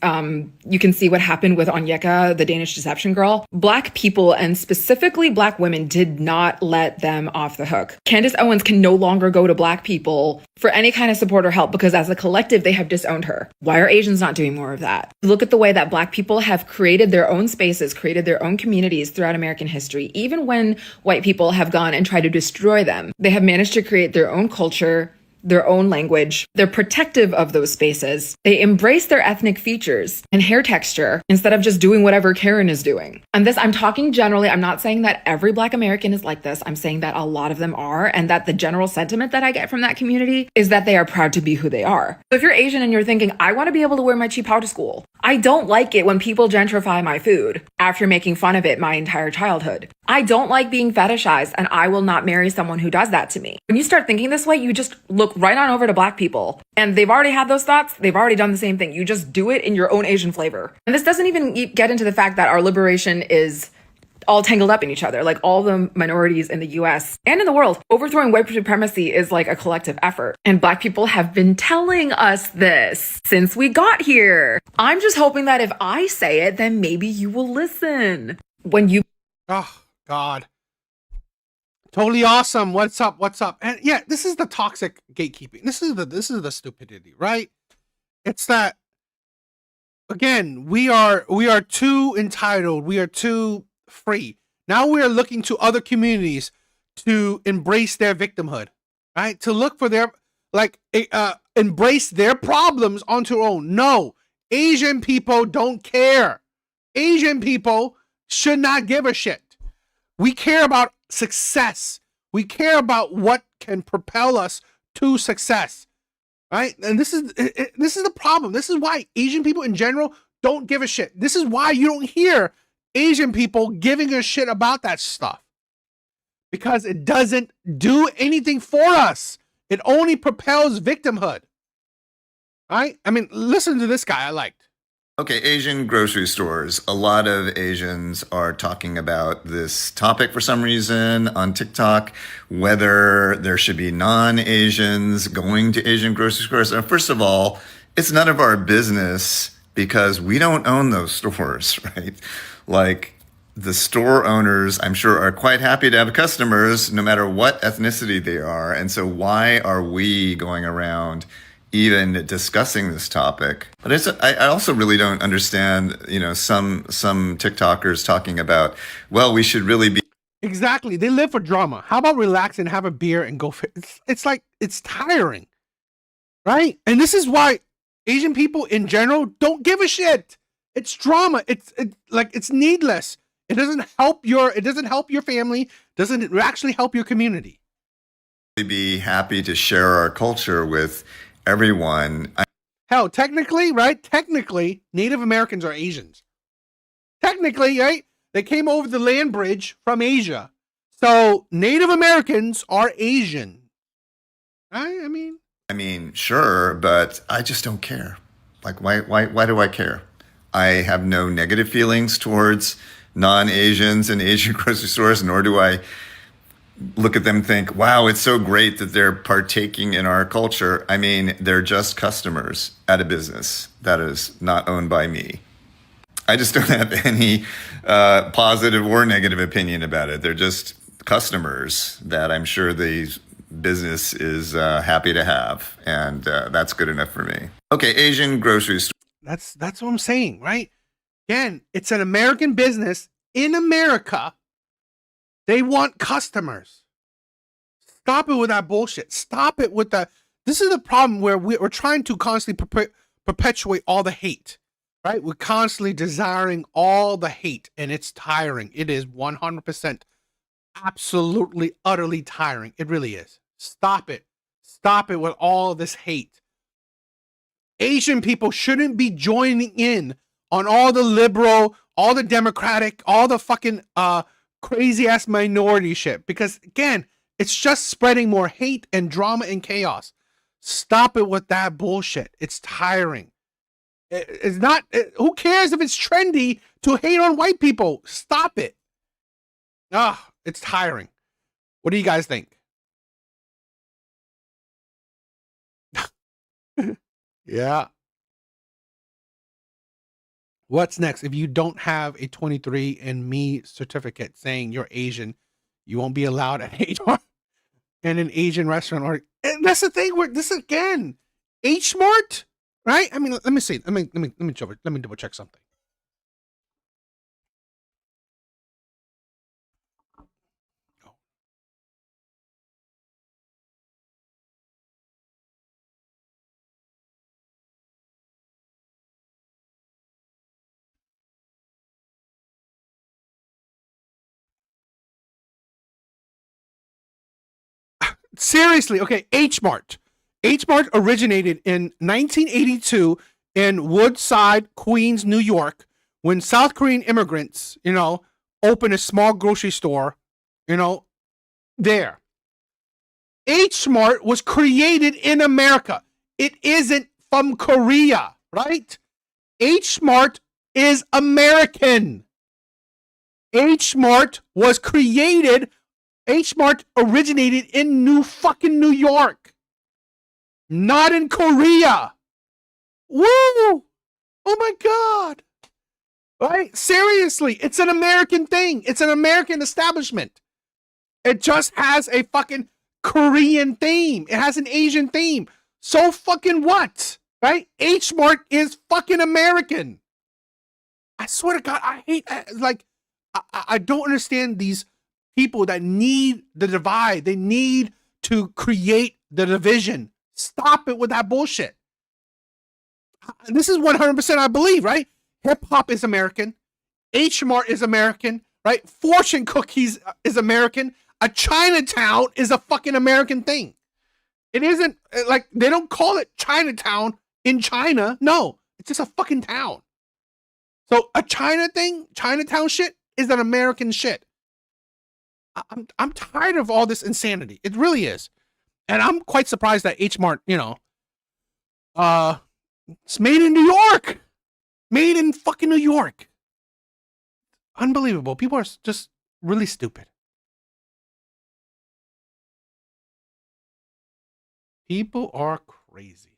you can see what happened with Onyeka, the Danish deception girl. Black people, and specifically Black women, did not let them off the hook. Candace Owens can no longer go to Black people for any kind of support or help because as a collective, they have disowned her. Why are Asians not doing more of that? Look at the way that Black people have created their own spaces, created their own communities throughout American history. Even when white people have gone and tried to destroy them, they have managed to create their own culture, their own language. They're protective of those spaces. They embrace their ethnic features and hair texture instead of just doing whatever Karen is doing. And this, I'm talking generally. I'm not saying that every Black American is like this. I'm saying that a lot of them are, and that the general sentiment that I get from that community is that they are proud to be who they are. So if you're Asian and you're thinking, I want to be able to wear my cheap to school. I don't like it when people gentrify my food after making fun of it my entire childhood. I don't like being fetishized, and I will not marry someone who does that to me. When you start thinking this way, you just look look right on over to black people. And they've already had those thoughts. They've already done the same thing. You just do it in your own Asian flavor. And this doesn't even get into the fact that our liberation is all tangled up in each other. Like all the minorities in the US and in the world, overthrowing white supremacy is like a collective effort. And black people have been telling us this since we got here. I'm just hoping that if I say it, then maybe you will listen. When you... Oh, God. Totally awesome. What's up? What's up? And yeah, this is the toxic gatekeeping. This is the stupidity, right? It's that, again, we are too entitled. We are too free. Now we are looking to other communities to embrace their victimhood, right? To look for their, embrace their problems onto their own. No, Asian people don't care. Asian people should not give a shit. We care about success. We care about what can propel us to success, right? And this is the problem. This is why Asian people in general don't give a shit. This is why you don't hear Asian people giving a shit about that stuff, because it doesn't do anything for us. It only propels victimhood, right? I mean, listen to this guy I liked. Okay, Asian grocery stores. A lot of Asians are talking about this topic for some reason on TikTok, whether there should be non-Asians going to Asian grocery stores. First of all, it's none of our business because we don't own those stores, right? Like, the store owners, I'm sure, are quite happy to have customers no matter what ethnicity they are. And so why are we going around even discussing this topic? But I also really don't understand, some TikTokers talking about, well, we should really be. Exactly. They live for drama. How about relax and have a beer and go? It's like, it's tiring, right? And this is why Asian people in general don't give a shit. It's drama. It's needless. It doesn't help your family. Doesn't actually help your community. Be happy to share our culture with everyone. Hell, technically, right? Technically, Native Americans are Asians. Technically, right? They came over the land bridge from Asia. So Native Americans are Asian. I mean, sure, but I just don't care. Like, why do I care? I have no negative feelings towards non-Asians in Asian grocery stores, nor do I look at them and think, wow, it's so great that they're partaking in our culture. I mean, they're just customers at a business that is not owned by me. I just don't have any positive or negative opinion about it. They're just customers that I'm sure the business is happy to have, and that's good enough for me. Okay, Asian grocery store. That's what I'm saying, right? Again, it's an American business in America. They want customers. Stop it with that bullshit. Stop it with that. This is the problem where we're trying to constantly perpetuate all the hate, right? We're constantly desiring all the hate, and it's tiring. It is 100% absolutely, utterly tiring. It really is. Stop it. Stop it with all this hate. Asian people shouldn't be joining in on all the liberal, all the democratic, all the fucking crazy ass minority shit, because again, it's just spreading more hate and drama and chaos. Stop it with that bullshit. It's tiring. It's not, who cares if it's trendy to hate on white people? Stop it. It's tiring. What do you guys think? Yeah. What's next? If you don't have a 23andMe certificate saying you're Asian, you won't be allowed at HR in an Asian restaurant. And that's the thing. This again, H Mart, right? I mean, let me see. Let me double check something. Seriously, okay, H Mart. H Mart originated in 1982 in Woodside, Queens, New York, when South Korean immigrants, opened a small grocery store, there. H Smart was created in America. It isn't from Korea, right? H Smart is American. H Smart was created. H Smart originated in New York, not in Korea. Woo! Oh my God. Right? Seriously, it's an American thing. It's an American establishment. It just has a fucking Korean theme. It has an Asian theme. So fucking what? Right? H Smart is fucking American. I swear to God, I hate, I don't understand these people that need the divide. They need to create the division. Stop it with that bullshit. This is 100% I believe, right? Hip hop is American. H Smart is American, right? Fortune cookies is American. A Chinatown is a fucking American thing. It isn't like they don't call it Chinatown in China. No, it's just a fucking town. So a Chinatown shit is an American shit. I'm tired of all this insanity. It really is. And I'm quite surprised that H Mart, it's made in New York. Made in fucking New York. Unbelievable. People are just really stupid. People are crazy.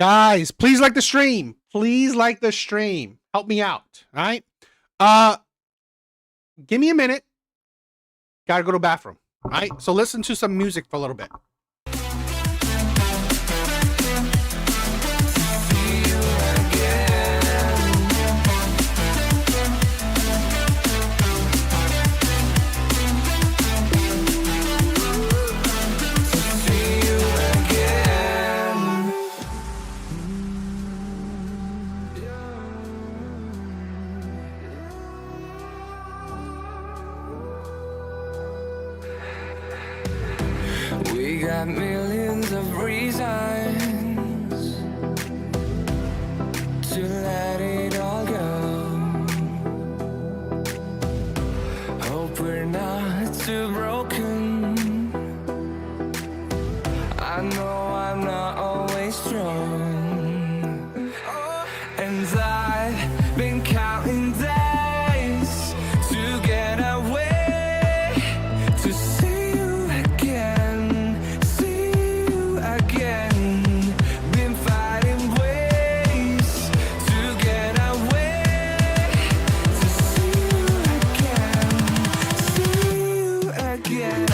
Guys, please like the stream. Please like the stream. Help me out. All right. Give me a minute. Gotta go to the bathroom. All right. So listen to some music for a little bit. We got millions of reasons to let it all go. Hope we're not too broken. I know I'm not always strong, and I've been counting days to get away, to see you again, see you again. Been fighting ways to get away, to see you again.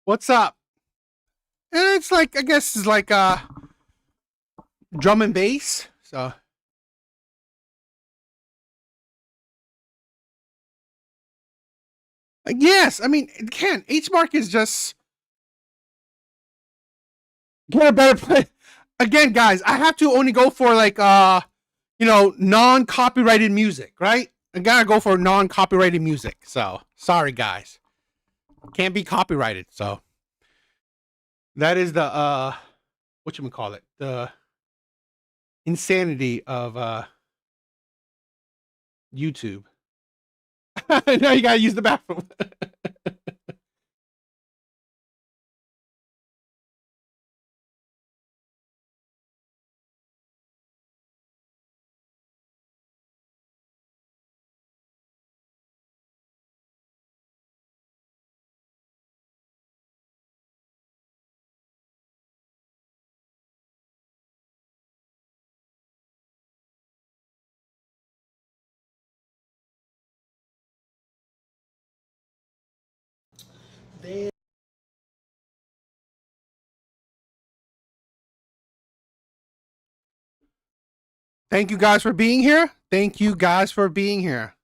What's up? And it's like, I guess it's like drum and bass. So yes, I mean, it can. H Mark is just get a better play. Again, guys, I have to only go for like non-copyrighted music, right? I gotta go for non-copyrighted music. So sorry, guys. Can't be copyrighted, so that is the whatchamacallit, the insanity of YouTube. Now you gotta use the bathroom. Thank you guys for being here. Thank you guys for being here.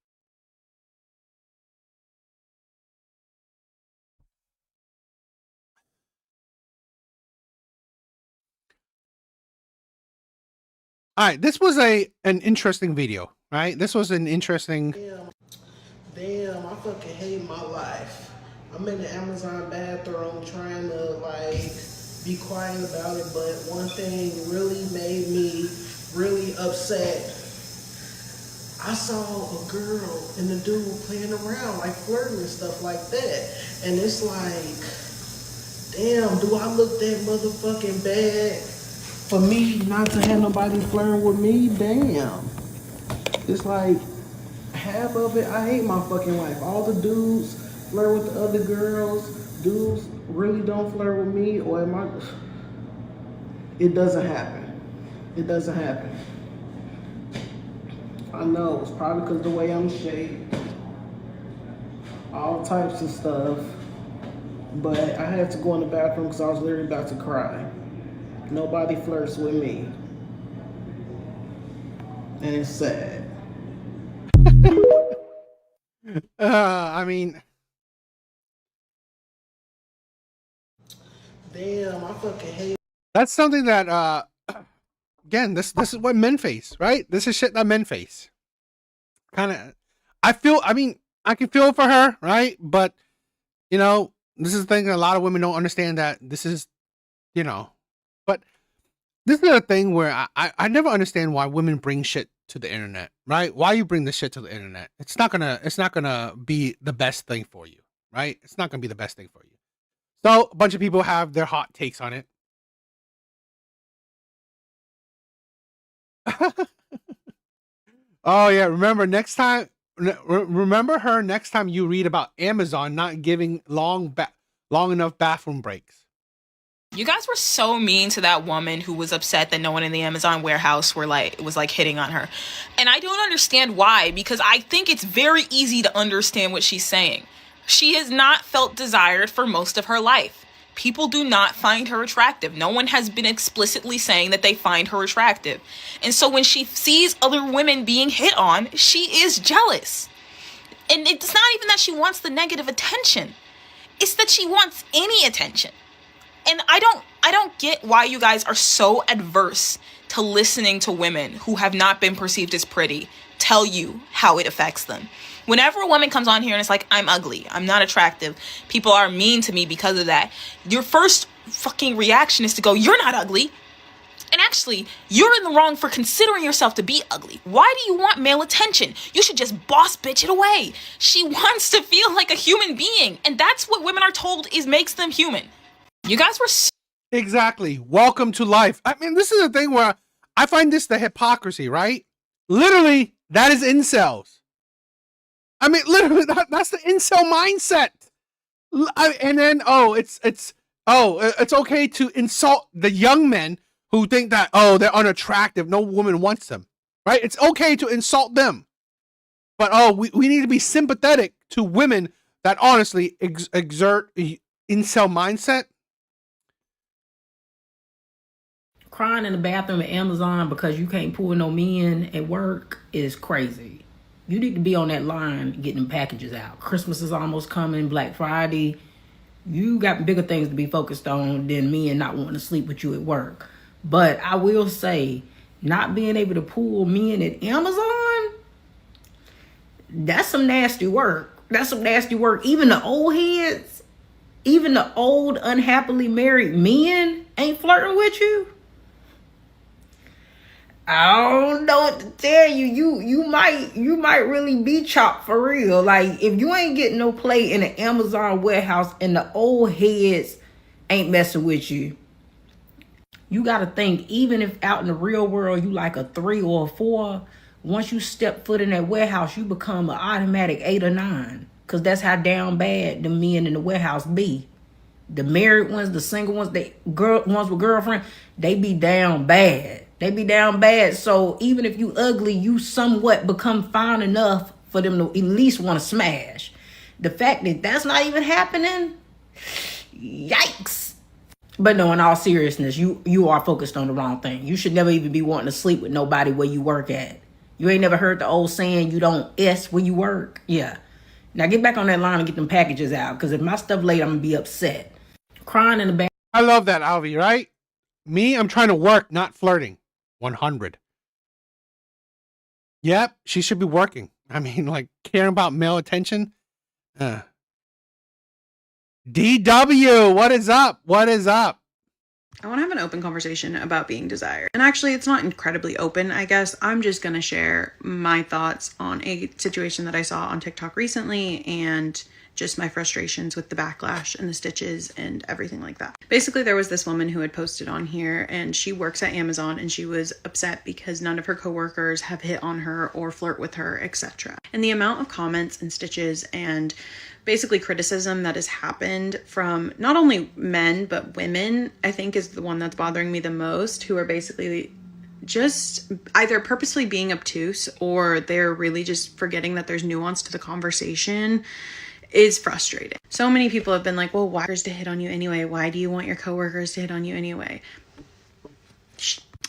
All right, this was an interesting video, right? This was an interesting. Damn, I fucking hate my life. I'm in the Amazon bathroom trying to like be quiet about it, but one thing really made me really upset. I saw a girl and a dude playing around, like flirting and stuff like that. And it's like, damn, do I look that motherfucking bad for me not to have nobody flirting with me? Damn. It's like, half of it, I hate my fucking life. All the dudes flirt with the other girls. Dudes really don't flirt with me, or am I? It doesn't happen. It doesn't happen. I know, it's probably because the way I'm shaped. All types of stuff. But I had to go in the bathroom because I was literally about to cry. Nobody flirts with me. And it's sad. I mean, damn, I fucking hate. That's something that, again, this is what men face, right? This is shit that men face. Kind of, I mean, I can feel for her, right? But, you know, this is the thing that a lot of women don't understand, that this is, you know, but this is a thing where I never understand why women bring shit to the internet, right? Why you bring this shit to the internet? It's not gonna be the best thing for you, right? It's not gonna be the best thing for you. So a bunch of people have their hot takes on it. Oh yeah, remember her next time you read about Amazon not giving long enough bathroom breaks. You guys were so mean to that woman who was upset that no one in the Amazon warehouse was hitting on her. And I don't understand why, because I think it's very easy to understand what she's saying. She has not felt desired for most of her life. People do not find her attractive. No one has been explicitly saying that they find her attractive. And so when she sees other women being hit on, she is jealous. And it's not even that she wants the negative attention. It's that she wants any attention. And I don't get why you guys are so adverse to listening to women who have not been perceived as pretty tell you how it affects them. Whenever a woman comes on here and it's like, I'm ugly, I'm not attractive, people are mean to me because of that, your first fucking reaction is to go, you're not ugly. And actually, you're in the wrong for considering yourself to be ugly. Why do you want male attention? You should just boss bitch it away. She wants to feel like a human being. And that's what women are told makes them human. You guys were exactly. Welcome to life. I mean, this is the thing where I find this the hypocrisy, right? Literally, that is incels. I mean, literally, that's the incel mindset. And then, it's okay to insult the young men who think that, they're unattractive, no woman wants them, right? It's okay to insult them. But, we need to be sympathetic to women that honestly exert incel mindset. Crying in the bathroom at Amazon because you can't pull no men at work is crazy. You need to be on that line getting them packages out. Christmas is almost coming, Black Friday. You got bigger things to be focused on than men not wanting to sleep with you at work. But I will say, not being able to pull men at Amazon, that's some nasty work. That's some nasty work. Even the old heads, even the old unhappily married men ain't flirting with you. I don't know what to tell you. You might really be chopped for real. Like, if you ain't getting no play in the Amazon warehouse and the old heads ain't messing with you, you got to think, even if out in the real world you like a 3 or a 4, once you step foot in that warehouse, you become an automatic 8 or 9. Because that's how down bad the men in the warehouse be. The married ones, the single ones, ones with girlfriend, they be down bad. They be down bad. So even if you ugly, you somewhat become fine enough for them to at least want to smash. The fact that that's not even happening, yikes. But no, in all seriousness, you are focused on the wrong thing. You should never even be wanting to sleep with nobody where you work at. You ain't never heard the old saying, you don't S where you work? Yeah. Now get back on that line and get them packages out. Because if my stuff late, I'm going to be upset. Crying in the back. I love that, Alvi, right? Me, I'm trying to work, not flirting. 100. Yep, she should be working. I mean, like, caring about male attention. DW, what is up? What is up? I want to have an open conversation about being desired. And actually, it's not incredibly open, I guess. I'm just going to share my thoughts on a situation that I saw on TikTok recently and just my frustrations with the backlash and the stitches and everything like that. Basically, there was this woman who had posted on here, and she works at Amazon, and she was upset because none of her coworkers have hit on her or flirt with her, etc. And the amount of comments and stitches and basically criticism that has happened from not only men but women, I think, is the one that's bothering me the most, who are basically just either purposely being obtuse or they're really just forgetting that there's nuance to the conversation. Is frustrating. So many people have been like, well, why to hit on you anyway? Why do you want your coworkers to hit on you anyway?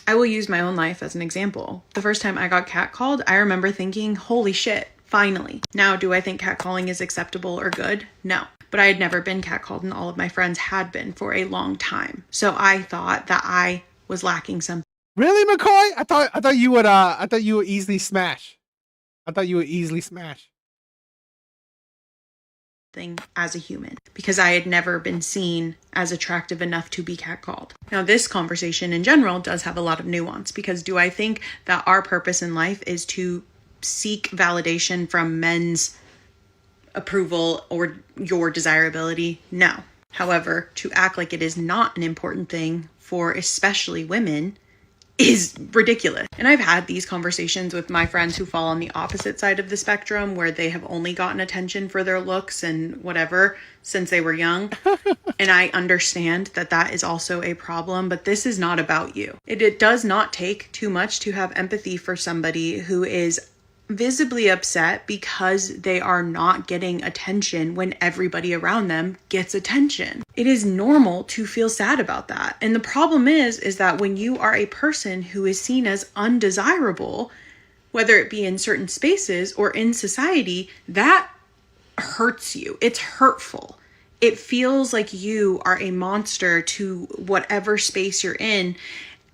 I will use my own life as an example. The first time I got catcalled, I remember thinking, holy shit, finally. Now, do I think catcalling is acceptable or good? No. But I had never been catcalled, and all of my friends had been for a long time. So I thought that I was lacking something. Really, McCoy? I thought you would easily smash. I thought you would easily smash. As a human, because I had never been seen as attractive enough to be catcalled. Now, this conversation in general does have a lot of nuance, because do I think that our purpose in life is to seek validation from men's approval or your desirability? No. However, to act like it is not an important thing for especially women is ridiculous. And I've had these conversations with my friends who fall on the opposite side of the spectrum, where they have only gotten attention for their looks and whatever since they were young. And I understand that that is also a problem, but this is not about you. It does not take too much to have empathy for somebody who is visibly upset because they are not getting attention when everybody around them gets attention. It is normal to feel sad about that. And the problem is that when you are a person who is seen as undesirable, whether it be in certain spaces or in society, that hurts you. It's hurtful. It feels like you are a monster to whatever space you're in.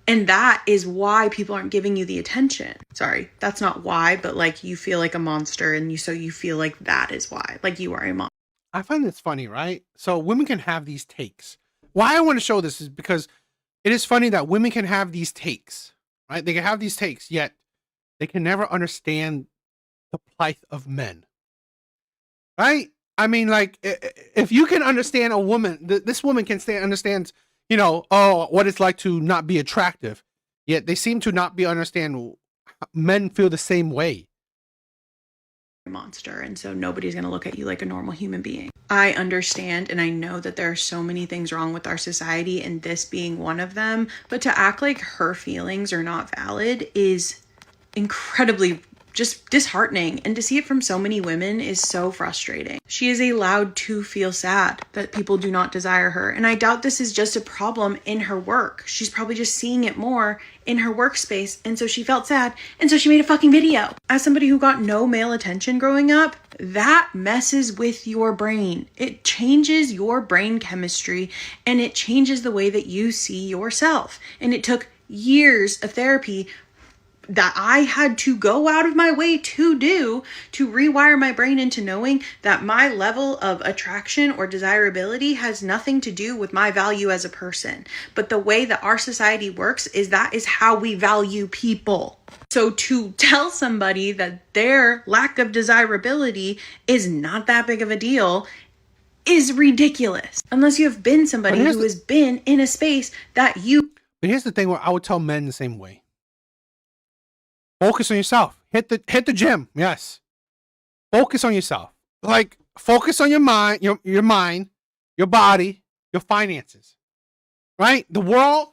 And that is why people aren't giving you the attention. Sorry, that's not why, but like you feel like a monster, and you feel like that is why, like you are a monster. I find this funny, right? So women can have these takes. Why I want to show this is because it is funny that women can have these takes, right? They can have these takes, yet they can never understand the plight of men, right? I mean, like, if you can understand a woman, this woman understands, what it's like to not be attractive, yet they seem to not be understand men feel the same way. Monster, and so nobody's going to look at you like a normal human being. I understand, and I know that there are so many things wrong with our society, and this being one of them, but to act like her feelings are not valid is incredibly just disheartening, and to see it from so many women is so frustrating. She is allowed to feel sad that people do not desire her, and I doubt this is just a problem in her work. She's probably just seeing it more in her workspace, and so she felt sad, and so she made a fucking video. As somebody who got no male attention growing up, that messes with your brain. It changes your brain chemistry, and it changes the way that you see yourself. And it took years of therapy that I had to go out of my way to do to rewire my brain into knowing that my level of attraction or desirability has nothing to do with my value as a person. But the way that our society works is that is how we value people. So to tell somebody that their lack of desirability is not that big of a deal is ridiculous. Unless you have been somebody who has been in a space that you... But here's the thing where I would tell men the same way. Focus on yourself. Hit the gym. Yes. Focus on yourself. Like, focus on your mind, your mind, your body, your finances. Right? The world,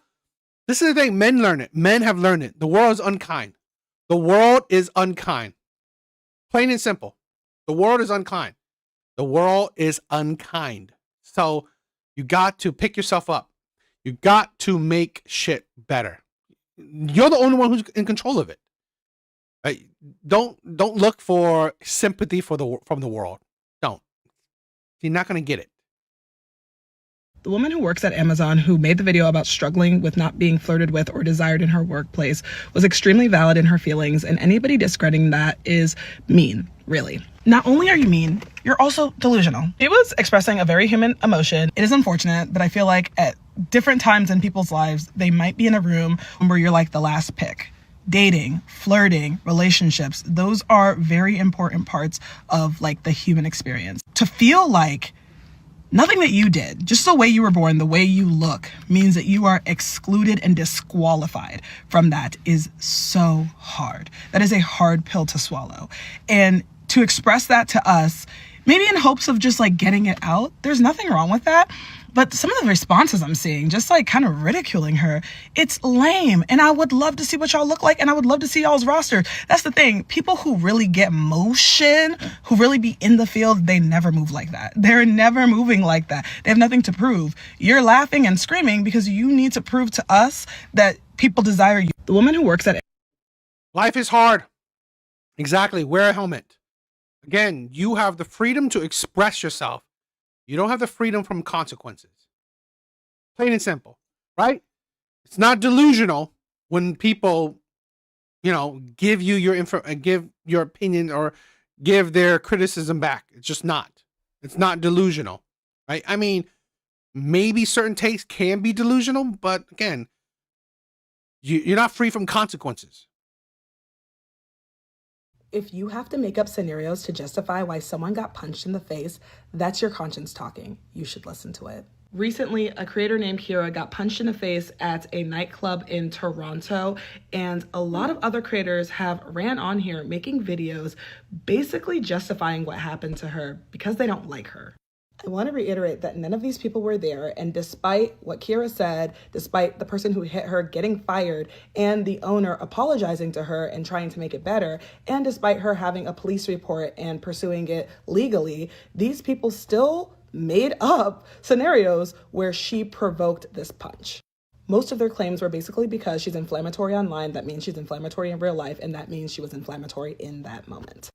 this is the thing, men learn it. Men have learned it. The world is unkind. The world is unkind. Plain and simple. The world is unkind. The world is unkind. So you got to pick yourself up. You got to make shit better. You're the only one who's in control of it. Right? Don't look for sympathy from the world. Don't. You're not going to get it. The woman who works at Amazon who made the video about struggling with not being flirted with or desired in her workplace was extremely valid in her feelings, and anybody discrediting that is mean, really. Not only are you mean, you're also delusional. She was expressing a very human emotion. It is unfortunate, but I feel like at different times in people's lives, they might be in a room where you're like the last pick. Dating, flirting, relationships, those are very important parts of like the human experience. To feel like nothing that you did, just the way you were born, the way you look, means that you are excluded and disqualified from that is so hard. That is a hard pill to swallow. And to express that to us, maybe in hopes of just like getting it out, there's nothing wrong with that. But some of the responses I'm seeing, just like kind of ridiculing her, it's lame. And I would love to see what y'all look like, and I would love to see y'all's roster. That's the thing. People who really get motion, who really be in the field, they never move like that. They're never moving like that. They have nothing to prove. You're laughing and screaming because you need to prove to us that people desire you. The woman who works at... Life is hard. Exactly. Wear a helmet. Again, you have the freedom to express yourself. You don't have the freedom from consequences. Plain and simple, right? It's not delusional when people, give you give your opinion or give their criticism back. It's just not. It's not delusional, right? I mean, maybe certain takes can be delusional, but again, you're not free from consequences. If you have to make up scenarios to justify why someone got punched in the face, that's your conscience talking. You should listen to it. Recently, a creator named Kira got punched in the face at a nightclub in Toronto, and a lot of other creators have ran on here making videos basically justifying what happened to her because they don't like her. I want to reiterate that none of these people were there, and despite what Kira said, despite the person who hit her getting fired and the owner apologizing to her and trying to make it better, and despite her having a police report and pursuing it legally, these people still made up scenarios where she provoked this punch. Most of their claims were basically because she's inflammatory online, that means she's inflammatory in real life, and that means she was inflammatory in that moment.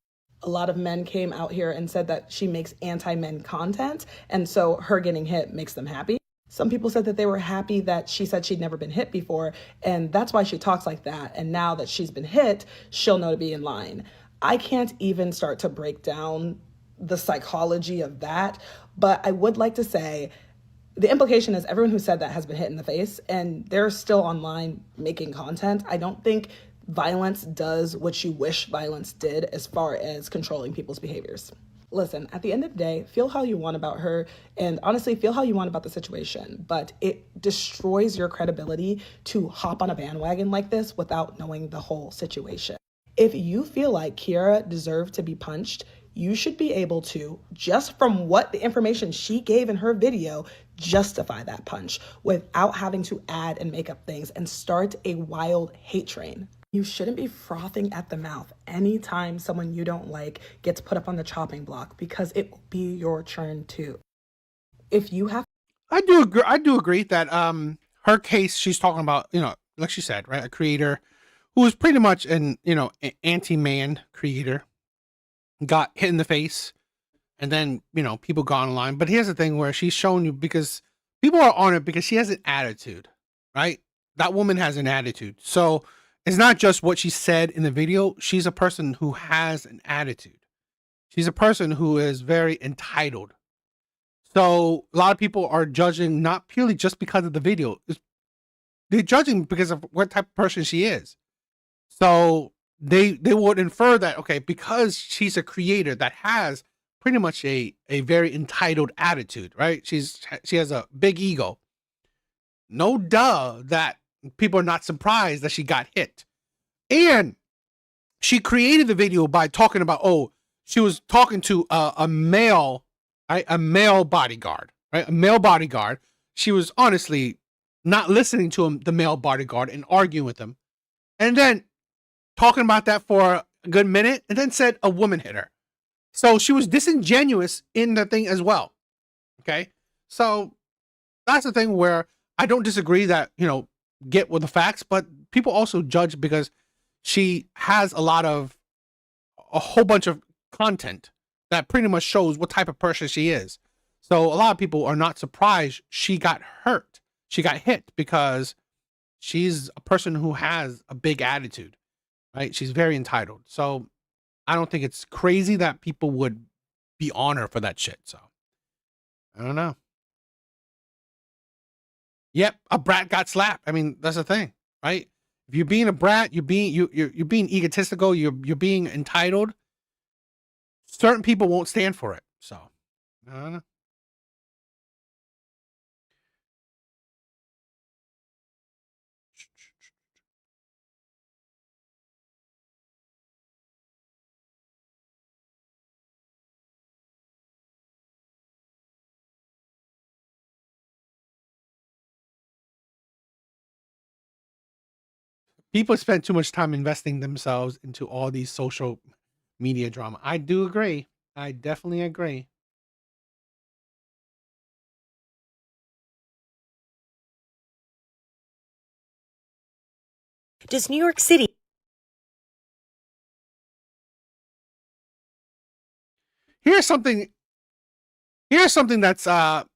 A lot of men came out here and said that she makes anti-men content, and so her getting hit makes them happy. Some people said that they were happy that she said she'd never been hit before, and that's why she talks like that. And now that she's been hit, she'll know to be in line. I can't even start to break down the psychology of that, but I would like to say the implication is everyone who said that has been hit in the face, and they're still online making content. I don't think violence does what you wish violence did as far as controlling people's behaviors. Listen, at the end of the day, feel how you want about her, and honestly, feel how you want about the situation, but it destroys your credibility to hop on a bandwagon like this without knowing the whole situation. If you feel like Kira deserved to be punched, you should be able to, just from what the information she gave in her video, justify that punch without having to add and make up things and start a wild hate train. You shouldn't be frothing at the mouth anytime someone you don't like gets put up on the chopping block, because it will be your turn too. If you have... I do agree that her case, she's talking about, like she said, right, a creator who was pretty much an anti-man creator, got hit in the face, and then people got online. But here's the thing where she's showing you, because people are on it because she has an attitude, right? That woman has an attitude. So it's not just what she said in the video. She's a person who has an attitude. She's a person who is very entitled. So a lot of people are judging not purely just because of the video. They're judging because of what type of person she is. So they would infer that, okay, because she's a creator that has pretty much a very entitled attitude, right? She has a big ego. No duh that people are not surprised that she got hit. And she created the video by talking about, she was talking to a male, right? A male bodyguard, right? A male bodyguard. She was honestly not listening to him, the male bodyguard, and arguing with him. And then talking about that for a good minute, and then said a woman hit her. So she was disingenuous in the thing as well. Okay. So that's the thing where I don't disagree that, get with the facts, but people also judge because she has a whole bunch of content that pretty much shows what type of person she is. So a lot of people are not surprised she got hurt. She got hit because she's a person who has a big attitude, right? She's very entitled. So I don't think it's crazy that people would be on her for that shit. So I don't know. Yep, a brat got slapped. I mean, that's the thing, right? If you're being a brat, you're being egotistical, you're being entitled. Certain people won't stand for it. So I don't know. People spend too much time investing themselves into all these social media drama. I do agree. I definitely agree. Does New York City... Here's something that's a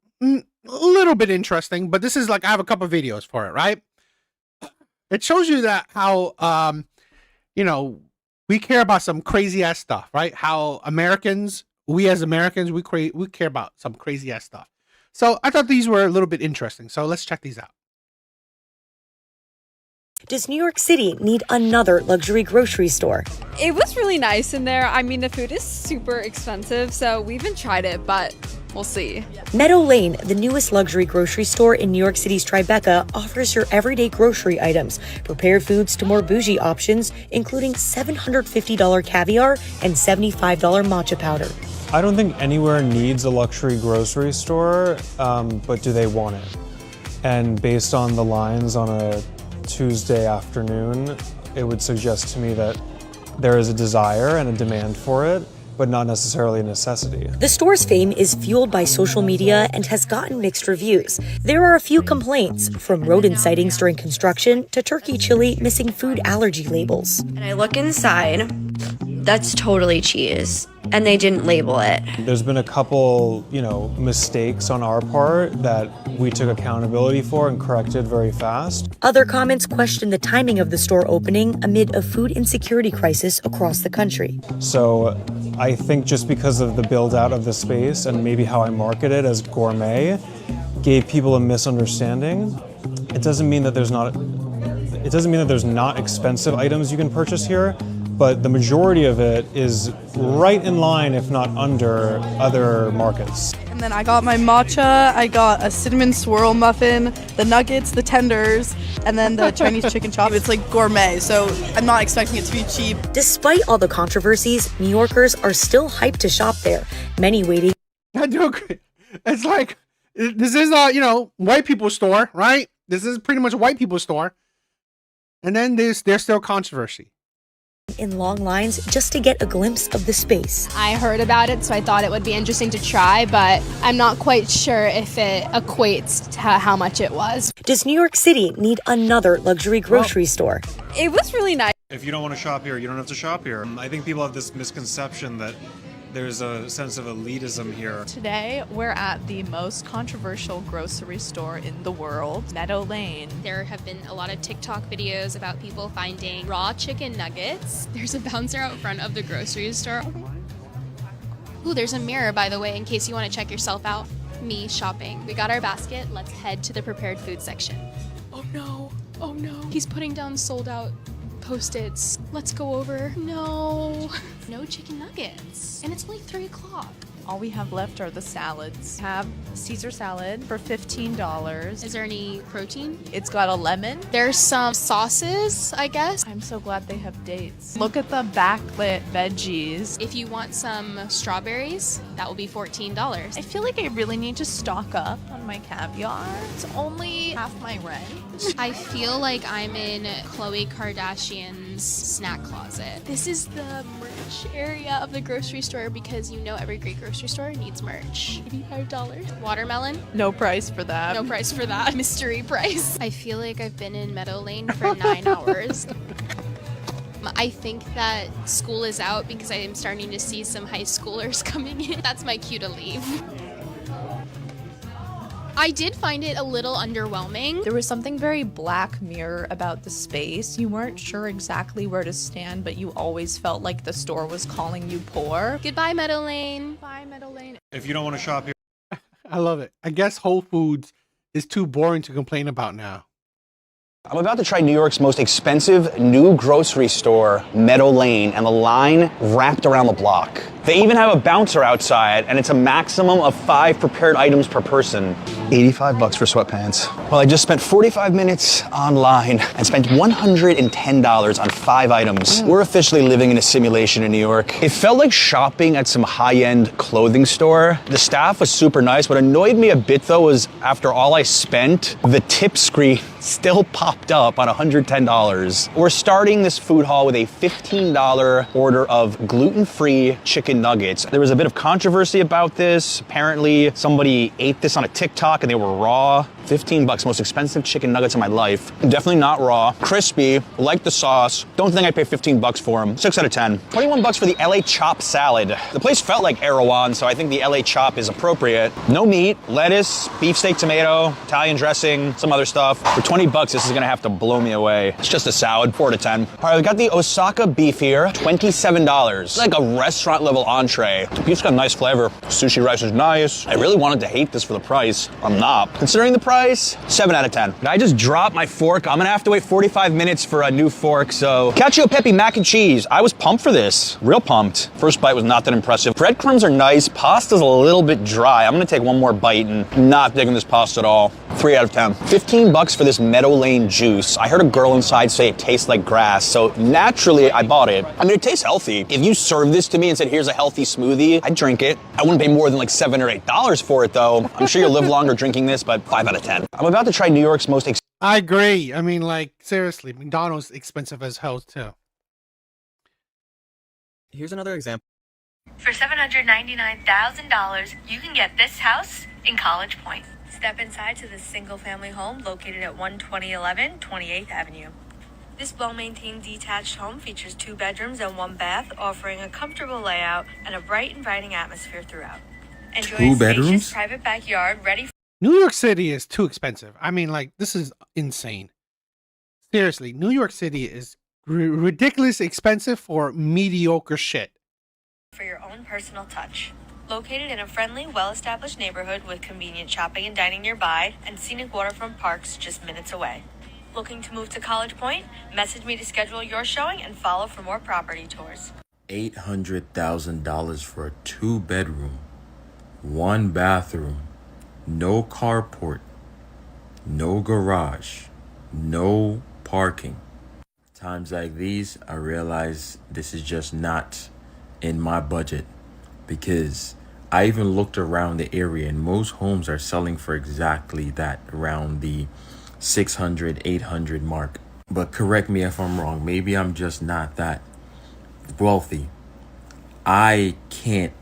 little bit interesting, but this is like, I have a couple of videos for it, right? It shows you that how, we care about some crazy ass stuff, right? How we as Americans, we care about some crazy ass stuff. So I thought these were a little bit interesting. So let's check these out. Does New York City need another luxury grocery store? It was really nice in there. I mean, the food is super expensive, so we haven't tried it, but we'll see. Meadow Lane, the newest luxury grocery store in New York City's Tribeca, offers your everyday grocery items, prepared foods to more bougie options, including $750 caviar and $75 matcha powder. I don't think anywhere needs a luxury grocery store, but do they want it? And based on the lines on a Tuesday afternoon, it would suggest to me that there is a desire and a demand for it, but not necessarily a necessity. The store's fame is fueled by social media and has gotten mixed reviews. There are a few complaints, from rodent sightings during construction to turkey chili missing food allergy labels. And I look inside, that's totally cheese, and they didn't label it. There's been a couple, mistakes on our part that we took accountability for and corrected very fast. Other comments question the timing of the store opening amid a food insecurity crisis across the country. So I think just because of the build out of the space and maybe how I market it as gourmet gave people a misunderstanding. It doesn't mean that there's not expensive items you can purchase here, but the majority of it is right in line, if not under, other markets. And then I got my matcha, I got a cinnamon swirl muffin, the nuggets, the tenders, and then the Chinese chicken chop. It's like gourmet, so I'm not expecting it to be cheap. Despite all the controversies, New Yorkers are still hyped to shop there. Many waiting. I do agree. It's like, this is a, white people's store, right? This is pretty much a white people's store. And then there's still controversy. In long lines just to get a glimpse of the space. I heard about it, so I thought it would be interesting to try, but I'm not quite sure if it equates to how much it was. Does New York City need another luxury grocery store? It was really nice. If you don't want to shop here, you don't have to shop here. I think people have this misconception that there's a sense of elitism here. Today, we're at the most controversial grocery store in the world, Meadow Lane. There have been a lot of TikTok videos about people finding raw chicken nuggets. There's a bouncer out front of the grocery store. Ooh, there's a mirror, by the way, in case you want to check yourself out. Me shopping. We got our basket. Let's head to the prepared food section. Oh no. Oh no. He's putting down sold out Post-its. Let's go over. No chicken nuggets. And it's only 3 o'clock. All we have left are the salads. We have Caesar salad for $15. Is there any protein? It's got a lemon. There's some sauces, I guess. I'm so glad they have dates. Look at the backlit veggies. If you want some strawberries, that will be $14. I feel like I really need to stock up on my caviar. It's only half my rent. I feel like I'm in Khloe Kardashian's snack closet. This is the merch area of the grocery store because every great grocery store needs merch. $85. Watermelon? No price for that. No price for that. Mystery price. I feel like I've been in Meadow Lane for 9 hours. I think that school is out because I am starting to see some high schoolers coming in. That's my cue to leave. I did find it a little underwhelming. There was something very Black Mirror about the space. You weren't sure exactly where to stand, but you always felt like the store was calling you poor. Goodbye, Meadow Lane. Bye, Meadow Lane. If you don't want to shop here, I love it. I guess Whole Foods is too boring to complain about now. I'm about to try New York's most expensive new grocery store, Meadow Lane, and the line wrapped around the block. They even have a bouncer outside, and it's a maximum of 5 prepared items per person. $85 for sweatpants. Well, I just spent 45 minutes online and spent $110 on 5 items. We're officially living in a simulation in New York. It felt like shopping at some high-end clothing store. The staff was super nice. What annoyed me a bit, though, was after all I spent, the tip screen still popped up on $110. We're starting this food haul with a $15 order of gluten-free chicken nuggets. There was a bit of controversy about this. Apparently, somebody ate this on a TikTok and they were raw. $15, most expensive chicken nuggets in my life. Definitely not raw. Crispy, like the sauce. Don't think I'd pay $15 for them. 6 out of 10. $21 for the LA Chop salad. The place felt like Erewhon, so I think the LA Chop is appropriate. No meat, lettuce, beefsteak tomato, Italian dressing, some other stuff. For $20, this is gonna have to blow me away. It's just a salad, 4 to 10. All right, we got the Osaka beef here, $27. It's like a restaurant level entree. The beef's got a nice flavor. Sushi rice is nice. I really wanted to hate this for the price. I'm not. Considering the price, 7 out of 10. I just dropped my fork. I'm gonna have to wait 45 minutes for a new fork, so. Cacio e pepe mac and cheese. I was pumped for this. Real pumped. First bite was not that impressive. Breadcrumbs are nice. Pasta's a little bit dry. I'm gonna take one more bite and not digging this pasta at all. 3 out of 10. $15 for this Meadow Lane juice. I heard a girl inside say it tastes like grass, so naturally I bought it. I mean, it tastes healthy. If you served this to me and said, here's a healthy smoothie, I'd drink it. I wouldn't pay more than like $7 or $8 for it though. I'm sure you'll live longer drinking this, but 5 out of 10. I'm about to try New York's most I agree. I mean, like, seriously, McDonald's expensive as hell too. Here's another example. For $799,000, you can get this house in College Point. Step inside to this single-family home located at 12011 28th Avenue. This well-maintained detached home features 2 bedrooms and 1 bath, offering a comfortable layout and a bright, inviting atmosphere throughout. Enjoy 2 a spacious bedrooms? private backyard ready for New York City is too expensive. I mean, like, this is insane. Seriously, New York City is ridiculously expensive for mediocre shit. your own personal touch. Located in a friendly, well-established neighborhood with convenient shopping and dining nearby and scenic waterfront parks just minutes away. Looking to move to College Point? Message me to schedule your showing and follow for more property tours. $800,000 for a 2-bedroom, 1 bathroom, no carport, no garage, no parking. Times like these, I realize this is just not in my budget, because I even looked around the area and most homes are selling for exactly that, around the 600, 800 mark. But correct me if I'm wrong. Maybe I'm just not that wealthy. I can't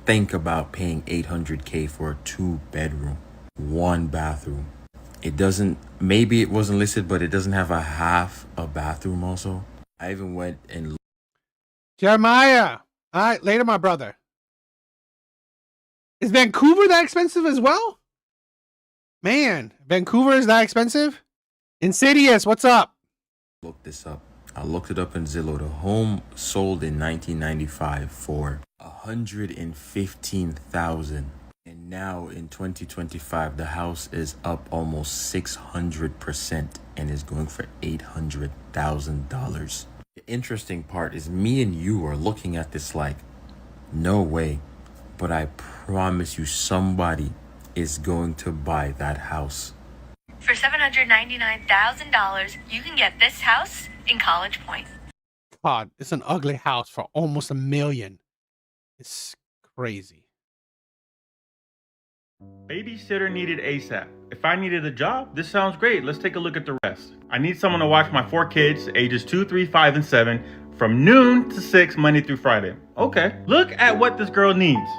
think about paying $800K for a 2-bedroom, 1 bathroom. It doesn't, maybe it wasn't listed, but it doesn't have a half a bathroom also. I even went and Jeremiah. All right, later, my brother. Is Vancouver that expensive as well? Man, Vancouver is that expensive? Insidious, what's up? look this up. I looked it up in Zillow. The home sold in 1995 for $115,000. And now in 2025, the house is up almost 600% and is going for $800,000. The interesting part is me and you are looking at this like, no way. But I promise you, somebody is going to buy that house. For $799,000, you can get this house in College Point. God, it's an ugly house for almost $1 million. It's crazy. Babysitter needed ASAP. If I needed a job, this sounds great. Let's take a look at the rest. I need someone to watch my 4 kids, ages 2, 3, 5, and 7, from noon to 6, Monday through Friday. Okay, look at what this girl needs.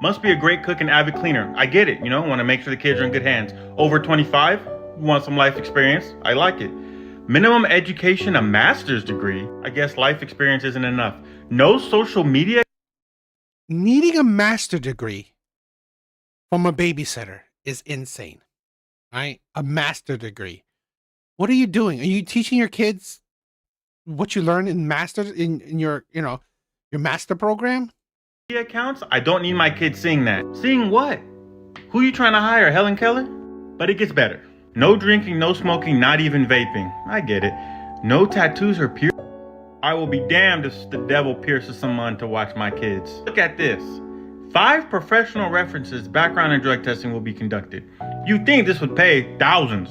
Must be a great cook and avid cleaner. I get it, you know, want to make sure the kids are in good hands. Over 25, want some life experience. I like it. Minimum education, a master's degree. I guess life experience isn't enough. No social media. Needing a master degree from a babysitter is insane. right? A master degree. What are you doing? Are you teaching your kids what you learn in your your master program? Accounts? I don't need my kids seeing that. Seeing what? Who you trying to hire, Helen Keller? But it gets better. No drinking, no smoking, not even vaping. I get it. No tattoos or piercings. I will be damned if the devil pierces someone to watch my kids. Look at this. 5 professional references, background and drug testing will be conducted. You'd think this would pay thousands.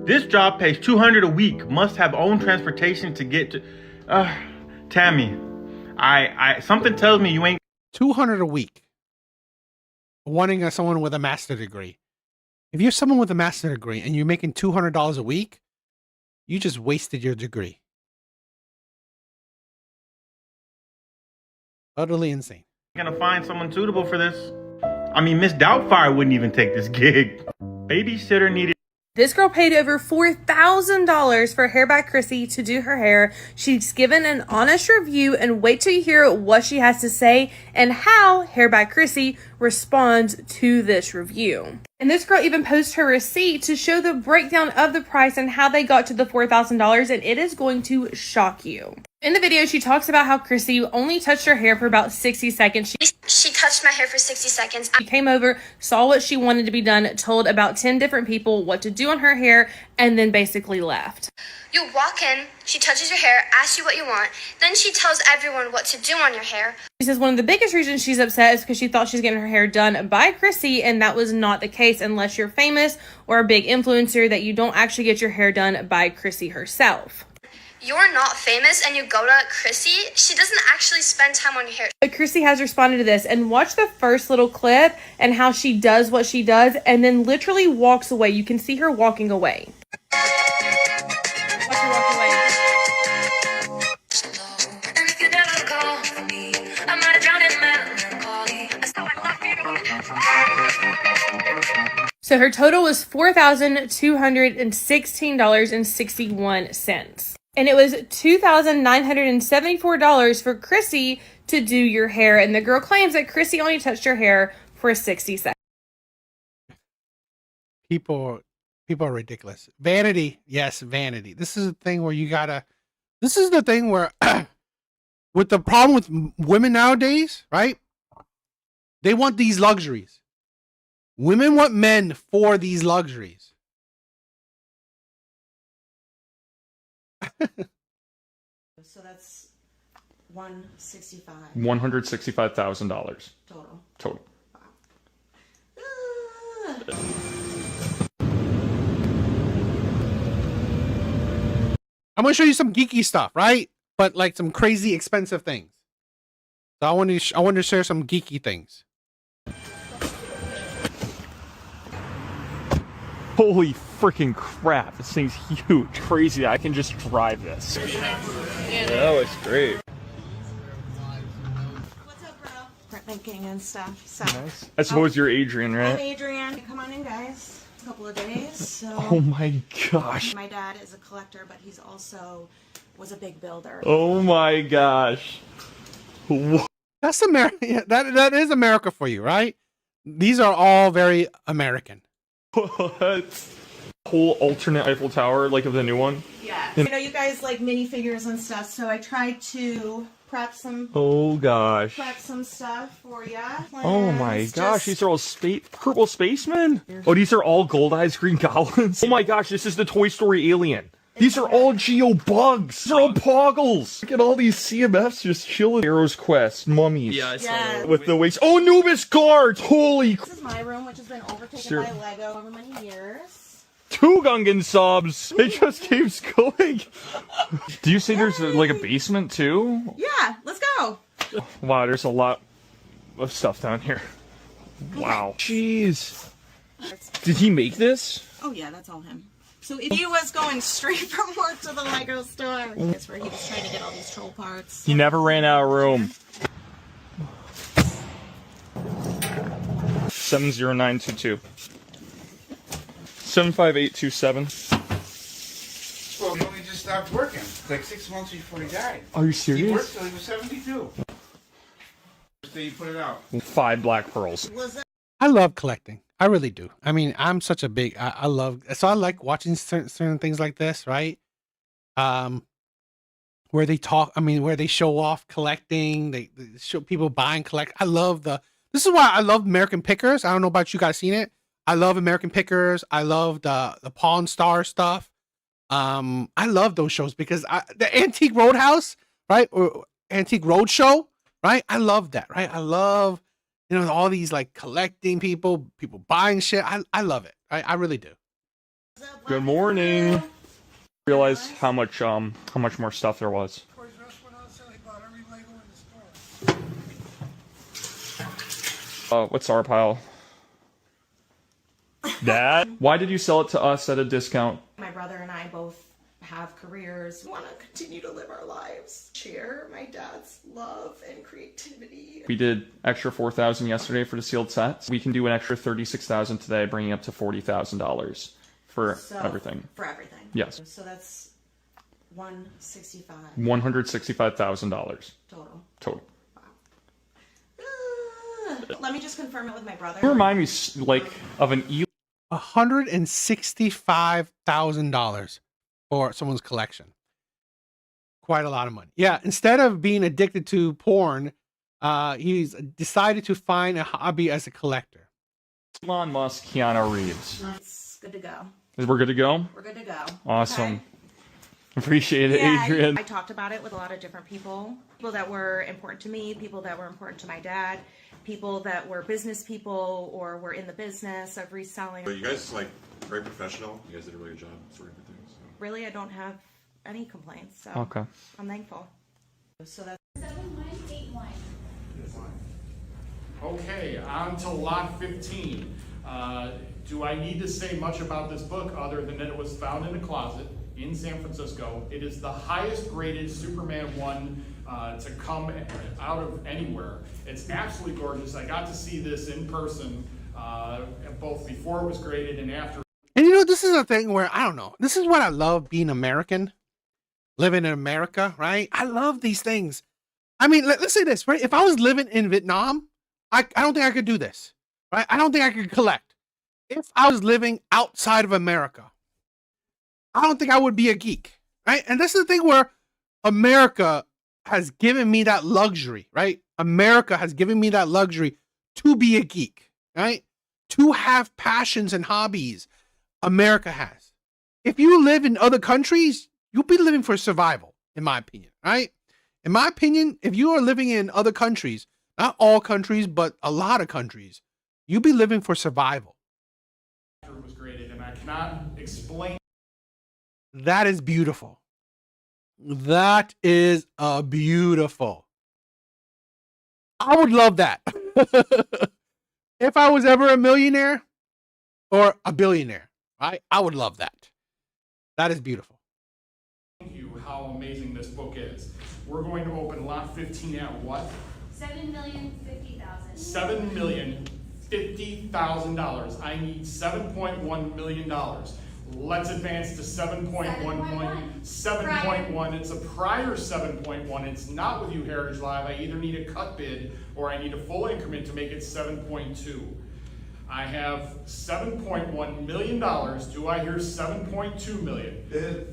This job pays $200 a week. Must have own transportation to get to. Tammy, I something tells me you ain't. $200 a week. Wanting someone with a master degree. If you're someone with a master degree and you're making $200 a week, you just wasted your degree. Utterly insane. Gonna find someone suitable for this. I mean, Miss Doubtfire wouldn't even take this gig. Babysitter needed. This girl paid over $4,000 for Hair by Chrissy to do her hair. She's given an honest review, and wait till you hear what she has to say and how Hair by Chrissy responds to this review. And this girl even posted her receipt to show the breakdown of the price and how they got to the $4,000, and it is going to shock you. In the video, she talks about how Chrissy only touched her hair for about 60 seconds. She touched my hair for 60 seconds. She came over, saw what she wanted to be done, told about 10 different people what to do on her hair, and then basically left. You walk in, she touches your hair, asks you what you want, then she tells everyone what to do on your hair. She says one of the biggest reasons she's upset is because she thought she was getting her hair done by Chrissy, and that was not the case unless you're famous or a big influencer, that you don't actually get your hair done by Chrissy herself. You're not famous and you go to Chrissy, she doesn't actually spend time on your hair. But Chrissy has responded to this, and watch the first little clip and how she does what she does and then literally walks away. You can see her walking away. Watch her walk away. So her total was $4,216.61. And it was $2,974 for Chrissy to do your hair. And the girl claims that Chrissy only touched her hair for 60 seconds. People are ridiculous. Vanity. Yes, vanity. This is the thing where this is the thing where with the problem with women nowadays, right? They want these luxuries. Women want men for these luxuries. So that's $165,000 total. I'm gonna show you some geeky stuff, right? But like some crazy expensive things. So I want to share some geeky things. Holy freaking crap, this thing's huge. Crazy that I can just drive this. That looks great. Printmaking and stuff. So Nice. I suppose you're Adrian, I'm right? Adrian. Come on in, guys. A couple of days. So Oh my gosh. my dad is a collector, but he's also was a big builder. Oh my gosh. That's America. That is America for you, right? These are all very American. What? Whole alternate Eiffel Tower, like of the new one? Yeah. I know you guys like minifigures and stuff, so I tried to prep some Oh gosh. stuff for you. Oh my gosh, these are all purple spacemen? Oh, these are all Gold Eyes Green Goblins? Oh my gosh, this is the Toy Story alien. These are all Geo-Bugs. These are all Poggles. Look at all these CMFs just chilling. Arrow's Quest, Mummies. Yeah, I saw that. With the weights. Oh, Anubis Guards! Holy This is my room, which has been overtaken by Lego over many years. 2 Gungan subs! It just keeps going. Do you say there's like a basement too? Yeah, let's go. Wow, there's a lot of stuff down here. Wow. Jeez. Did he make this? Oh yeah, that's all him. So if he was going straight from work to the Lego store, that's where he was trying to get all these troll parts. He never ran out of room. 70922. 75827. Well, he only just stopped working. Like 6 months before he died. Are you serious? He worked till he was 72. First day you put it out. 5 black pearls. I love collecting. I really do. I mean, I'm such a big. I love. So I like watching certain things like this, right? Um, where they talk. I mean, where they show off collecting. They show people buying, collect. I love the. This is why I love American Pickers. I don't know about you guys seen it. I love American Pickers. I love the Pawn Star stuff. I love those shows because the Antique Roadhouse, right, or Antique Roadshow, right? I love that, right? I love, all these like collecting people buying shit. I love it. I really do. Good morning. Realized how much more stuff there was. What's our pile? Dad, why did you sell it to us at a discount? My brother and I both have careers. We want to continue to live our lives. Share my dad's love and creativity. We did extra $4,000 yesterday for the sealed sets. We can do an extra $36,000 today, bringing up to $40,000 for everything. For everything. Yes. So that's $165,000. $165,000 total. Let me just confirm it with my brother. You remind me of an $165,000 for someone's collection. Quite a lot of money. Yeah, instead of being addicted to porn, he's decided to find a hobby as a collector. Elon Musk, Keanu Reeves. It's good to go. We're good to go? We're good to go. Awesome. Okay. Appreciate it, yeah, Adrian. I talked about it with a lot of different people. People that were important to me, people that were important to my dad, people that were business people or were in the business of reselling. But you guys very professional. You guys did a really good job sorting everything. So. Really, I don't have any complaints. So okay. I'm thankful. So that's 7181. Okay, on to lot 15. Do I need to say much about this book other than that it was found in a closet in San Francisco? It is the highest graded Superman 1 to come out of anywhere. It's absolutely gorgeous. I got to see this in person both before it was graded and after. And this is a thing where, I don't know, this is what I love being American, living in America, right? I love these things. I mean, let's say this, right? If I was living in Vietnam, I don't think I could do this, right? I don't think I could collect. If I was living outside of America, I don't think I would be a geek, right? And this is the thing where America has given me that luxury, right? America has given me that luxury to be a geek, right? To have passions and hobbies. America has. If you live in other countries, you'll be living for survival, in my opinion, right? In my opinion, if you are living in other countries, not all countries, but a lot of countries, you'll be living for survival. It was graded, and I cannot explain. That is beautiful. That is beautiful. I would love that. If I was ever a millionaire or a billionaire, right? I would love that. That is beautiful. Thank you how amazing this book is. We're going to open lot 15 at what? $7,050,000. $7,050,000. I need $7.1 million. Let's advance to 7.1 million. 7.1. It's a prior 7.1. It's not with you, Heritage Live. I either need a cut bid or I need a full increment to make it 7.2. I have $7.1 million. Do I hear 7.2 million?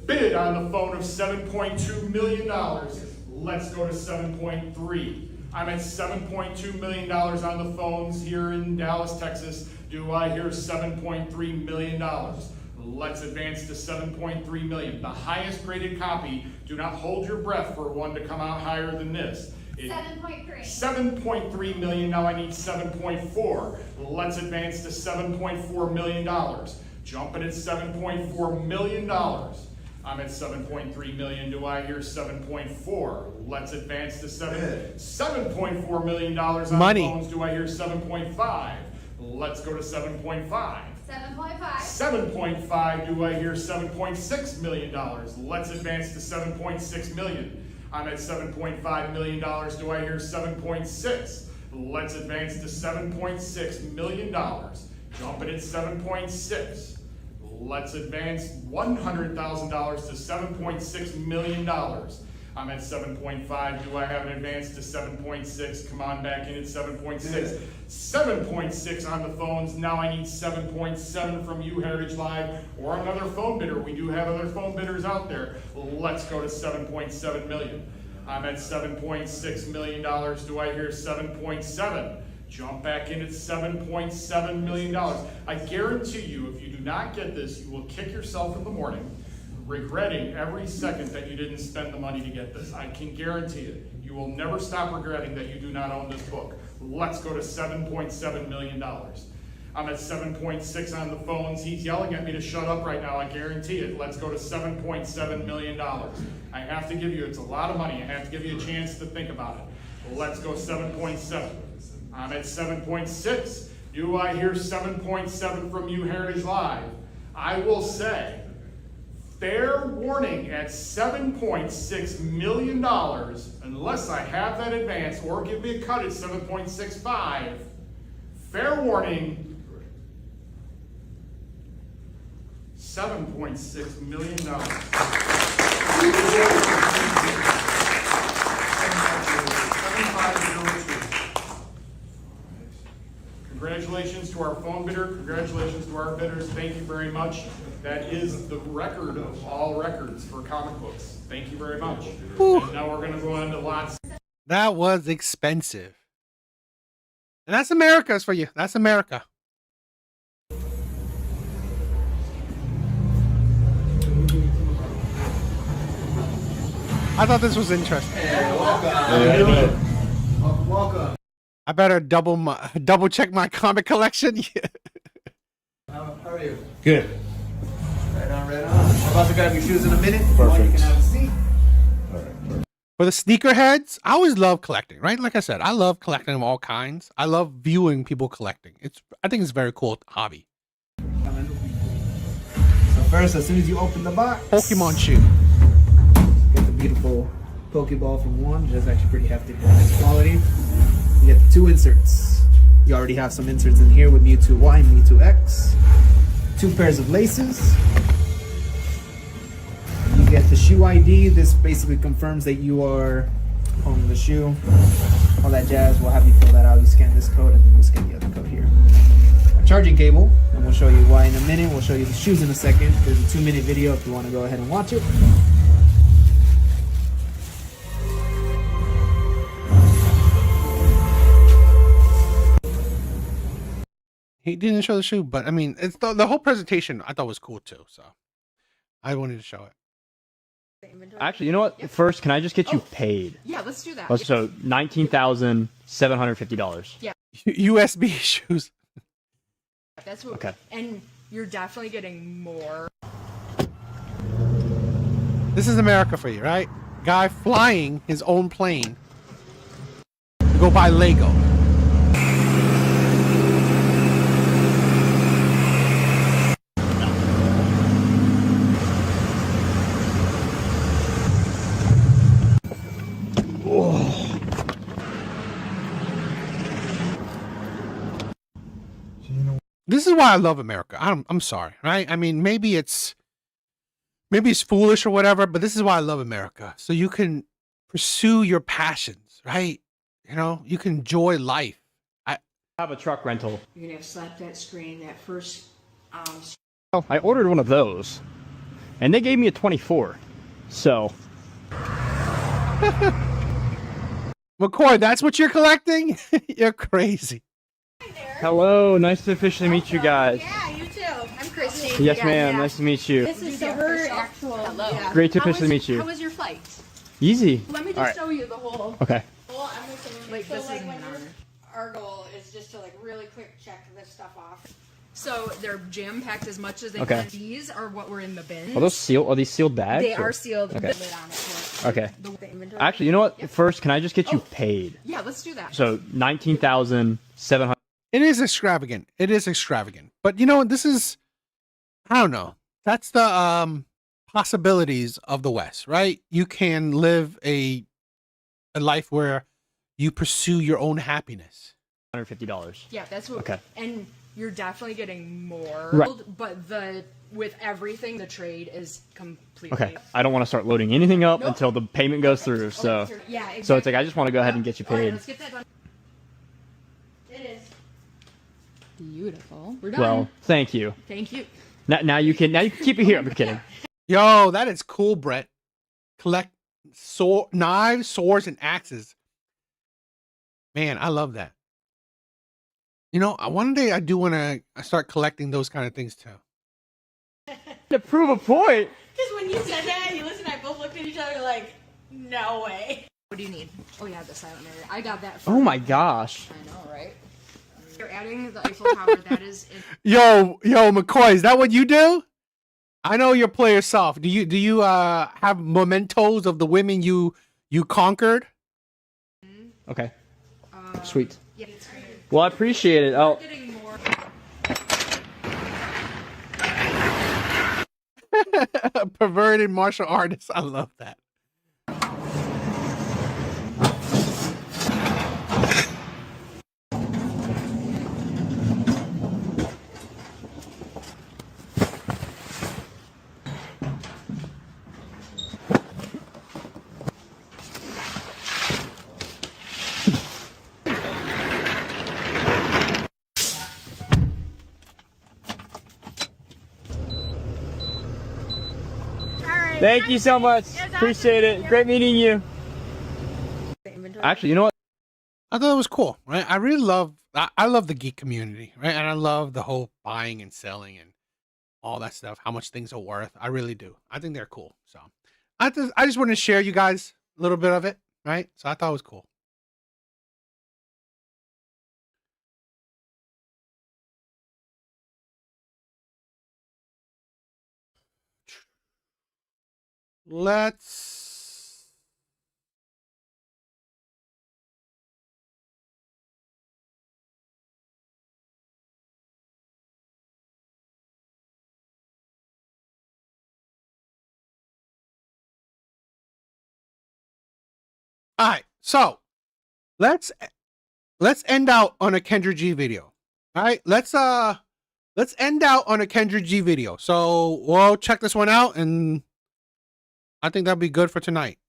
Bid on the phone of $7.2 million. Let's go to 7.3. I'm at $7.2 million on the phones here in Dallas, Texas. Do I hear $7.3 million? Let's advance to 7.3 million. The highest graded copy. Do not hold your breath for one to come out higher than this. 7.3. 7.3 million. Now I need 7.4. Let's advance to $7.4 million. Jumping at $7.4 million. I'm at 7.3 million. Do I hear 7.4? Let's advance to $7.4 million on Money. The phones. Do I hear 7.5? Let's go to 7.5. 7.5. 7.5. Do I hear $7.6 million? Let's advance to 7.6 million. I'm at $7.5 million. Do I hear 7.6? Let's advance to $7.6 million. Jumping at 7.6. Let's advance $100,000 to $7.6 million. I'm at 7.5. Do I have an advance to 7.6? Come on back in at 7.6. 7.6 on the phones. Now I need 7.7 from you, Heritage Live, or another phone bidder. We do have other phone bidders out there. Let's go to 7.7 million. I'm at $7.6 million. Do I hear 7.7? Jump back in at $7.7 million. I guarantee you, if you do not get this, you will kick yourself in the morning, regretting every second that you didn't spend the money to get this. I can guarantee it. You will never stop regretting that you do not own this book. Let's go to $7.7 million. I'm at 7.6 on the phones. He's yelling at me to shut up right now. I guarantee it. Let's go to $7.7 million. I have to give you, it's a lot of money. I have to give you a chance to think about it. Let's go 7.7. I'm at 7.6. Do I hear 7.7 from you, Heritage Live? I will say, fair warning at $7.6 million, unless I have that advance or give me a cut at 7.65, fair warning, $7.6 million. Congratulations to our phone bidder. Congratulations to our bidders. Thank you very much. That is the record of all records for comic books. Thank you very much. And now we're going to go on to lots. That was expensive. And that's America's for you. That's America. I thought this was interesting. Welcome. I better double check my comic collection. How are you? Good. Right on, right on. I'm about to grab your shoes in a minute. Perfect. You can have a seat. For the sneakerheads, I always love collecting, right? Like I said, I love collecting of all kinds. I love viewing people collecting. I think it's a very cool hobby. So first, as soon as you open the box, Pokemon shoe. Get the beautiful Pokeball from one. It's actually pretty hefty, nice quality. You get 2 inserts. You already have some inserts in here with Mewtwo Y and Mewtwo X. 2 pairs of laces. You get the shoe ID. This basically confirms that you are owning the shoe. All that jazz. We'll have you fill that out. You scan this code and then we'll scan the other code here. A charging cable, and we'll show you why in a minute. We'll show you the shoes in a second. There's a 2-minute video if you want to go ahead and watch it. He didn't show the shoe, but I mean, it's the whole presentation I thought was cool too. So I wanted to show it. Actually, you know what? First, can I just get you paid? Yeah, let's do that. So $19,750. Yeah. USB shoes. That's what. Okay. And you're definitely getting more. This is America for you, right? Guy flying his own plane to go buy Lego. This is why I love America. I'm sorry, right? I mean, maybe it's foolish or whatever, but this is why I love America. So you can pursue your passions, right? You know, you can enjoy life. I have a truck rental. You're gonna have to slap that screen, that first. Oh, I ordered one of those, and they gave me a 24. So. McCoy, that's what you're collecting? You're crazy. Hello, nice to officially meet you guys. Yeah, you too. I'm Christy. Yes, ma'am. Nice to meet you. This is her actual. Hello. Yeah. Great to officially meet you. How was your flight? Easy. Let me just All right. show you the whole. Okay. Well, I'm assuming. Like, So, this like, is when an honor. our goal is just to like really quick check this stuff off. So they're jam packed as much as they Okay. can. These are what were in the bin. Are those sealed? Are these sealed bags? They or- are sealed. Okay. The lid on it. Okay. The inventory. Actually, you know what? First, can I just get you paid? Yeah, let's do that. So $19,700. It is extravagant. It is extravagant. But you know, this is, I don't know. That's the possibilities of the West, right? You can live a life where you pursue your own happiness. $150. Yeah, that's what. Okay. And you're definitely getting more. Right. But the with everything, the trade is completely. Okay, I don't want to start loading anything up Nope. until the payment goes through. So, Yeah, exactly. so it's like I just want to go ahead and get you All right, paid. let's get that done. It is beautiful. We're done. Well, thank you. Thank you. Now you can keep it here. I'm kidding. Yo, that is cool, Brett. Collect knives, swords, and axes. Man, I love that. You know, one day I do want to start collecting those kind of things too. To prove a point. Because when you said that, you and I both looked at each other like, no way. What do you need? Oh yeah, the silent area. I got that. Oh my gosh. I know, right? You're adding the Eiffel Tower. That is. Yo, McCoy, is that what you do? I know your player soft. Do you have mementos of the women you conquered? Okay. Sweet. Well, I appreciate it. Oh. Perverted martial artist. I love that. Thank you so much. Appreciate it. Great meeting you. Actually, you know what? I thought it was cool, right? I really love I love the geek community, right? And I love the whole buying and selling and all that stuff, how much things are worth. I really do. I think they're cool. So I just want to share you guys a little bit of it, right? So I thought it was cool. Let's All right. So, let's end out on a Kendra G video. All right? Let's end out on a Kendra G video. So, we'll check this one out and I think that'll be good for tonight.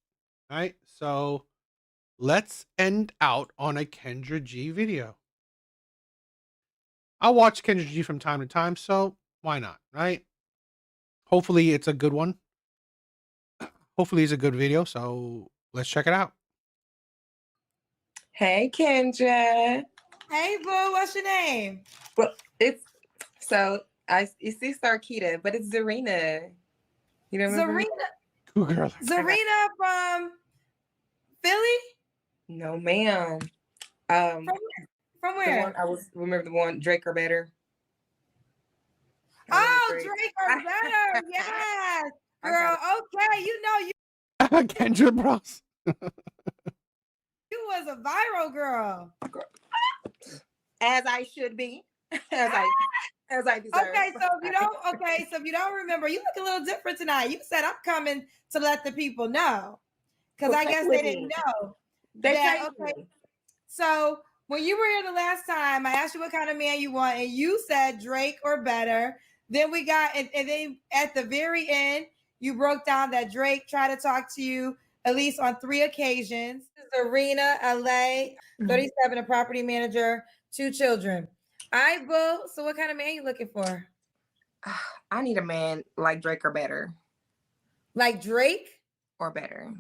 All right? So, let's end out on a Kendra G video. I watch Kendra G from time to time, so why not, right? Hopefully it's a good one. Hopefully it's a good video, so let's check it out. Hey, Kendra. Hey, boo, what's your name? Well, it's Sarkita, but it's Zarina. You know, Zarina. Cool girl. Zarina from Philly? No, ma'am. From where? Remember the one Drake or Better. Oh, Drake or Better. Yes. Girl, okay. You know you Kendra Bros. You was a viral girl. As I should be. As I deserve. Okay, so if you don't remember, you look a little different tonight. You said I'm coming to let the people know. Because I guess they didn't know. Okay. So when you were here the last time, I asked you what kind of man you want, and you said Drake or Better. Then we got, and then at the very end, you broke down that Drake tried to talk to you at least on 3 occasions. This is Arena, LA, 37, a property manager, 2 children. All right, boo. So what kind of man you looking for? I need a man like Drake or Better. Like Drake? Or Better.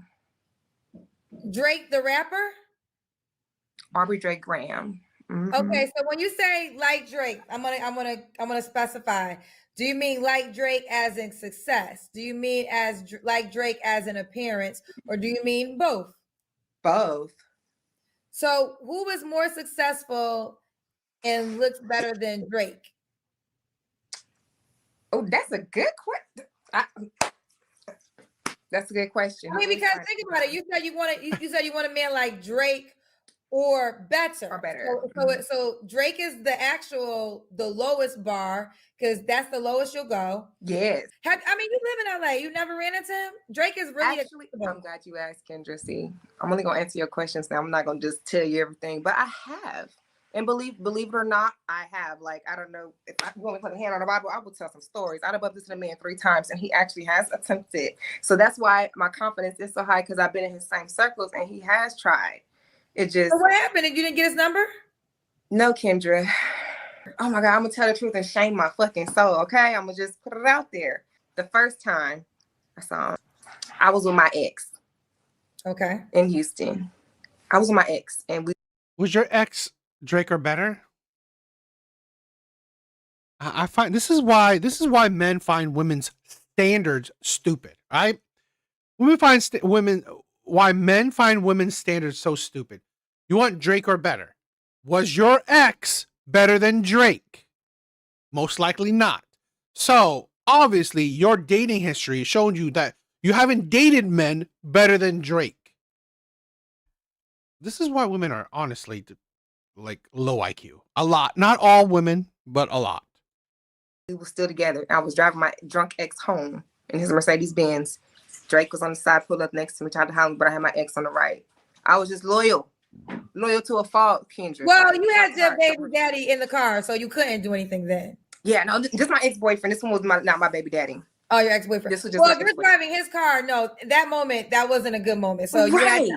Drake the rapper? Aubrey Drake Graham. Mm-hmm. Okay, so when you say like Drake, I'm gonna specify. Do you mean like Drake as in success? Do you mean like Drake as an appearance, or do you mean both? Both. So who is more successful and looks better than Drake? Oh, that's a good question. That's a good question. I mean, because think about it. You said you want a man like Drake or better. Or better. So Drake is the lowest bar because that's the lowest you'll go. Yes. You live in LA. You never ran into him? Drake is really actually. I'm glad you asked, Kendra. See, I'm only gonna answer your questions now. I'm not gonna just tell you everything, but I have. And believe it or not, I have. Like, I don't know if I want to put a hand on the Bible, I will tell some stories. I'd above this to a man 3 times, and he actually has attempted. So that's why my confidence is so high, because I've been in his same circles and he has tried. It just. So what happened? You didn't get his number? No, Kendra. Oh my God, I'm gonna tell the truth and shame my fucking soul. Okay, I'm gonna just put it out there. The first time I saw him, I was with my ex. Okay. In Houston, I was with my ex, and we. Was your ex Drake or better? I find this is why men find women's standards stupid, right? Why men find women's standards so stupid. You want Drake or better? Was your ex better than Drake? Most likely not. So obviously your dating history showed you that you haven't dated men better than Drake. This is why women are honestly like low IQ. A lot. Not all women, but a lot. We were still together. I was driving my drunk ex home in his Mercedes Benz. Drake was on the side, pulled up next to me, tried to holler, but I had my ex on the right. I was just loyal to a fault, Kendra. Well, you had your baby daddy in the car, so you couldn't do anything then. Yeah, no, this my ex-boyfriend. This one was not my baby daddy. Oh, your ex-boyfriend. This was just well, if you're driving his car, no, that moment, that wasn't a good moment. So right.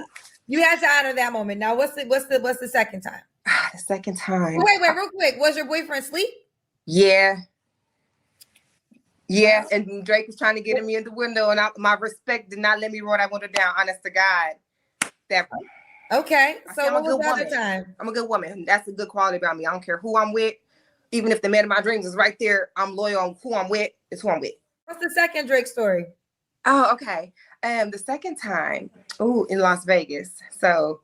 you had to honor that moment. Now, what's the second time? The second time. Wait, real quick. Was your boyfriend asleep? Yeah. Yeah, and Drake was trying to get me in the window, and my respect did not let me roll that window down. Honest to God. Okay, so what was the other time? I'm a good woman. That's a good quality about me. I don't care who I'm with. Even if the man of my dreams is right there, I'm loyal on who I'm with. It's who I'm with. What's the second Drake story? Oh, okay. The second time, in Las Vegas. So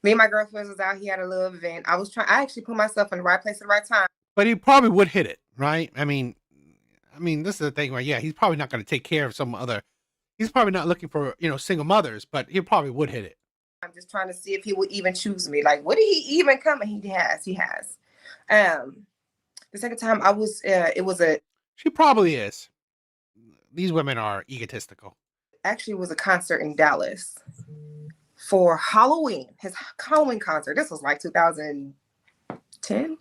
me and my girlfriends was out. He had a little event. I actually put myself in the right place at the right time. But he probably would hit it, right? I mean, this is the thing where, yeah, he's probably not going to take care of some other. He's probably not looking for, single mothers, but he probably would hit it. I'm just trying to see if he would even choose me. Like, would he even come? And he has. The second time I was, She probably is. These women are egotistical. Actually, was a concert in Dallas for Halloween. His Halloween concert. This was like 2010.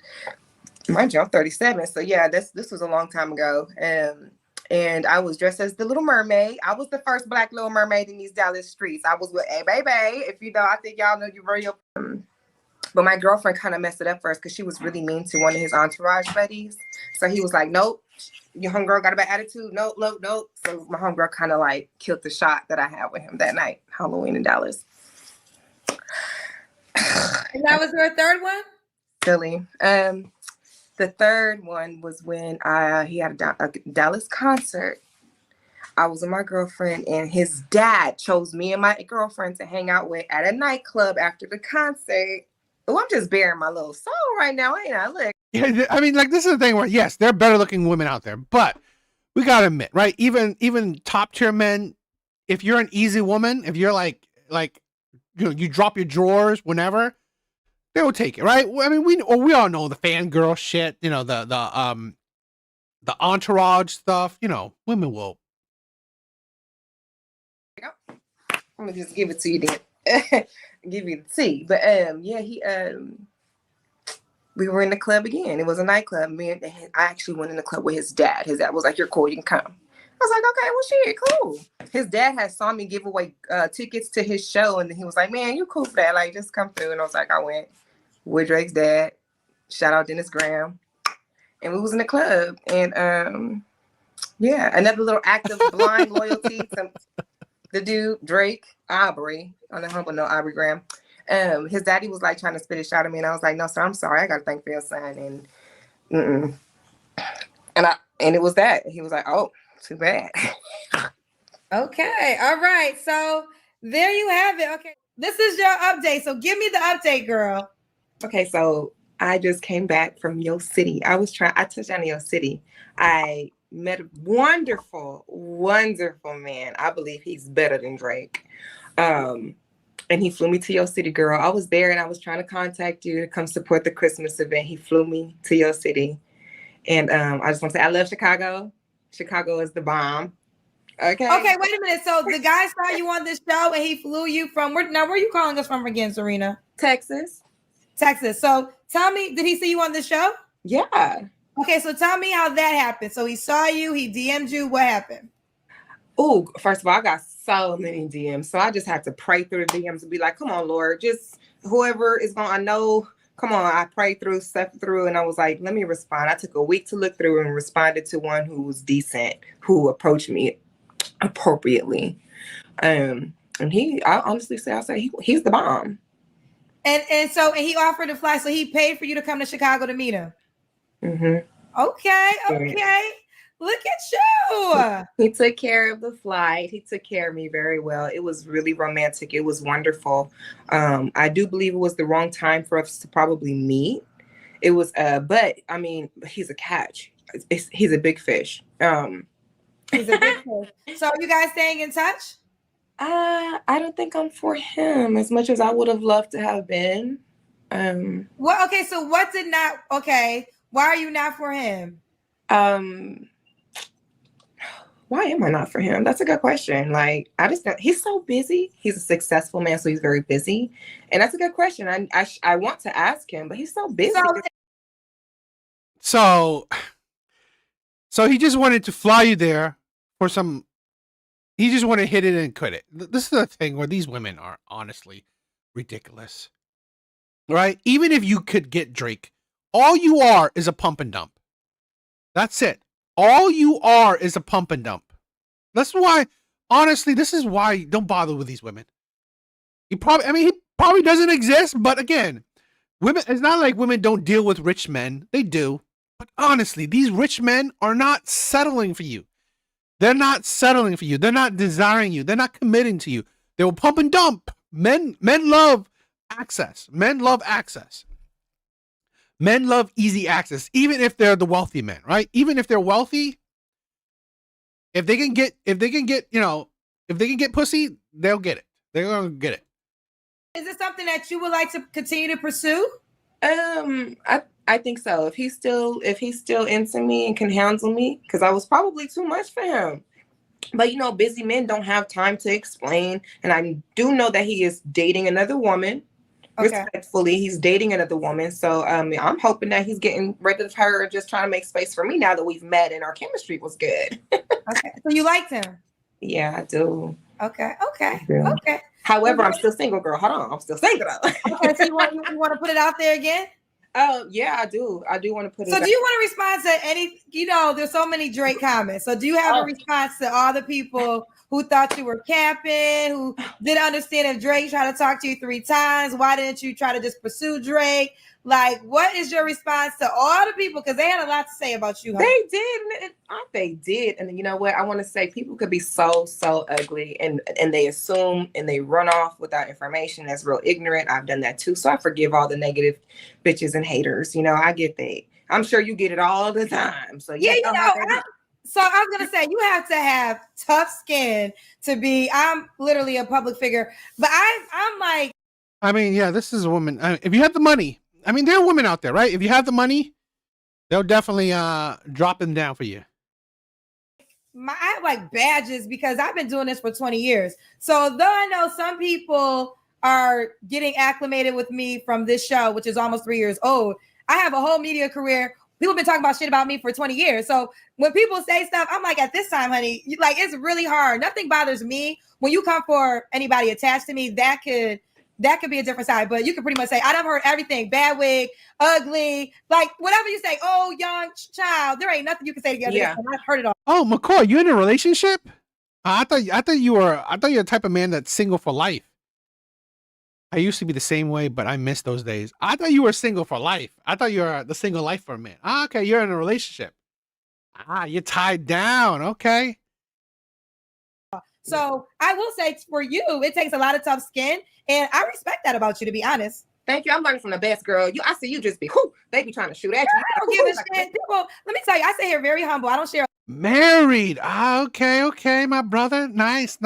Mind you, I'm 37, so yeah, this was a long time ago. And I was dressed as the Little Mermaid. I was the first Black Little Mermaid in these Dallas streets. I was with A Baby. If you know, I think y'all know you real. But my girlfriend kind of messed it up first because she was really mean to one of his entourage buddies. So he was like, "Nope, your homegirl got a bad attitude. Nope." So my homegirl kind of like killed the shot that I had with him that night, Halloween in Dallas. And that was your third one? Silly. The third one was when he had a Dallas concert. I was with my girlfriend, and his dad chose me and my girlfriend to hang out with at a nightclub after the concert. Oh, I'm just bearing my little soul right now, ain't I? Look. Yeah, I mean, like, this is the thing where, yes, there are better looking women out there, but we gotta admit, right? Even top tier men, if you're an easy woman, if you're like you drop your drawers whenever, they will take it, right? I mean, we all know the fangirl shit, the entourage stuff, women will. I'm gonna just give it to you then. Give you the tea. But yeah, we were in the club again. It was a nightclub. I actually went in the club with his dad. His dad was like, "You're cool, you can come." I was like, "Okay, well, shit, cool." His dad had saw me give away tickets to his show, and he was like, "Man, you cool for that? Like, just come through." And I was like, I went with Drake's dad. Shout out Dennis Graham. And we was in the club. And yeah, another little act of blind loyalty to the dude, Drake, Aubrey, on the humble note, Aubrey Graham. His daddy was like trying to spit a shot at me, and I was like, "No, sir, I'm sorry. I gotta thank for your son." And and it was that. He was like, "Oh, too bad." Okay, all right. So there you have it. Okay, this is your update. So give me the update, girl. Okay, so I just came back from Yo City. I touched down in Yo City. I met a wonderful man. I believe he's better than Drake. And he flew me to Yo City, girl. I was there and I was trying to contact you to come support the Christmas event. He flew me to Yo City. And I just want to say I love Chicago. Chicago is the bomb. Okay, wait a minute. So the guy saw you on this show and he flew you from where are you calling us from again, Serena? Texas. So Tell me, did he see you on the show? Yeah. Okay, so tell me how that happened. So he saw you, he DM'd you. What happened? Oh, first of all, I got so many DMs. So I just had to pray through the DMs and be like, come on, Lord, just whoever is going, I know, come on. I prayed through, stepped through, and I was like, let me respond. I took a week to look through and responded to one who was decent, who approached me appropriately. And I honestly say, he's the bomb. And so he offered to fly, so he paid for you to come to Chicago to meet him. Mm-hmm. Okay. Look at you. He took care of the flight. He took care of me very well. It was really romantic. It was wonderful. I do believe it was the wrong time for us to probably meet. It was, but I mean, he's a catch. He's a big fish. He's a big fish. So are you guys staying in touch? I don't think I'm for him as much as I would have loved to have been. Well, okay, so why are you not for him? Why am I not for him? That's a good question. Like, he's so busy. He's a successful man, so he's very busy. And that's a good question. I want to ask him, but he's so busy. So he just wanted to fly you there for some. He just wanted to hit it and quit it. This is the thing where these women are honestly ridiculous, right? Even if you could get Drake, all you are is a pump and dump. That's it. All you are is a pump and dump. That's why, honestly, this is why don't bother with these women. He probably doesn't exist, but again, women, it's not like women don't deal with rich men. They do. But honestly, these rich men are not settling for you. They're not settling for you. They're not desiring you. They're not committing to you. They will pump and dump. Men love access. Men love access. Men love easy access, even if they're the wealthy men, right? Even if they're wealthy, if they can get pussy, they'll get it. They're gonna get it. Is it something that you would like to continue to pursue? I think so. If he's still into me and can handle me, because I was probably too much for him. But busy men don't have time to explain. And I do know that he is dating another woman. Okay. Respectfully, he's dating another woman. So I'm hoping that he's getting rid of her, just trying to make space for me now that we've met and our chemistry was good. Okay. So you liked him? Yeah, I do. Okay. However, I'm still single, girl. Hold on. I'm still single. Okay, so you want to put it out there again? Oh, yeah, I do. I do want to put it out. So do you want to respond to any, there's so many Drake comments. So do you have a response to all the people who thought you were camping, who didn't understand if Drake tried to talk to you 3 times? Why didn't you try to just pursue Drake? Like, what is your response to all the people? Because they had a lot to say about you. Huh? They did. And you know what? I want to say people could be so ugly and they assume and they run off without information. That's real ignorant. I've done that too. So I forgive all the negative bitches and haters. I get that. I'm sure you get it all the time. So yeah, so I was going to say, you have to have tough skin to be, I'm literally a public figure, but I'm like. I mean, yeah, this is a woman. If you have the money, there are women out there, right? If you have the money, they'll definitely drop them down for you. I have like badges because I've been doing this for 20 years. So though I know some people are getting acclimated with me from this show, which is almost 3 years old, I have a whole media career. People have been talking about shit about me for 20 years. So when people say stuff, I'm like, at this time, honey, it's really hard. Nothing bothers me. When you come for anybody attached to me, that could be a different side. But you can pretty much say, I've heard everything. Bad wig, ugly, like whatever you say. Oh, young child. There ain't nothing you can say together. Yeah. I've heard it all. Oh, McCoy, you in a relationship? I thought you were the type of man that's single for life. I used to be the same way, but I miss those days. I thought you were single for life. I thought you were the single life for a man. Okay, you're in a relationship. You're tied down. Okay. So I will say for you, it takes a lot of tough skin, and I respect that about you, to be honest. Thank you. I'm learning from the best, girl. I see you just be, they be trying to shoot at you. I don't give a shit. People, let me tell you, I sit here very humble. I don't share. Married. Okay, my brother. Nice.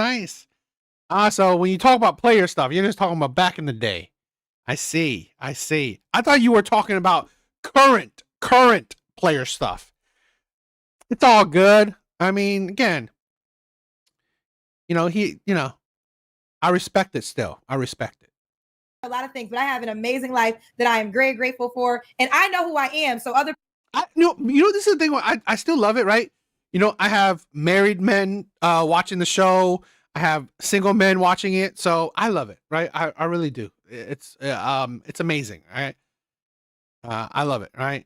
So when you talk about player stuff, you're just talking about back in the day. I see. I thought you were talking about current player stuff. It's all good. Again, I respect it still. I respect it. a lot of things, but I have an amazing life that I am very grateful for, and I know who I am. So this is the thing. I still love it, right? I have married men watching the show. I have single men watching it, so I love it, right? I really do. It's amazing, right? I love it, right?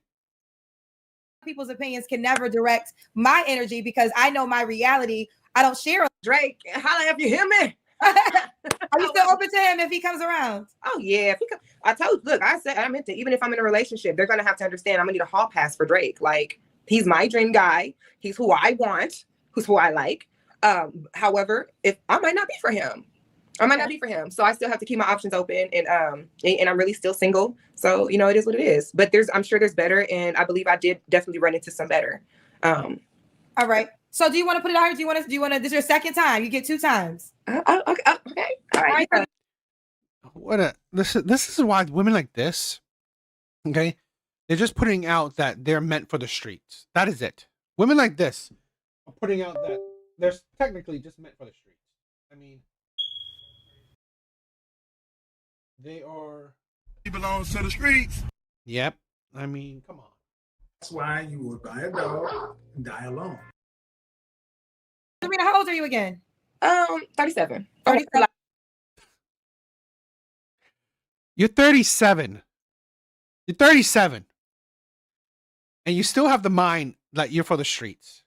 People's opinions can never direct my energy because I know my reality. I don't share. Drake, holla if you hear me. Are you still open to him if he comes around? Oh yeah, I told. Look, I said I meant to. Even if I'm in a relationship, they're gonna have to understand. I'm gonna need a hall pass for Drake. Like he's my dream guy. He's who I want. Who's who I like. However, if I might not be for him, so I still have to keep my options open. And I'm really still single. So it is what it is. But I'm sure there's better, and I believe I did definitely run into some better. All right. So do you want to put it out here? Do you want to? This is your second time. You get 2 times. Okay. All right. This is why women like this, okay, they're just putting out that they're meant for the streets. That is it. Women like this are putting out that they're technically just meant for the streets. I mean, they are. He belongs to the streets. Yep. I mean, come on. That's why you would buy a dog and die alone. Serena, how old are you again? 37. 37. You're 37. You're 37. And you still have the mind that you're for the streets.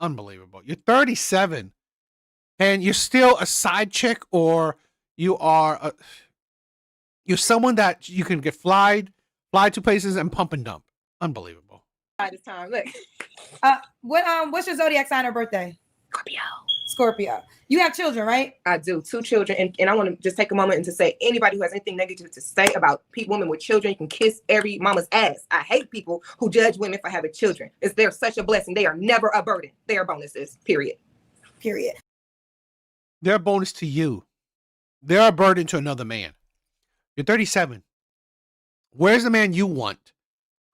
Unbelievable. You're 37. And you're still a side chick, or you're someone that you can get fly to places and pump and dump. Unbelievable. This time, look. What's your zodiac sign or birthday? Scorpio. You have children, right? I do. 2 children. And I want to just take a moment and to say, anybody who has anything negative to say about women with children, you can kiss every mama's ass. I hate people who judge women for having children. They're such a blessing. They are never a burden. They are bonuses. Period. They're a bonus to you. They're a burden to another man. You're 37. Where's the man you want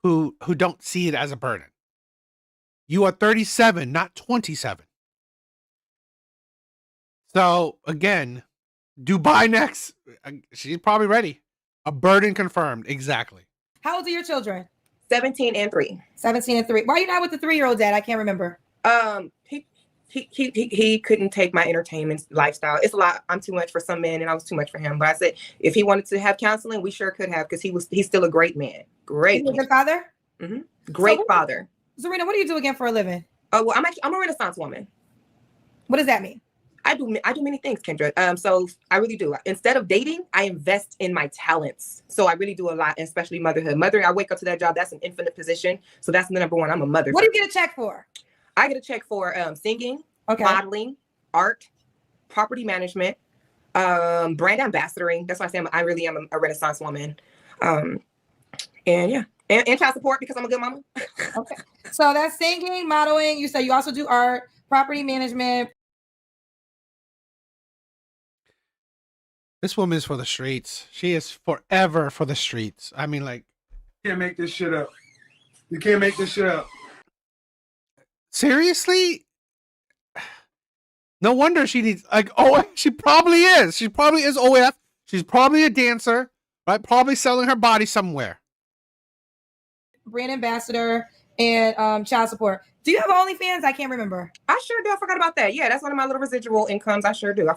who don't see it as a burden? You are 37, not 27. So again, Dubai next. She's probably ready. A burden confirmed. Exactly. How old are your children? 17 and 3. 17 and 3. Why are you not with the 3-year-old dad? I can't remember. He couldn't take my entertainment lifestyle. It's a lot. I'm too much for some men, and I was too much for him. But I said, if he wanted to have counseling, we sure could have, because he's still a great man. Great. He's a good father? Mm-hmm. Great father. Serena, what do you do again for a living? Oh, well, I'm a Renaissance woman. What does that mean? I do many things, Kendra. So I really do. Instead of dating, I invest in my talents. So I really do a lot, especially motherhood. I wake up to that job. That's an infinite position. So that's the number one. I'm a mother. What do you get a check for? I get a check for singing, modeling, art, property management, brand ambassadoring. That's why I say I really am a Renaissance woman. And yeah, and child support, because I'm a good mama. Okay. So that's singing, modeling. You say you also do art, property management. This woman is for the streets. She is forever for the streets. I mean, like, You can't make this shit up. You can't make this shit up. seriously? No wonder she needs, like, oh, she probably is. She probably is OF. She's probably a dancer, right? Probably selling her body somewhere. Brand ambassador and child support. Do you have OnlyFans? I can't remember. I sure do. I forgot about that. Yeah, that's one of my little residual incomes. I sure do.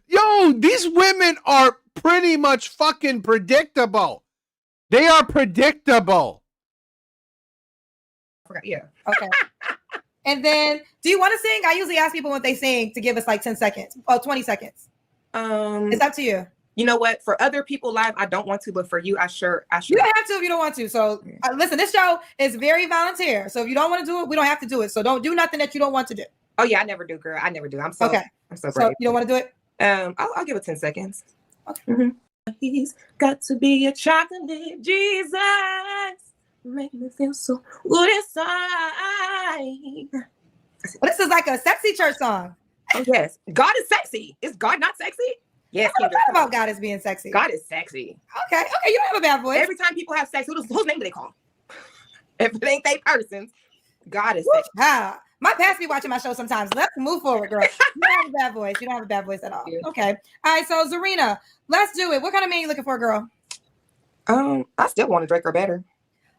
Yo, these women are pretty much fucking predictable. They are predictable. I forgot. Yeah. Okay. And then, do you want to sing? I usually ask people what they sing to give us like 10 seconds. Oh, 20 seconds. It's up to you. You know what? For other people live, I don't want to, but for you, I sure. You don't have to if you don't want to. So listen, this show is very volunteer. So if you don't want to do it, we don't have to do it. So don't do nothing that you don't want to do. Oh yeah, I never do, girl. I never do. I'm so okay. I'm so So brave. you don't want to do it? I'll give it 10 seconds. Okay. Mm-hmm. He's got to be a chocolate Jesus. Make me feel so good inside. Well, this is like a sexy church song. Oh, yes. God is sexy. Is God not sexy? Yes. I don't know about God as being sexy. God is sexy. Okay. You don't have a bad voice. Every time people have sex, whose name do they call? If it ain't they persons, God is sexy. Wow. My past be watching my show sometimes. Let's move forward, girl. You don't have a bad voice. You don't have a bad voice at all. Okay. All right. So Zarina, let's do it. What kind of man you looking for, girl? I still want a Drake or better.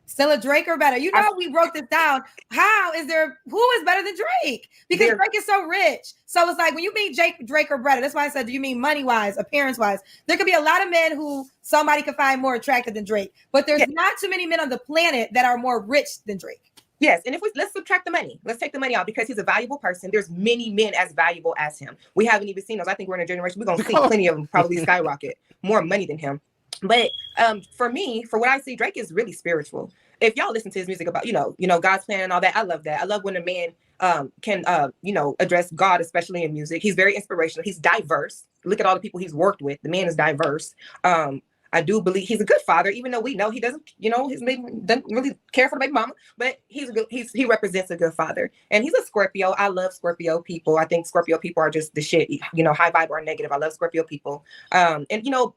Still a Drake or better. You know, we broke this down. Who is better than Drake? Because Drake is so rich. So it's like when you meet Drake or better, that's why I said, do you mean money-wise, appearance-wise? There could be a lot of men who somebody could find more attractive than Drake. But there's not too many men on the planet that are more rich than Drake. Yes, and let's subtract the money. Let's take the money out because he's a valuable person. There's many men as valuable as him. We haven't even seen those. I think we're in a generation, we're going to see plenty of them probably skyrocket. More money than him. But for me, for what I see, Drake is really spiritual. If y'all listen to his music about, God's plan and all that, I love that. I love when a man can, address God, especially in music. He's very inspirational. He's diverse. Look at all the people he's worked with. The man is diverse. I do believe he's a good father, even though we know he doesn't, doesn't really care for the baby mama, but he represents a good father. And he's a Scorpio. I love Scorpio people. I think Scorpio people are just the shit, high vibe or negative. I love Scorpio people. And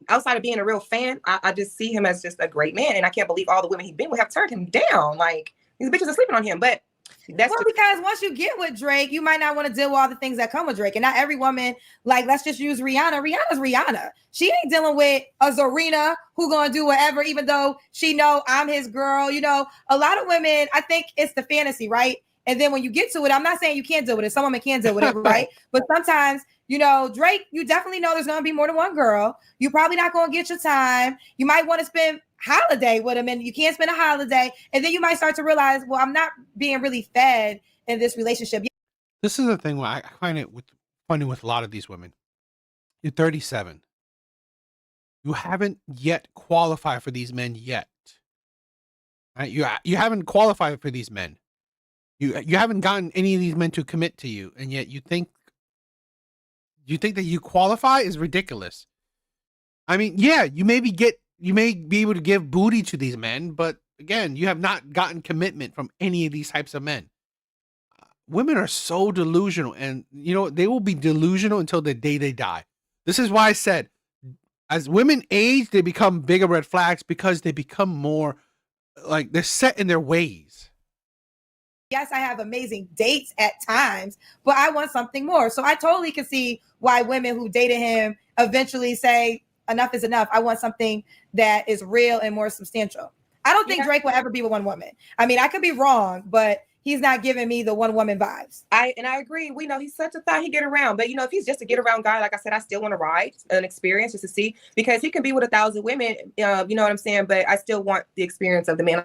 outside of being a real fan, I just see him as just a great man. And I can't believe all the women he's been with have turned him down. Like, these bitches are sleeping on him. But because once you get with Drake, you might not want to deal with all the things that come with Drake. And not every woman, like, let's just use Rihanna. Rihanna's Rihanna. She ain't dealing with a Zarina who gonna do whatever, even though she know I'm his girl. A lot of women, I think it's the fantasy, right? And then when you get to it, I'm not saying you can't deal with it. Some women can deal with it, right? But sometimes, Drake, you definitely know there's gonna be more than one girl. You're probably not gonna get your time. You might want to spend holiday with him, and you can't spend a holiday, and then you might start to realize, well, I'm not being really fed in this relationship. This is the thing where I find it funny with a lot of these women. You're 37. You haven't yet qualified for these men yet. Right? You haven't qualified for these men. You haven't gotten any of these men to commit to you, and yet you think that you qualify is ridiculous. I mean, yeah, you may be able to give booty to these men, but again, you have not gotten commitment from any of these types of men. Women are so delusional, and they will be delusional until the day they die. This is why I said, as women age, they become bigger red flags because they become more like they're set in their ways. Yes, I have amazing dates at times, but I want something more. So I totally can see why women who dated him eventually say, enough is enough. I want something that is real and more substantial. I don't think Drake will ever be with one woman. I mean, I could be wrong, but he's not giving me the one woman vibes. I agree. We know he's such a thought. He get around, but if he's just a get around guy, like I said, I still want to ride an experience just to see, because he can be with 1,000 women. You know what I'm saying? But I still want the experience of the man.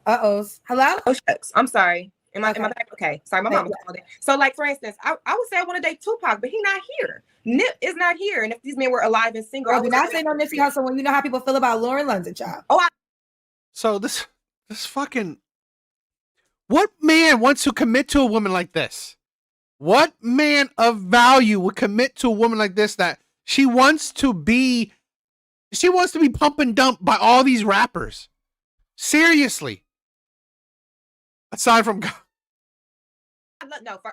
Hello? Oh, shucks. I'm sorry. Am I back? Okay. Sorry, my mom called it. So, like, for instance, I would say I want to date Tupac, but he's not here. Nip is not here. And if these men were alive and single, I would not say no Nipsey Hussle when you know how people feel about Lauren London, child. So this fucking, what man wants to commit to a woman like this? What man of value would commit to a woman like this that she wants to be pump and dump by all these rappers? Seriously. Aside from God.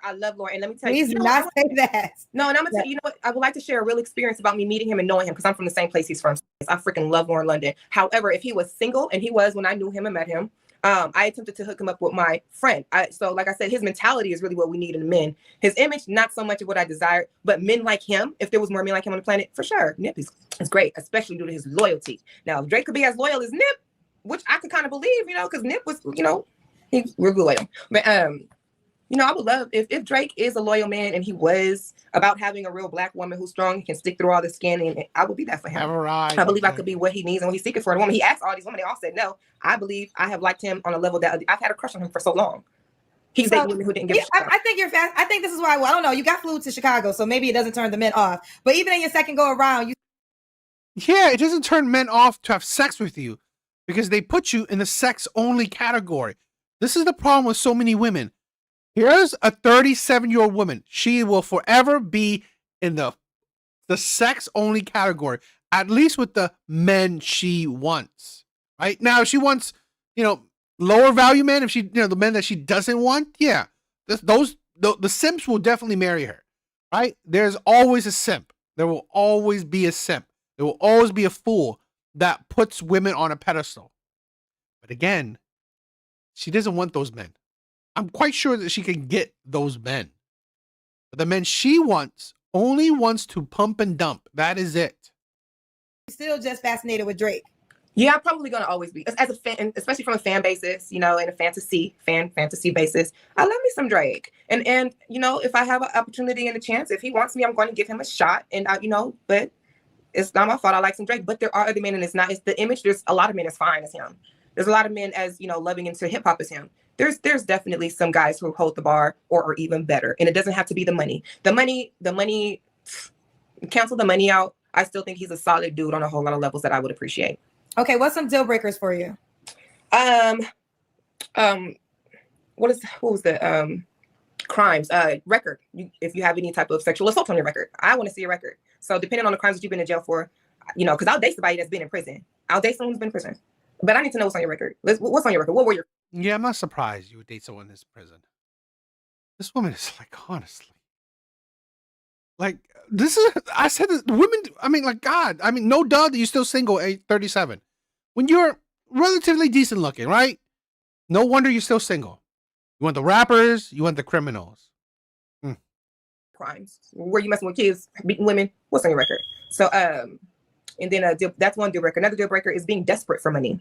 I love Lauren. And let me tell you. Please do not say that. No, and I'm going to tell you, what? I would like to share a real experience about me meeting him and knowing him, because I'm from the same place he's from. I freaking love Lauren London. However, if he was single, and he was when I knew him and met him, I attempted to hook him up with my friend. So like I said, his mentality is really what we need in men. His image, not so much of what I desired, but men like him, if there was more men like him on the planet, for sure, Nip is great, especially due to his loyalty. Now, if Drake could be as loyal as Nip, which I could kind of believe, because Nip was, he's really loyal. But, I would love if Drake is a loyal man and he was about having a real black woman who's strong and can stick through all the skin, and I would be that for him. I believe I could be what he needs and what he's seeking for in a woman. He asked all these women, they all said no. I believe I have liked him on a level that I've had a crush on him for so long. He's dating women who didn't give a shit. I think you're fast. I think this is why, I don't know, you got flew to Chicago, so maybe it doesn't turn the men off. But even in your second go around, yeah, it doesn't turn men off to have sex with you because they put you in the sex only category. This is the problem with so many women. Here's a 37-year-old woman. She will forever be in the sex only category, at least with the men she wants. Right now, if she wants, lower value men, if she, the men that she doesn't want, yeah, the simps will definitely marry her. Right? There's always a simp. There will always be a simp. There will always be a fool that puts women on a pedestal. But again, she doesn't want those men. I'm quite sure that she can get those men. But the men she wants only wants to pump and dump. That is it. Still just fascinated with Drake. Yeah, I'm probably gonna always be as a fan, especially from a fan basis, you know, and a fantasy basis. I love me some Drake, and you know, if I have an opportunity and a chance, if he wants me, I'm going to give him a shot. And you know, but it's not my fault. I like some Drake, but there are other men, and it's the image. There's a lot of men as fine as him. There's a lot of men as, you know, loving into hip hop as him. There's definitely some guys who hold the bar or even better, and it doesn't have to be the money. The money, cancel the money out. I still think he's a solid dude on a whole lot of levels that I would appreciate. Okay, what's some deal breakers for you? What was the crimes record? If you have any type of sexual assault on your record, I want to see a record. So depending on the crimes that you've been in jail for, you know, because I'll date somebody that's been in prison. I'll date someone who's been in prison, but I need to know what's on your record. What's on your record? What were your? Yeah, I'm not surprised you would date someone in this prison. This woman is like, honestly, like this is. I said this, women. I mean, like God. I mean, no doubt that you're still single at 37. When you're relatively decent looking, right? No wonder you're still single. You want the rappers, you want the criminals. Crimes where you messing with kids, beating women. What's on your record? So, and then that's one deal breaker. Another deal breaker is being desperate for money.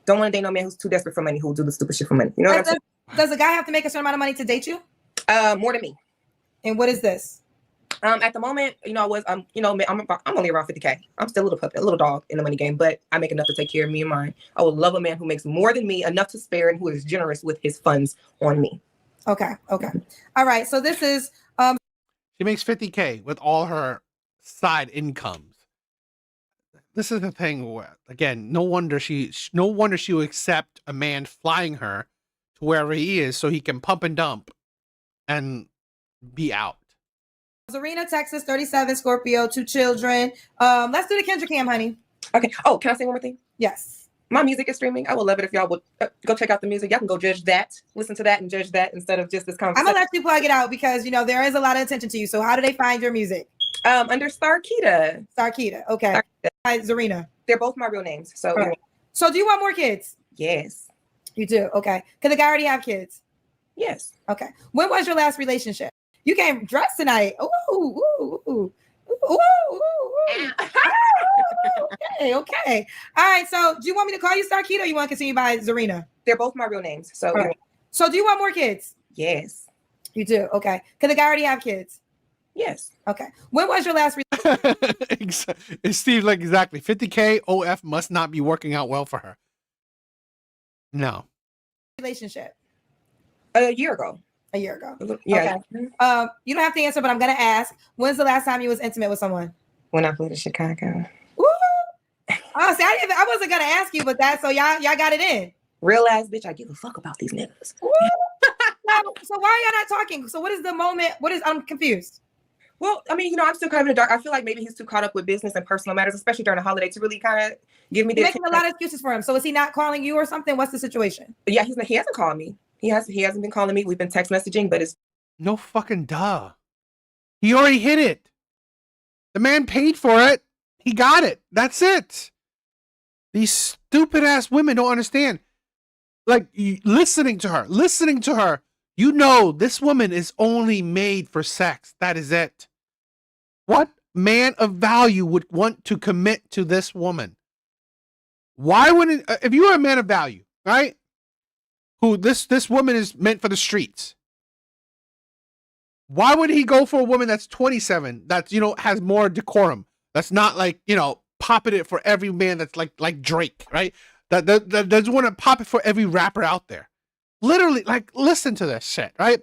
Don't want to date no man who's too desperate for money, who'll do the stupid shit for money. You know what I'm saying? Does a guy have to make a certain amount of money to date you? More than me. And what is this? At the moment, you know, I'm only around 50K. I'm still a little puppy, a little dog in the money game, but I make enough to take care of me and mine. I would love a man who makes more than me, enough to spare, and who is generous with his funds on me. Okay. All right. So this is She makes 50K with all her side incomes. This is the thing where, again, no wonder she will accept a man flying her to wherever he is so he can pump and dump and be out. Zarina, Texas, 37, Scorpio, 2 children. Let's do the Kendra Cam, honey. Okay. Oh, can I say one more thing? Yes. My music is streaming. I would love it if y'all would go check out the music. Y'all can go judge that, listen to that, and judge that instead of just this conversation. I'm gonna let you plug it out because you know there is a lot of attention to you. So how do they find your music? Under Starkita. Starkita. Okay. Hi, Zarina. They're both my real names. So. Right. So do you want more kids? Yes. You do. Okay. Because the guy already have kids. Yes. Okay. When was your last relationship? You came dressed tonight. Ooh. Okay. All right. So do you want me to call you Starkita or you want to continue by Zarina? They're both my real names. So. Right. So do you want more kids? Yes. You do. Okay. Because the guy already have kids. Yes. Okay. When was your last It's Steve, like exactly 50K OF must not be working out well for her. No. relationship? A year ago. A year ago. Yeah. Okay. You don't have to answer, but I'm gonna ask. When's the last time you was intimate with someone? When I flew to Chicago. Woo! Oh, see, I wasn't gonna ask you, but that so y'all got it in. Real ass bitch, I give a fuck about these niggas. So why are y'all not talking? So what is the moment? I'm confused. Well, I mean, you know, I'm still kind of in the dark. I feel like maybe he's too caught up with business and personal matters, especially during the holiday, to really kind of give me the You're making a lot of excuses for him. So is he not calling you or something? What's the situation? Yeah, he hasn't called me. He hasn't been calling me. We've been text messaging, but it's no fucking duh. He already hit it. The man paid for it. He got it. That's it. These stupid ass women don't understand. Like listening to her, you know this woman is only made for sex. That is it. What man of value would want to commit to this woman? Why wouldn't, if you were a man of value, right? Who this woman is meant for the streets. Why would he go for a woman that's 27, that's, has more decorum? That's not like, popping it for every man that's like Drake, right? That doesn't want to pop it for every rapper out there. Literally, like, listen to this shit, right?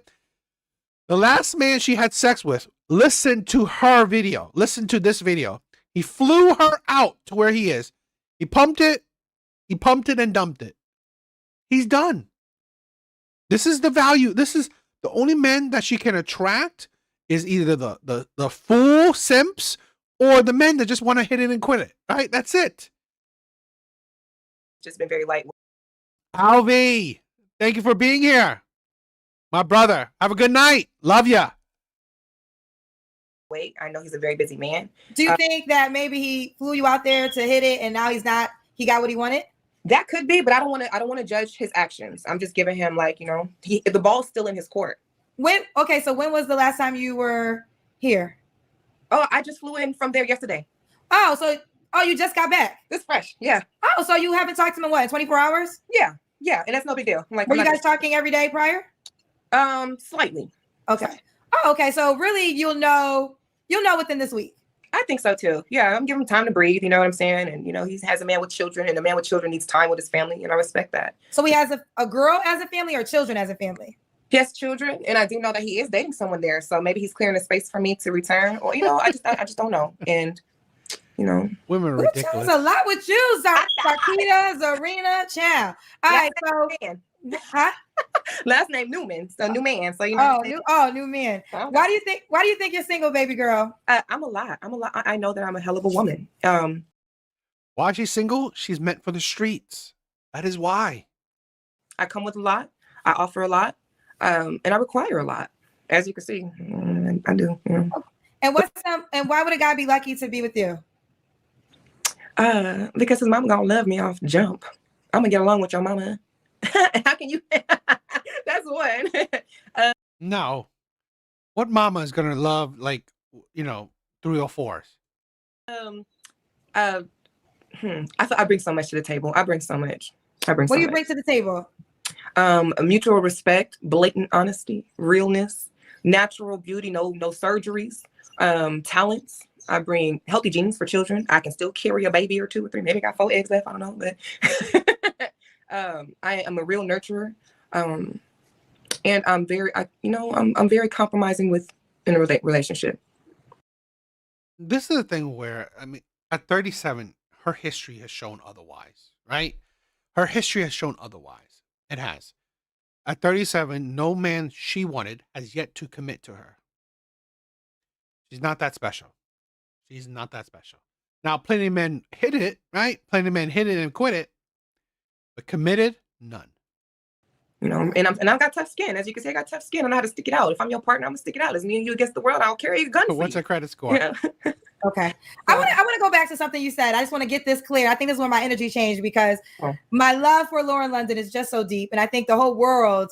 The last man she had sex with, listen to her video. Listen to this video. He flew her out to where he is. He pumped it and dumped it. He's done. This is the value. This is the only men that she can attract is either the fool simps or the men that just want to hit it and quit it, right? That's it. just been very light. Alvy, thank you for being here. My brother, have a good night. Love ya. Wait, I know he's a very busy man. Do you think that maybe he flew you out there to hit it and now he got what he wanted? That could be, but I don't want to judge his actions. I'm just giving him like, the ball's still in his court. So when was the last time you were here? Oh, I just flew in from there yesterday. Oh, you just got back. It's fresh. Yeah. Oh, so you haven't talked to him in what, 24 hours? Yeah. Yeah. And that's no big deal. I'm like, were you guys talking every day prior? Slightly. Okay. Oh, okay. So really you'll know within this week. I think so too. Yeah. I'm giving him time to breathe. You know what I'm saying? And he has a man with children, and a man with children needs time with his family. And I respect that. So he has a girl as a family or children as a family? He has children, and I do know that he is dating someone there. So maybe he's clearing a space for me to return, or I just don't know. And women are ridiculous. There's a lot with you, Sarkita, Zarina, Chow. All right, so last name Newman, so new man. So new man. Why do you think you're single, baby girl? I'm a lot. I know that I'm a hell of a woman. Why she's single? She's meant for the streets. That is why. I come with a lot. I offer a lot. And I require a lot, as you can see. I do. And why would a guy be lucky to be with you? Because his mama gonna love me off jump. I'm gonna get along with your mama. How can you? That's one. No. What mama is gonna love 304s? I bring so much to the table. I bring so much. What do you bring to the table? Mutual respect, blatant honesty, realness, natural beauty, no surgeries, talents. I bring healthy genes for children. I can still carry a baby or 2 or 3. Maybe got 4 eggs left. I don't know, but I am a real nurturer. And I'm very, I'm very compromising in a relationship. This is the thing where, at 37, her history has shown otherwise, right? Her history has shown otherwise. It has. At 37, no man she wanted has yet to commit to her. She's not that special. She's not that special. Now, plenty of men hit it, right? Plenty of men hit it and quit it. But committed, none. And I've got tough skin. As you can see, I got tough skin. I know how to stick it out. If I'm your partner, I'm gonna stick it out. It's me and you against the world. I'll carry a gun. But what's her credit score? Yeah. Okay. I want to go back to something you said. I just want to get this clear. I think this is where my energy changed because my love for Lauren London is just so deep. And I think the whole world.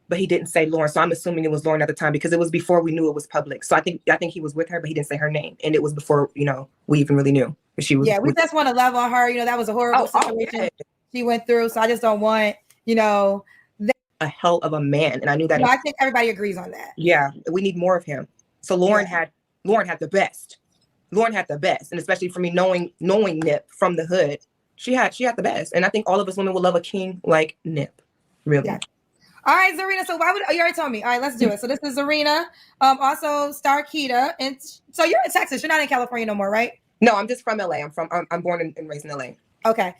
But he didn't say Lauren. So I'm assuming it was Lauren at the time because it was before we knew it was public. So I think he was with her, but he didn't say her name. And it was before, we even really knew she was. Yeah, we just want to love on her. That was a horrible situation she went through. So I just don't want, a hell of a man. And I knew that. I think everybody agrees on that. Yeah. We need more of him. So Lauren had the best. Lauren had the best. And especially for me knowing Nip from the hood, she had the best. And I think all of us women would love a king like Nip. Really. Yeah. All right, Zarina. So you already told me. All right, let's do it. So this is Zarina. Also Starkita. And so you're in Texas. You're not in California no more, right? No, I'm just from LA. I'm born and raised in LA. Okay.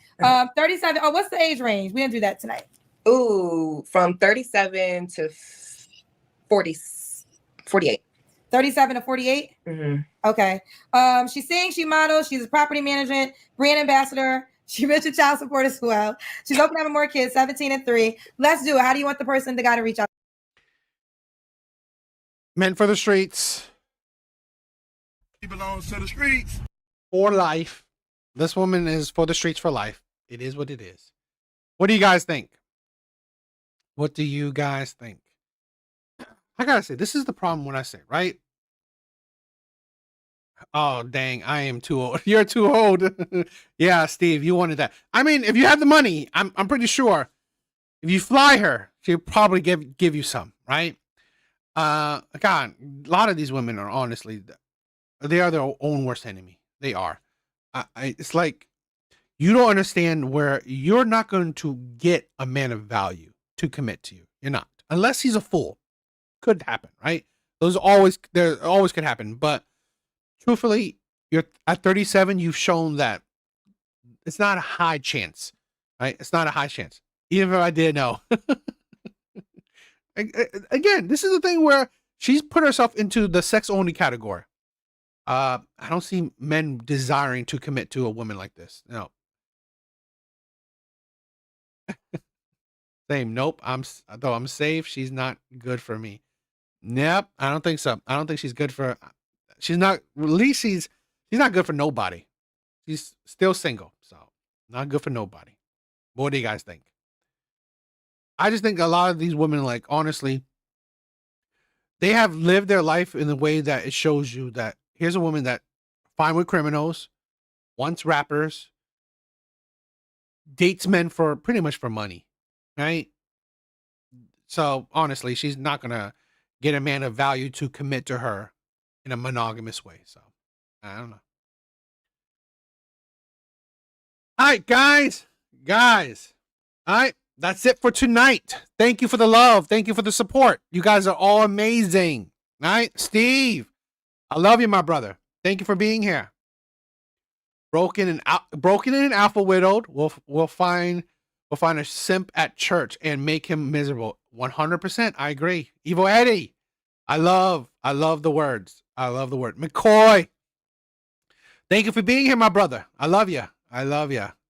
37. Oh, what's the age range? We didn't do that tonight. Ooh, from 37 to 48. 37 to 48? Mm-hmm. Okay. She sings, she models, she's a property management, brand ambassador. She mentioned child support as well. She's open to having more kids, 17 and 3. Let's do it. How do you want the guy to reach out? Men for the streets. He belongs to the streets. For life. This woman is for the streets for life. It is what it is. What do you guys think? What do you guys think? I gotta say, this is the problem when I say, right? Oh, dang, I am too old. You're too old. Yeah, Steve, you wanted that. If you have the money, I'm pretty sure if you fly her, she'll probably give you some, right? God, a lot of these women are honestly, they are their own worst enemy. They are. It's like, you don't understand where you're not going to get a man of value to commit to you. You're not. Unless he's a fool. Could happen, right? There always could happen. But truthfully, you're at 37, you've shown that it's not a high chance, right? It's not a high chance. Even if I did know. Again, this is the thing where she's put herself into the sex only category. I don't see men desiring to commit to a woman like this. No. Same. Nope. Though I'm safe. She's not good for me. Nope. I don't think so. I don't think she's good for. She's not. At least she's not good for nobody. She's still single, so not good for nobody. What do you guys think? I just think a lot of these women, like, honestly, they have lived their life in a way that it shows you that here's a woman that fine with criminals, wants rappers, dates men for pretty much for money, right? So honestly, she's not gonna get a man of value to commit to her in a monogamous way. So I don't know. All right, guys. All right, that's it for tonight. Thank you for the love. Thank you for the support. You guys are all amazing. All right, Steve, I love you, my brother. Thank you for being here. Broken and alpha widowed. We'll find a simp at church and make him miserable. 100%. I agree. Evo Eddie. I love the words. I love the word. McCoy. Thank you for being here, my brother. I love you.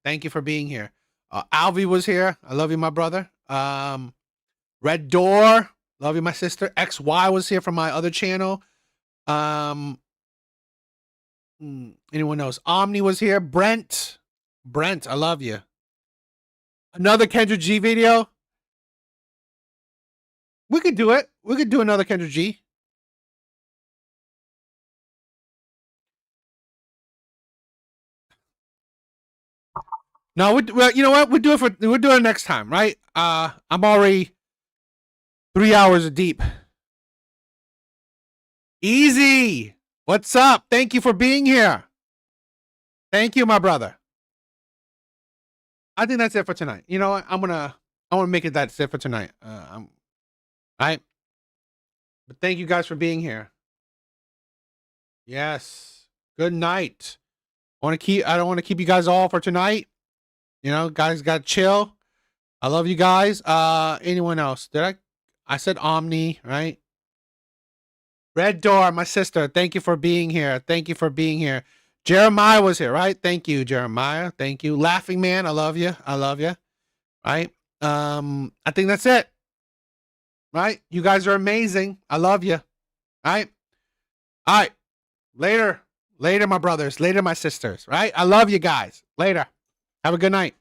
Thank you for being here. Alvi was here. I love you, my brother. Red Door. Love you, my sister. XY was here from my other channel. Anyone else? Omni was here. Brent, I love you. Another Kendra G video. We could do it. We could do another Kendra G. No, well, you know what? We'll do it next time, right? I'm already 3 hours deep. Easy. What's up? Thank you for being here. Thank you, my brother. I think that's it for tonight. You know what? I want to make it that's it for tonight. All right. But thank you guys for being here. Yes. Good night. I don't want to keep you guys all for tonight. You know, guys got chill. I love you guys. Anyone else? I said Omni, right? Red Door, my sister. Thank you for being here. Jeremiah was here, right? Thank you, Jeremiah. Thank you. Laughing Man, I love you. Right? I think that's it. Right? You guys are amazing. I love you. Right? All right. Later, my brothers. Later, my sisters. Right? I love you guys. Later. Have a good night.